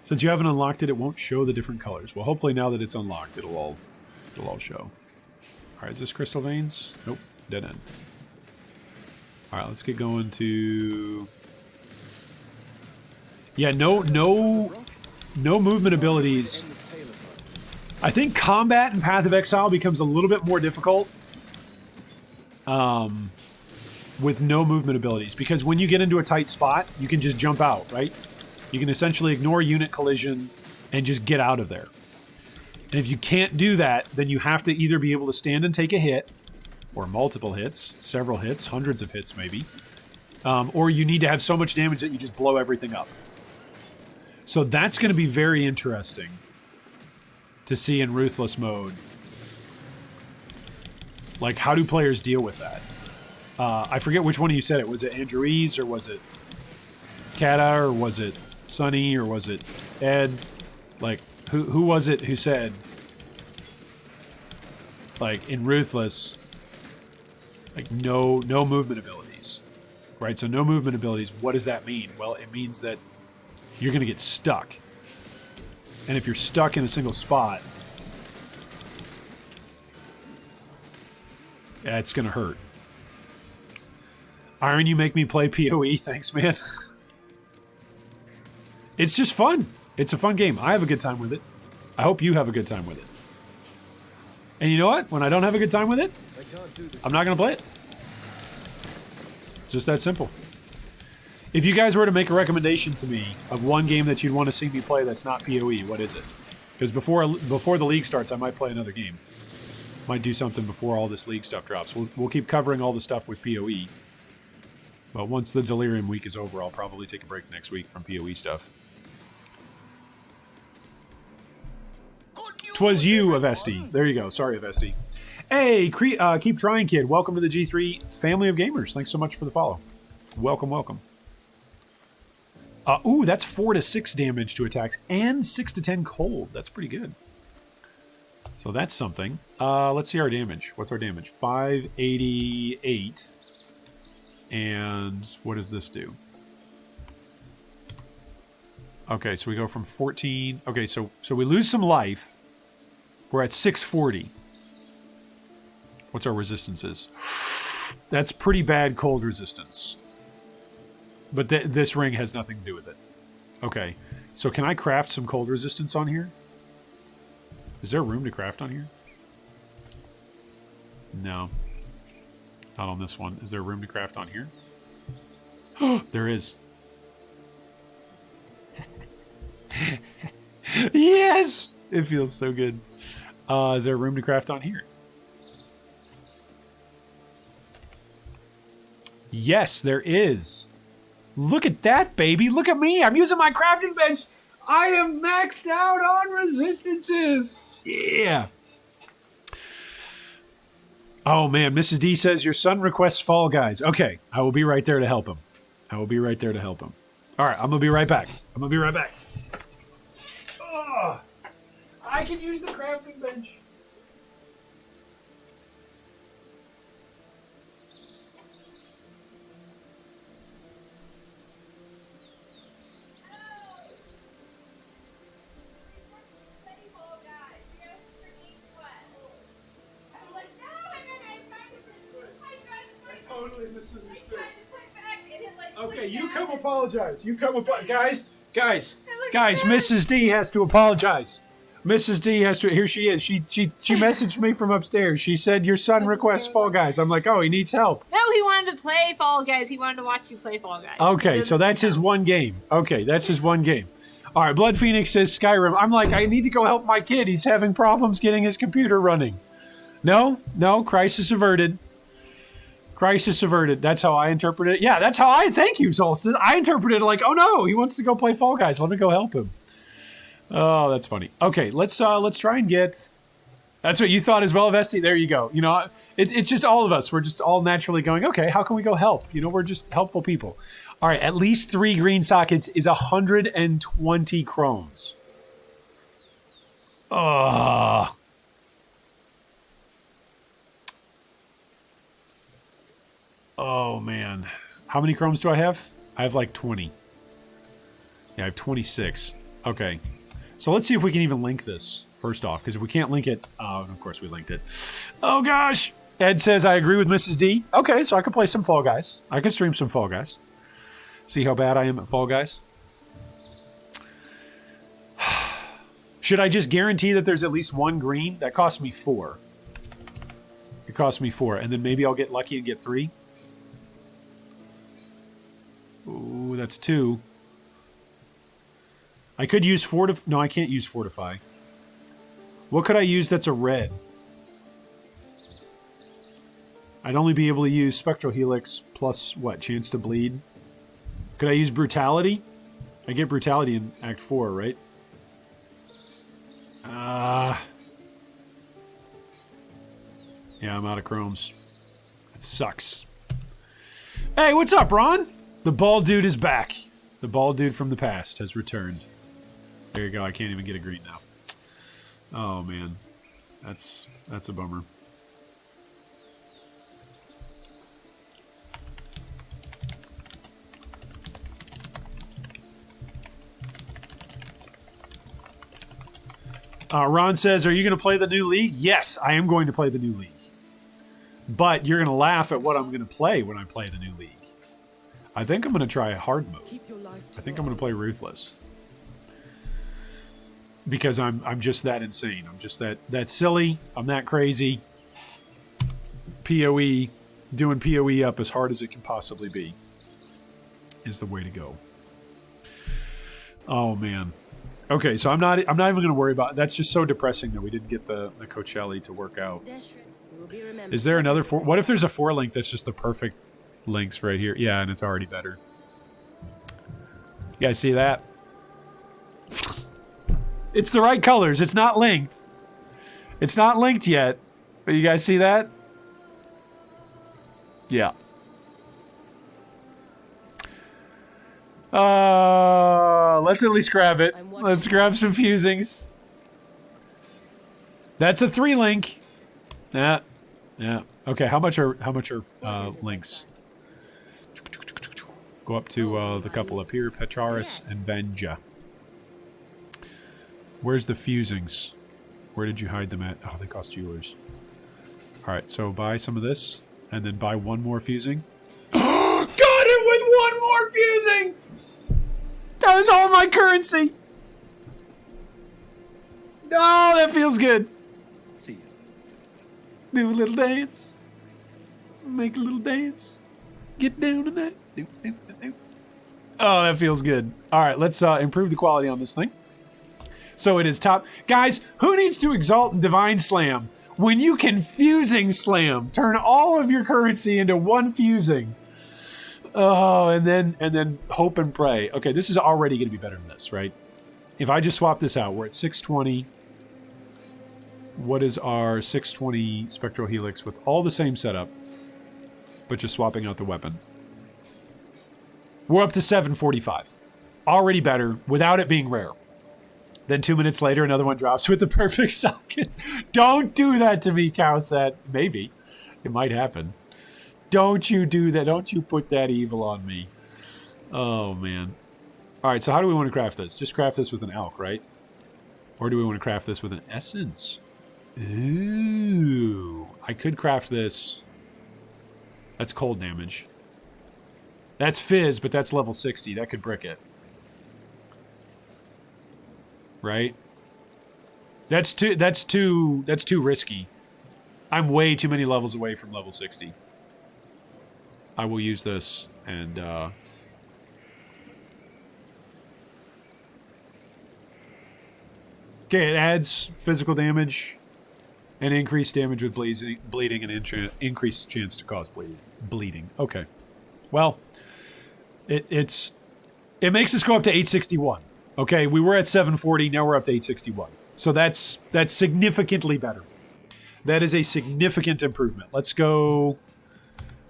Since you haven't unlocked it, it won't show the different colors. Well, hopefully now that it's unlocked, it'll all show. Alright, is this crystal veins? Nope, dead end. Alright, let's get going to... Yeah, no movement abilities. I think combat in Path of Exile becomes a little bit more difficult with no movement abilities, because when you get into a tight spot, you can just jump out, right? You can essentially ignore unit collision and just get out of there. And if you can't do that, then you have to either be able to stand and take a hit, or multiple hits, several hits, hundreds of hits maybe, or you need to have so much damage that you just blow everything up. So that's going to be very interesting to see in Ruthless mode. Like, how do players deal with that? I forget which one of you said it. Was it Andrew Ease, or was it Kata, or was it Sonny, or was it Ed? Like, who was it who said, like, in Ruthless, like, no movement abilities, right? So no movement abilities, what does that mean? Well, it means that you're going to get stuck. And if you're stuck in a single spot, yeah, it's going to hurt. Iron, you make me play PoE. Thanks, man. It's just fun. It's a fun game. I have a good time with it. I hope you have a good time with it. And you know what? When I don't have a good time with it, I'm not going to play it. Just that simple. If you guys were to make a recommendation to me of one game that you'd want to see me play that's not PoE, what is it? Because before the league starts, I might play another game. Might do something before all this league stuff drops. We'll keep covering all the stuff with PoE. But once the Delirium week is over, I'll probably take a break next week from PoE stuff. 'Twas you, Avesti. There you go. Sorry, Avesti. Hey, keep trying, kid. Welcome to the G3 family of gamers. Thanks so much for the follow. Welcome, welcome. Ooh, that's 4 to 6 damage to attacks and 6 to 10 cold. That's pretty good. So that's something. Let's see our damage. What's our damage? 588. And what does this do? Okay, so we go from 14. Okay, so we lose some life. We're at 640. What's our resistances? That's pretty bad cold resistance. But this ring has nothing to do with it. Okay, so can I craft some cold resistance on here? Is there room to craft on here? No. Not on this one. Is there room to craft on here? There is. Yes! It feels so good. Is there room to craft on here? Yes, there is. Look at that, baby. Look at me. I'm using my crafting bench. I am maxed out on resistances. Yeah. Oh, man. Mrs. D says, your son requests Fall Guys. Okay. I will be right there to help him. I will be right there to help him. All right. I'm going to be right back. Oh, I can use the crafting bench. Okay, you come apologize. Guys, Mrs. D has to apologize. Mrs. D has to. Here she is. She messaged me from upstairs. She said your son requests Fall Guys. I'm like, oh, he needs help. No, he wanted to play Fall Guys. He wanted to watch you play Fall Guys. Okay, so that's his one game. Okay, that's his one game. All right, Blood Phoenix says Skyrim. I'm like, I need to go help my kid. He's having problems getting his computer running. No, crisis averted. Crisis averted. That's how I interpret it. Yeah, that's how thank you, Solstice. I interpreted it like, oh no, he wants to go play Fall Guys. Let me go help him. Oh, that's funny. Okay, let's try and get. That's what you thought as well, Vessi. There you go. You know, it's just all of us. We're just all naturally going, okay, how can we go help? You know, we're just helpful people. All right, at least 3 green sockets is 120 chromes. Ugh. Oh, man. How many chromes do I have? I have like 20. Yeah, I have 26. Okay. So let's see if we can even link this, first off, because if we can't link it... Oh, of course we linked it. Oh, gosh! Ed says, I agree with Mrs. D. Okay, so I can play some Fall Guys. I can stream some Fall Guys. See how bad I am at Fall Guys? Should I just guarantee that there's at least 1 green? That costs me 4. It costs me 4, and then maybe I'll get lucky and get 3. Ooh, that's 2. I could use No, I can't use Fortify. What could I use that's a red? I'd only be able to use Spectral Helix plus, what, chance to bleed? Could I use Brutality? I get Brutality in Act 4, right? Yeah, I'm out of chromes. That sucks. Hey, what's up, Ron? The bald dude is back. The bald dude from the past has returned. There you go. I can't even get a green now. Oh, man. That's a bummer. Ron says, are you going to play the new league? Yes, I am going to play the new league. But you're going to laugh at what I'm going to play when I play the new league. I think I'm going to try a hard mode. I think I'm going to play Ruthless. Because I'm just that insane. I'm just that silly. I'm that crazy. PoE, doing PoE up as hard as it can possibly be. is the way to go. Oh man. Okay, so I'm not even going to worry about it. That's just so depressing that we didn't get the Coachelli to work out. Is there another four? What if there's a 4-link that's just the perfect links right here? Yeah, and it's already better. You guys see that? It's the right colors. It's not linked. It's not linked yet. But you guys see that? Yeah. Let's at least grab it. Let's grab some fusings. That's a 3-link. Yeah. Yeah. Okay, how much are links? Go up to the couple up here, Petraris and Venja. Where's the fusings? Where did you hide them at? Oh, they cost jewelers. Alright, so buy some of this, and then buy one more fusing. Got it with one more fusing! That was all my currency! Oh, that feels good. See ya. Do a little dance. Make a little dance. Get down tonight. Oh, that feels good. Alright, let's improve the quality on this thing. So it is top. Guys, who needs to exalt and divine slam when you can fusing slam? Turn all of your currency into one fusing. Oh, and then hope and pray. Okay, this is already going to be better than this, right? If I just swap this out, we're at 620. What is our 620 Spectral Helix with all the same setup, but just swapping out the weapon? We're up to 745. Already better without it being rare. Then 2 minutes later, another one drops with the perfect sockets. Don't do that to me, Cowset. Maybe. It might happen. Don't you do that. Don't you put that evil on me. Oh, man. All right, so how do we want to craft this? Just craft this with an alch, right? Or do we want to craft this with an essence? Ooh. I could craft this. That's cold damage. That's fizz, but that's level 60. That could brick it. Right? That's too risky. I'm way too many levels away from level 60. I will use this and okay, it adds physical damage and increased damage with bleeding and increased chance to cause bleeding. Okay. Well, it makes us go up to 861. Okay, we were at 740, now we're up to 861. So that's significantly better. That is a significant improvement. Let's go.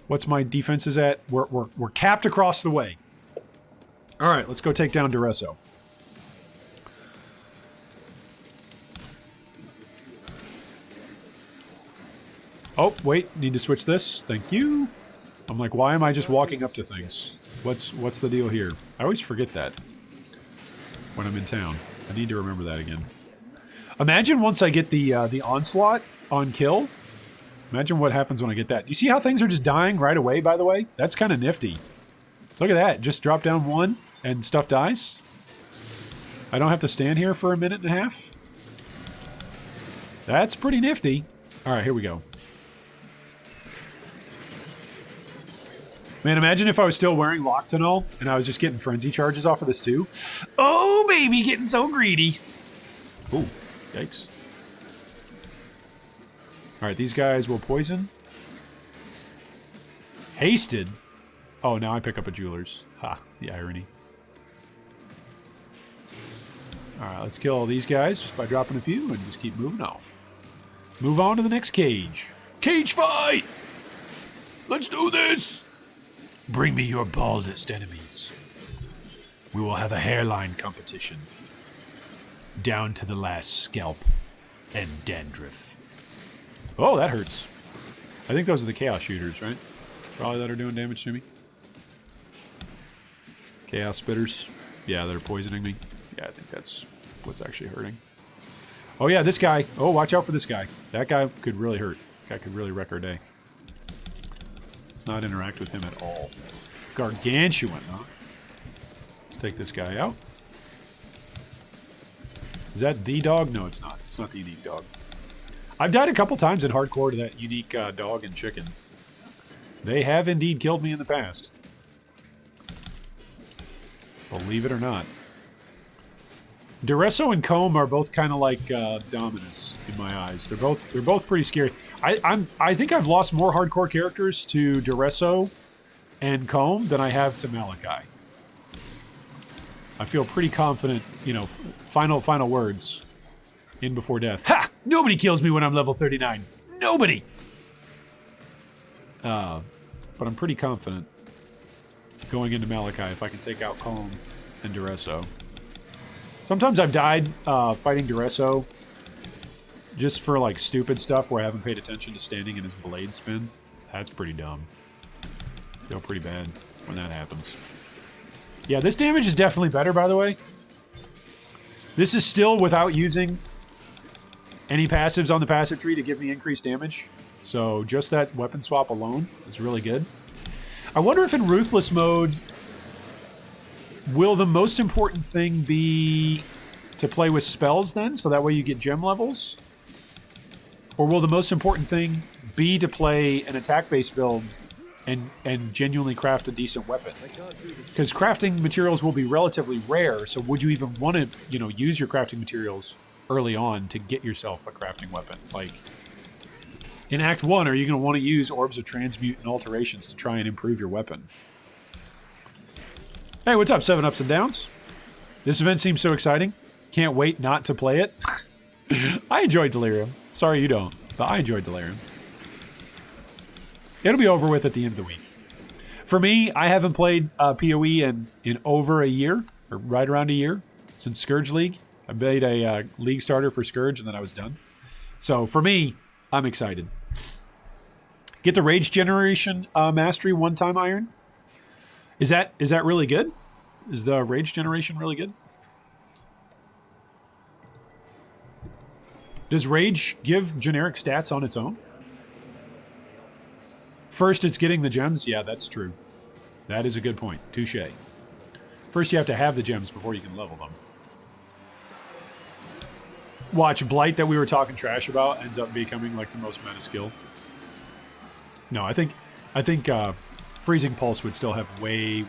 What's my defenses at? We're capped across the way. All right, let's go take down Duresso. Oh, wait, need to switch this. Thank you. I'm like, why am I just walking up to things? What's the deal here? I always forget that when I'm in town. I need to remember that again. Imagine once I get the onslaught on kill. Imagine what happens when I get that. You see how things are just dying right away, by the way? That's kind of nifty. Look at that. Just drop down one and stuff dies. I don't have to stand here for a minute and a half. That's pretty nifty. All right, here we go. Man, imagine if I was still wearing Lock Tunnel and I was just getting frenzy charges off of this too. Oh, baby, getting so greedy. Ooh, yikes. All right, these guys will poison. Hasted. Oh, now I pick up a jeweler's. Ha, the irony. All right, let's kill all these guys just by dropping a few and just keep moving on. Move on to the next cage. Cage fight! Let's do this! Bring me your baldest enemies. We will have a hairline competition. Down to the last scalp and dandruff. Oh, that hurts. I think those are the chaos shooters, right? Probably that are doing damage to me. Chaos spitters. Yeah, they're poisoning me. Yeah, I think that's what's actually hurting. Oh yeah, this guy. Oh, watch out for this guy. That guy could really hurt. That guy could really wreck our day. Let's not interact with him at all. Gargantuan, huh? Let's take this guy out. Is that the dog? No, it's not. It's not the unique dog. I've died a couple times in hardcore to that unique dog and chicken. They have indeed killed me in the past. Believe it or not. Duresso and Comb are both kind of like Dominus in my eyes. They're both pretty scary. I think I've lost more hardcore characters to Duresso and Comb than I have to Malachi. I feel pretty confident, you know, final words in before death. Ha! Nobody kills me when I'm level 39. Nobody! But I'm pretty confident going into Malachi if I can take out Comb and Duresso. Sometimes I've died fighting Duresso just for like stupid stuff where I haven't paid attention to standing in his blade spin. That's pretty dumb. Feel pretty bad when that happens. Yeah, this damage is definitely better, by the way. This is still without using any passives on the passive tree to give me increased damage. So just that weapon swap alone is really good. I wonder if in Ruthless mode, will the most important thing be to play with spells then? So that way you get gem levels? Or will the most important thing be to play an attack-based build and genuinely craft a decent weapon? Because crafting materials will be relatively rare, so would you even want to, you know, use your crafting materials early on to get yourself a crafting weapon? Like, in Act 1, are you going to want to use Orbs of Transmute and Alterations to try and improve your weapon? Hey, what's up, 7 Ups and Downs? This event seems so exciting. Can't wait not to play it. I enjoyed Delirium. Sorry you don't, but I enjoyed Delirium. It'll be over with at the end of the week. For me, I haven't played PoE in over a year, or right around a year, since Scourge League. I made a league starter for Scourge, and then I was done. So for me, I'm excited. Get the Rage Generation Mastery one-time iron. Is that really good? Is the Rage Generation really good? Does Rage give generic stats on its own? First, it's getting the gems. Yeah, that's true. That is a good point. Touché. First, you have to have the gems before you can level them. Watch, Blight that we were talking trash about ends up becoming like the most meta skill. No, I think Freezing Pulse would still have way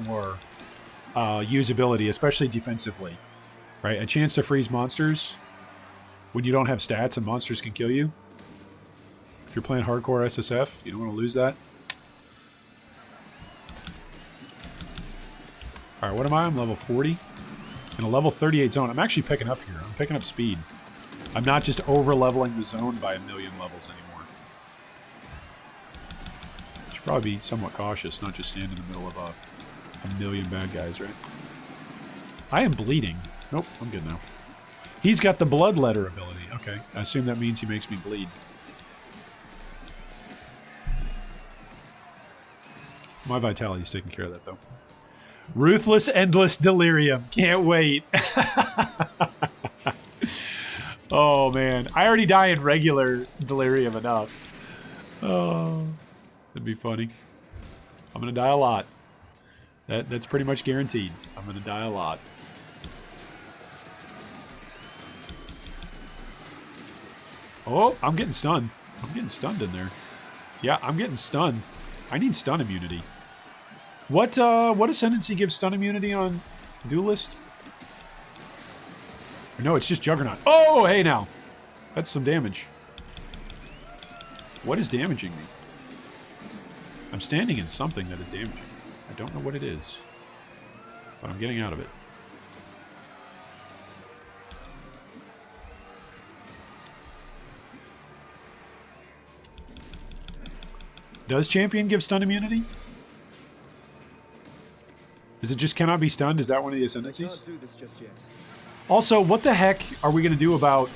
more usability, especially defensively. Right? A chance to freeze monsters when you don't have stats and monsters can kill you. If you're playing hardcore SSF, you don't want to lose that. Alright, what am I? I'm level 40. In a level 38 zone. I'm actually picking up here. I'm picking up speed. I'm not just over-leveling the zone by 1 million levels anymore. Should probably be somewhat cautious, not just stand in the middle of a million bad guys, right? I am bleeding. Nope, I'm good now. He's got the blood letter ability. Okay, I assume that means he makes me bleed. My vitality's taking care of that, though. Ruthless Endless Delirium. Can't wait. Oh, man. I already die in regular Delirium enough. Oh, that'd be funny. I'm going to die a lot. That's pretty much guaranteed. I'm going to die a lot. Oh, I'm getting stunned. I'm getting stunned in there. Yeah, I'm getting stunned. I need stun immunity. What ascendancy gives stun immunity on Duelist? No, it's just Juggernaut. Oh, hey now. That's some damage. What is damaging me? I'm standing in something that is damaging me. I don't know what it is. But I'm getting out of it. Does Champion give stun immunity? Is it just cannot be stunned? Is that one of the ascendancies? Can't do this just yet. Also, what the heck are we going to do about...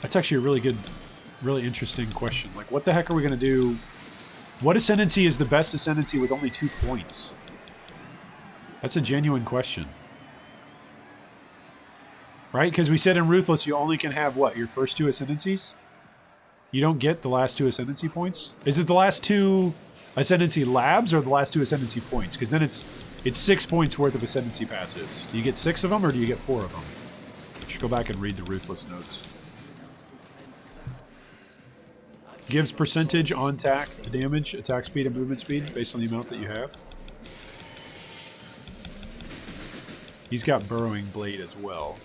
that's actually a really good, really interesting question. Like, what the heck are we going to do? What ascendancy is the best ascendancy with only 2 points? That's a genuine question. Right? Because we said in Ruthless you only can have, what, your first 2 ascendancies? You don't get the last 2 ascendancy points? Is it the last 2 ascendancy labs or the last 2 ascendancy points? Because then it's 6 points worth of ascendancy passives. Do you get 6 of them or do you get 4 of them? I should go back and read the Ruthless notes. Gives percentage on attack, damage, attack speed, and movement speed based on the amount that you have. He's got Burrowing Blade as well.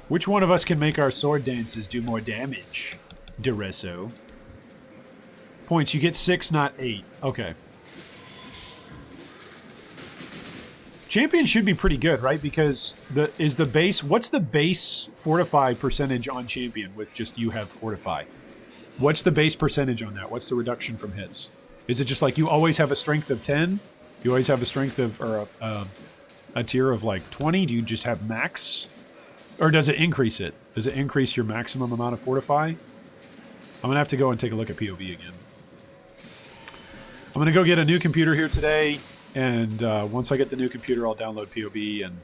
Which one of us can make our sword dances do more damage? Deresso. Points, you get 6, not 8. Okay. Champion should be pretty good, right? Because what's the base fortify percentage on champion with just you have fortify? What's the base percentage on that? What's the reduction from hits? Is it just like you always have a strength of 10? You always have a strength of, or a tier of like 20? Do you just have max? Or does it increase it? Does it increase your maximum amount of fortify? I'm going to have to go and take a look at POV again. I'm going to go get a new computer here today. And once I get the new computer, I'll download POV and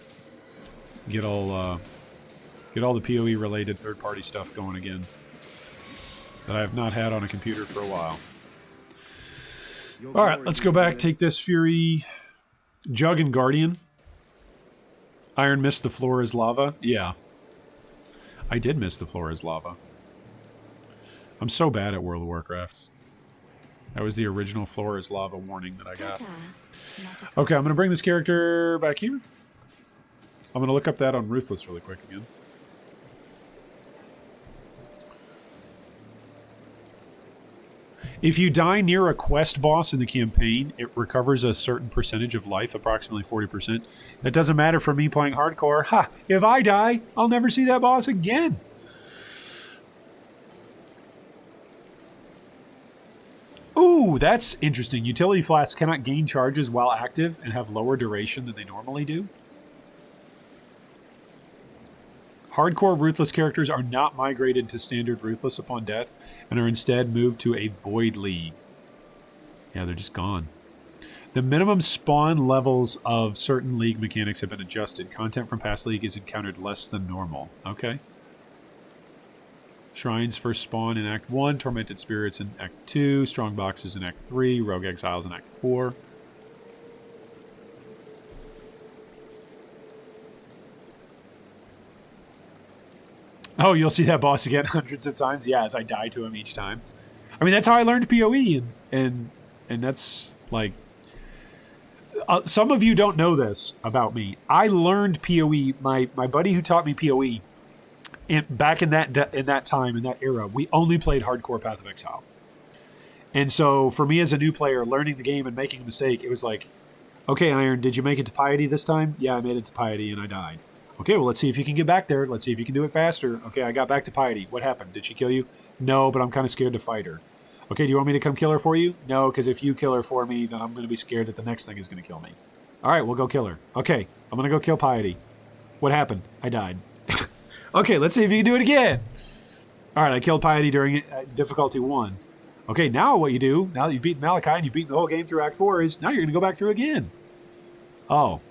get all the POE related third-party stuff going again that I have not had on a computer for a while. All right, let's go back. Take this Fury, Jug, and Guardian. Iron missed the floor is lava. Yeah, I did miss the floor is lava. I'm so bad at World of Warcraft. That was the original floor is lava warning that I got. Okay, I'm going to bring this character back here. I'm going to look up that on Ruthless really quick again. If you die near a quest boss in the campaign, it recovers a certain percentage of life, approximately 40%. That doesn't matter for me playing hardcore. Ha! If I die, I'll never see that boss again. Ooh, that's interesting. Utility flasks cannot gain charges while active and have lower duration than they normally do. Hardcore Ruthless characters are not migrated to standard Ruthless upon death and are instead moved to a Void League. Yeah, they're just gone. The minimum spawn levels of certain League mechanics have been adjusted. Content from past League is encountered less than normal. Okay. Shrines first spawn in Act 1, Tormented Spirits in Act 2, Strong Boxes in Act 3, Rogue Exiles in Act 4. Oh, you'll see that boss again hundreds of times? Yeah, as I die to him each time. I mean, that's how I learned PoE, and that's, like... some of you don't know this about me. I learned PoE, my buddy who taught me PoE, back in that time, in that era, we only played hardcore Path of Exile. And so, for me as a new player, learning the game and making a mistake, it was like, okay, Iron, did you make it to Piety this time? Yeah, I made it to Piety, and I died. Okay, well, let's see if you can get back there. Let's see if you can do it faster. Okay, I got back to Piety. What happened? Did she kill you? No, but I'm kind of scared to fight her. Okay, do you want me to come kill her for you? No, because if you kill her for me, then I'm going to be scared that the next thing is going to kill me. All right, we'll go kill her. Okay, I'm going to go kill Piety. What happened? I died. Okay, let's see if you can do it again. All right, I killed Piety during difficulty 1. Okay, now what you do, now that you've beaten Malachi and you've beaten the whole game through Act 4, is now you're going to go back through again. Oh.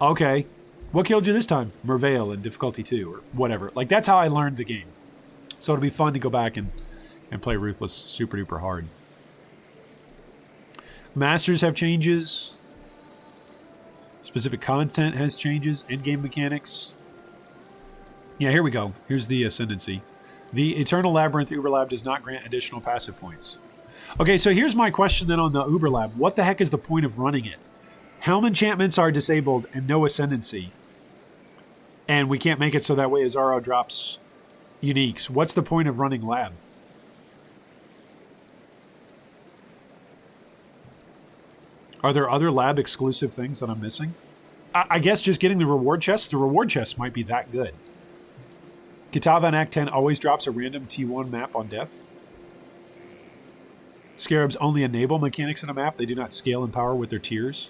Okay. What killed you this time? Merveil in difficulty 2 or whatever. Like, that's how I learned the game. So it'll be fun to go back and play Ruthless super duper hard. Masters have changes. Specific content has changes. In-game mechanics. Yeah, here we go. Here's the Ascendancy. The Eternal Labyrinth Uberlab does not grant additional passive points. Okay, so here's my question then on the Uberlab. What the heck is the point of running it? Helm enchantments are disabled and no Ascendancy. And we can't make it so that way Azaro drops uniques. What's the point of running Lab? Are there other Lab exclusive things that I'm missing? I guess just getting the reward chests. The reward chests might be that good. Kitava in Act 10 always drops a random T1 map on death. Scarabs only enable mechanics in a map. They do not scale in power with their tiers.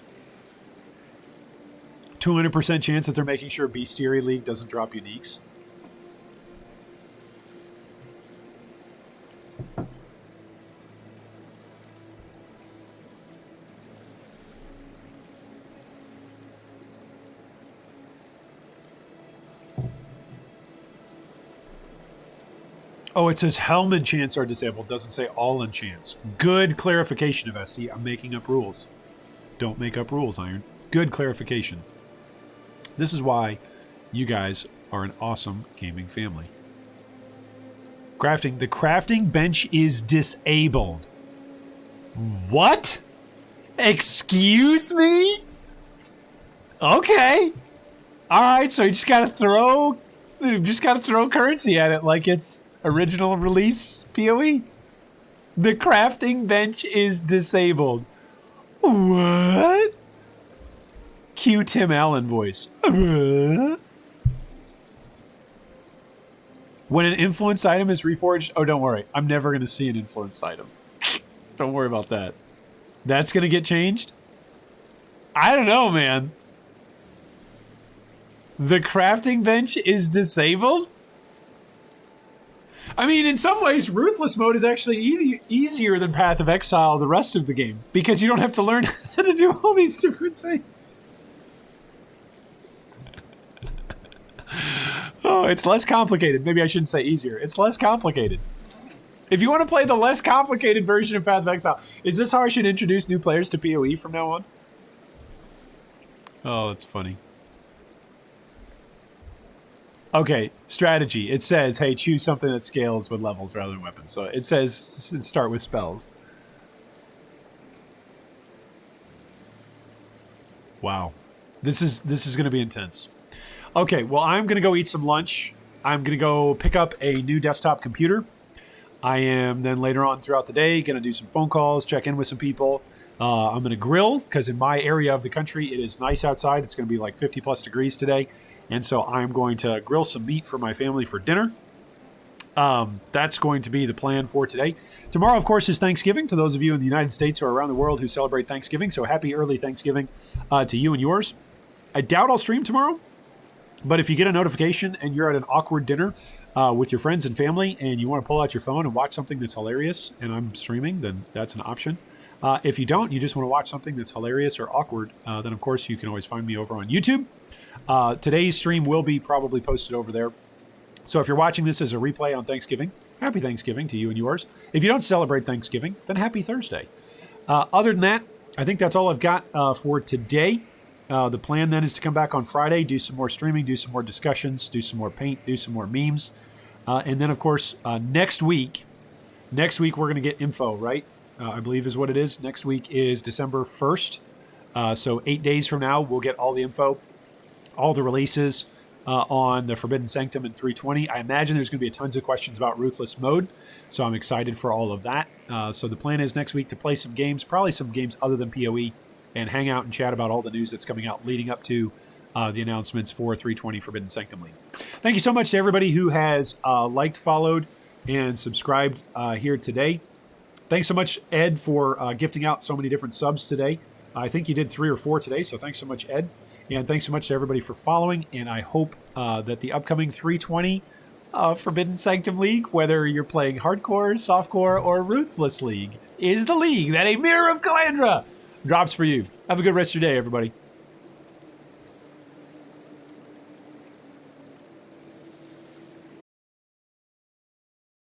200% chance that they're making sure Bestiary League doesn't drop uniques. Oh, it says Helm enchants are disabled. Doesn't say all enchants. Good clarification of SD. I'm making up rules. Don't make up rules, Iron. Good clarification. This is why you guys are an awesome gaming family. Crafting. The crafting bench is disabled. What? Excuse me? Okay. All right, so you just gotta throw currency at it like it's original release PoE. The crafting bench is disabled. What? Cue Tim Allen voice. When an influence item is reforged, oh, don't worry. I'm never going to see an influenced item. Don't worry about that. That's going to get changed? I don't know, man. The crafting bench is disabled? I mean, in some ways, Ruthless mode is actually easier than Path of Exile the rest of the game, because you don't have to learn how to do all these different things. Oh, it's less complicated. Maybe I shouldn't say easier. It's less complicated. If you want to play the less complicated version of Path of Exile, is this how I should introduce new players to PoE from now on? Oh, that's funny. Okay, strategy. It says, hey, choose something that scales with levels rather than weapons. So it says start with spells. Wow. This is going to be intense. Okay, well, I'm going to go eat some lunch. I'm going to go pick up a new desktop computer. I am then later on throughout the day going to do some phone calls, check in with some people. I'm going to grill because in my area of the country, it is nice outside. It's going to be like 50 plus degrees today. And so I'm going to grill some meat for my family for dinner. That's going to be the plan for today. Tomorrow, of course, is Thanksgiving to those of you in the United States or around the world who celebrate Thanksgiving. So happy early Thanksgiving to you and yours. I doubt I'll stream tomorrow. But if you get a notification and you're at an awkward dinner with your friends and family and you want to pull out your phone and watch something that's hilarious and I'm streaming, then that's an option. If you don't, you just want to watch something that's hilarious or awkward, then, of course, you can always find me over on YouTube. Today's stream will be probably posted over there. So if you're watching this as a replay on Thanksgiving, happy Thanksgiving to you and yours. If you don't celebrate Thanksgiving, then happy Thursday. Other than that, I think that's all I've got for today. The plan then is to come back on Friday, do some more streaming, do some more discussions, do some more paint, do some more memes. And then, of course, next week we're going to get info, right? I believe is what it is. Next week is December 1st. So 8 days from now, we'll get all the info, all the releases on the Forbidden Sanctum and 320. I imagine there's going to be tons of questions about Ruthless mode. So I'm excited for all of that. So the plan is next week to play some games, probably some games other than PoE, and hang out and chat about all the news that's coming out leading up to the announcements for 320 Forbidden Sanctum League. Thank you so much to everybody who has liked, followed, and subscribed here today. Thanks so much, Ed, for gifting out so many different subs today. I think you did 3 or 4 today, so thanks so much, Ed. And thanks so much to everybody for following, and I hope that the upcoming 320 Forbidden Sanctum League, whether you're playing Hardcore, Softcore, or Ruthless League, is the league that a Mirror of Calandra drops for you. Have a good rest of your day, everybody.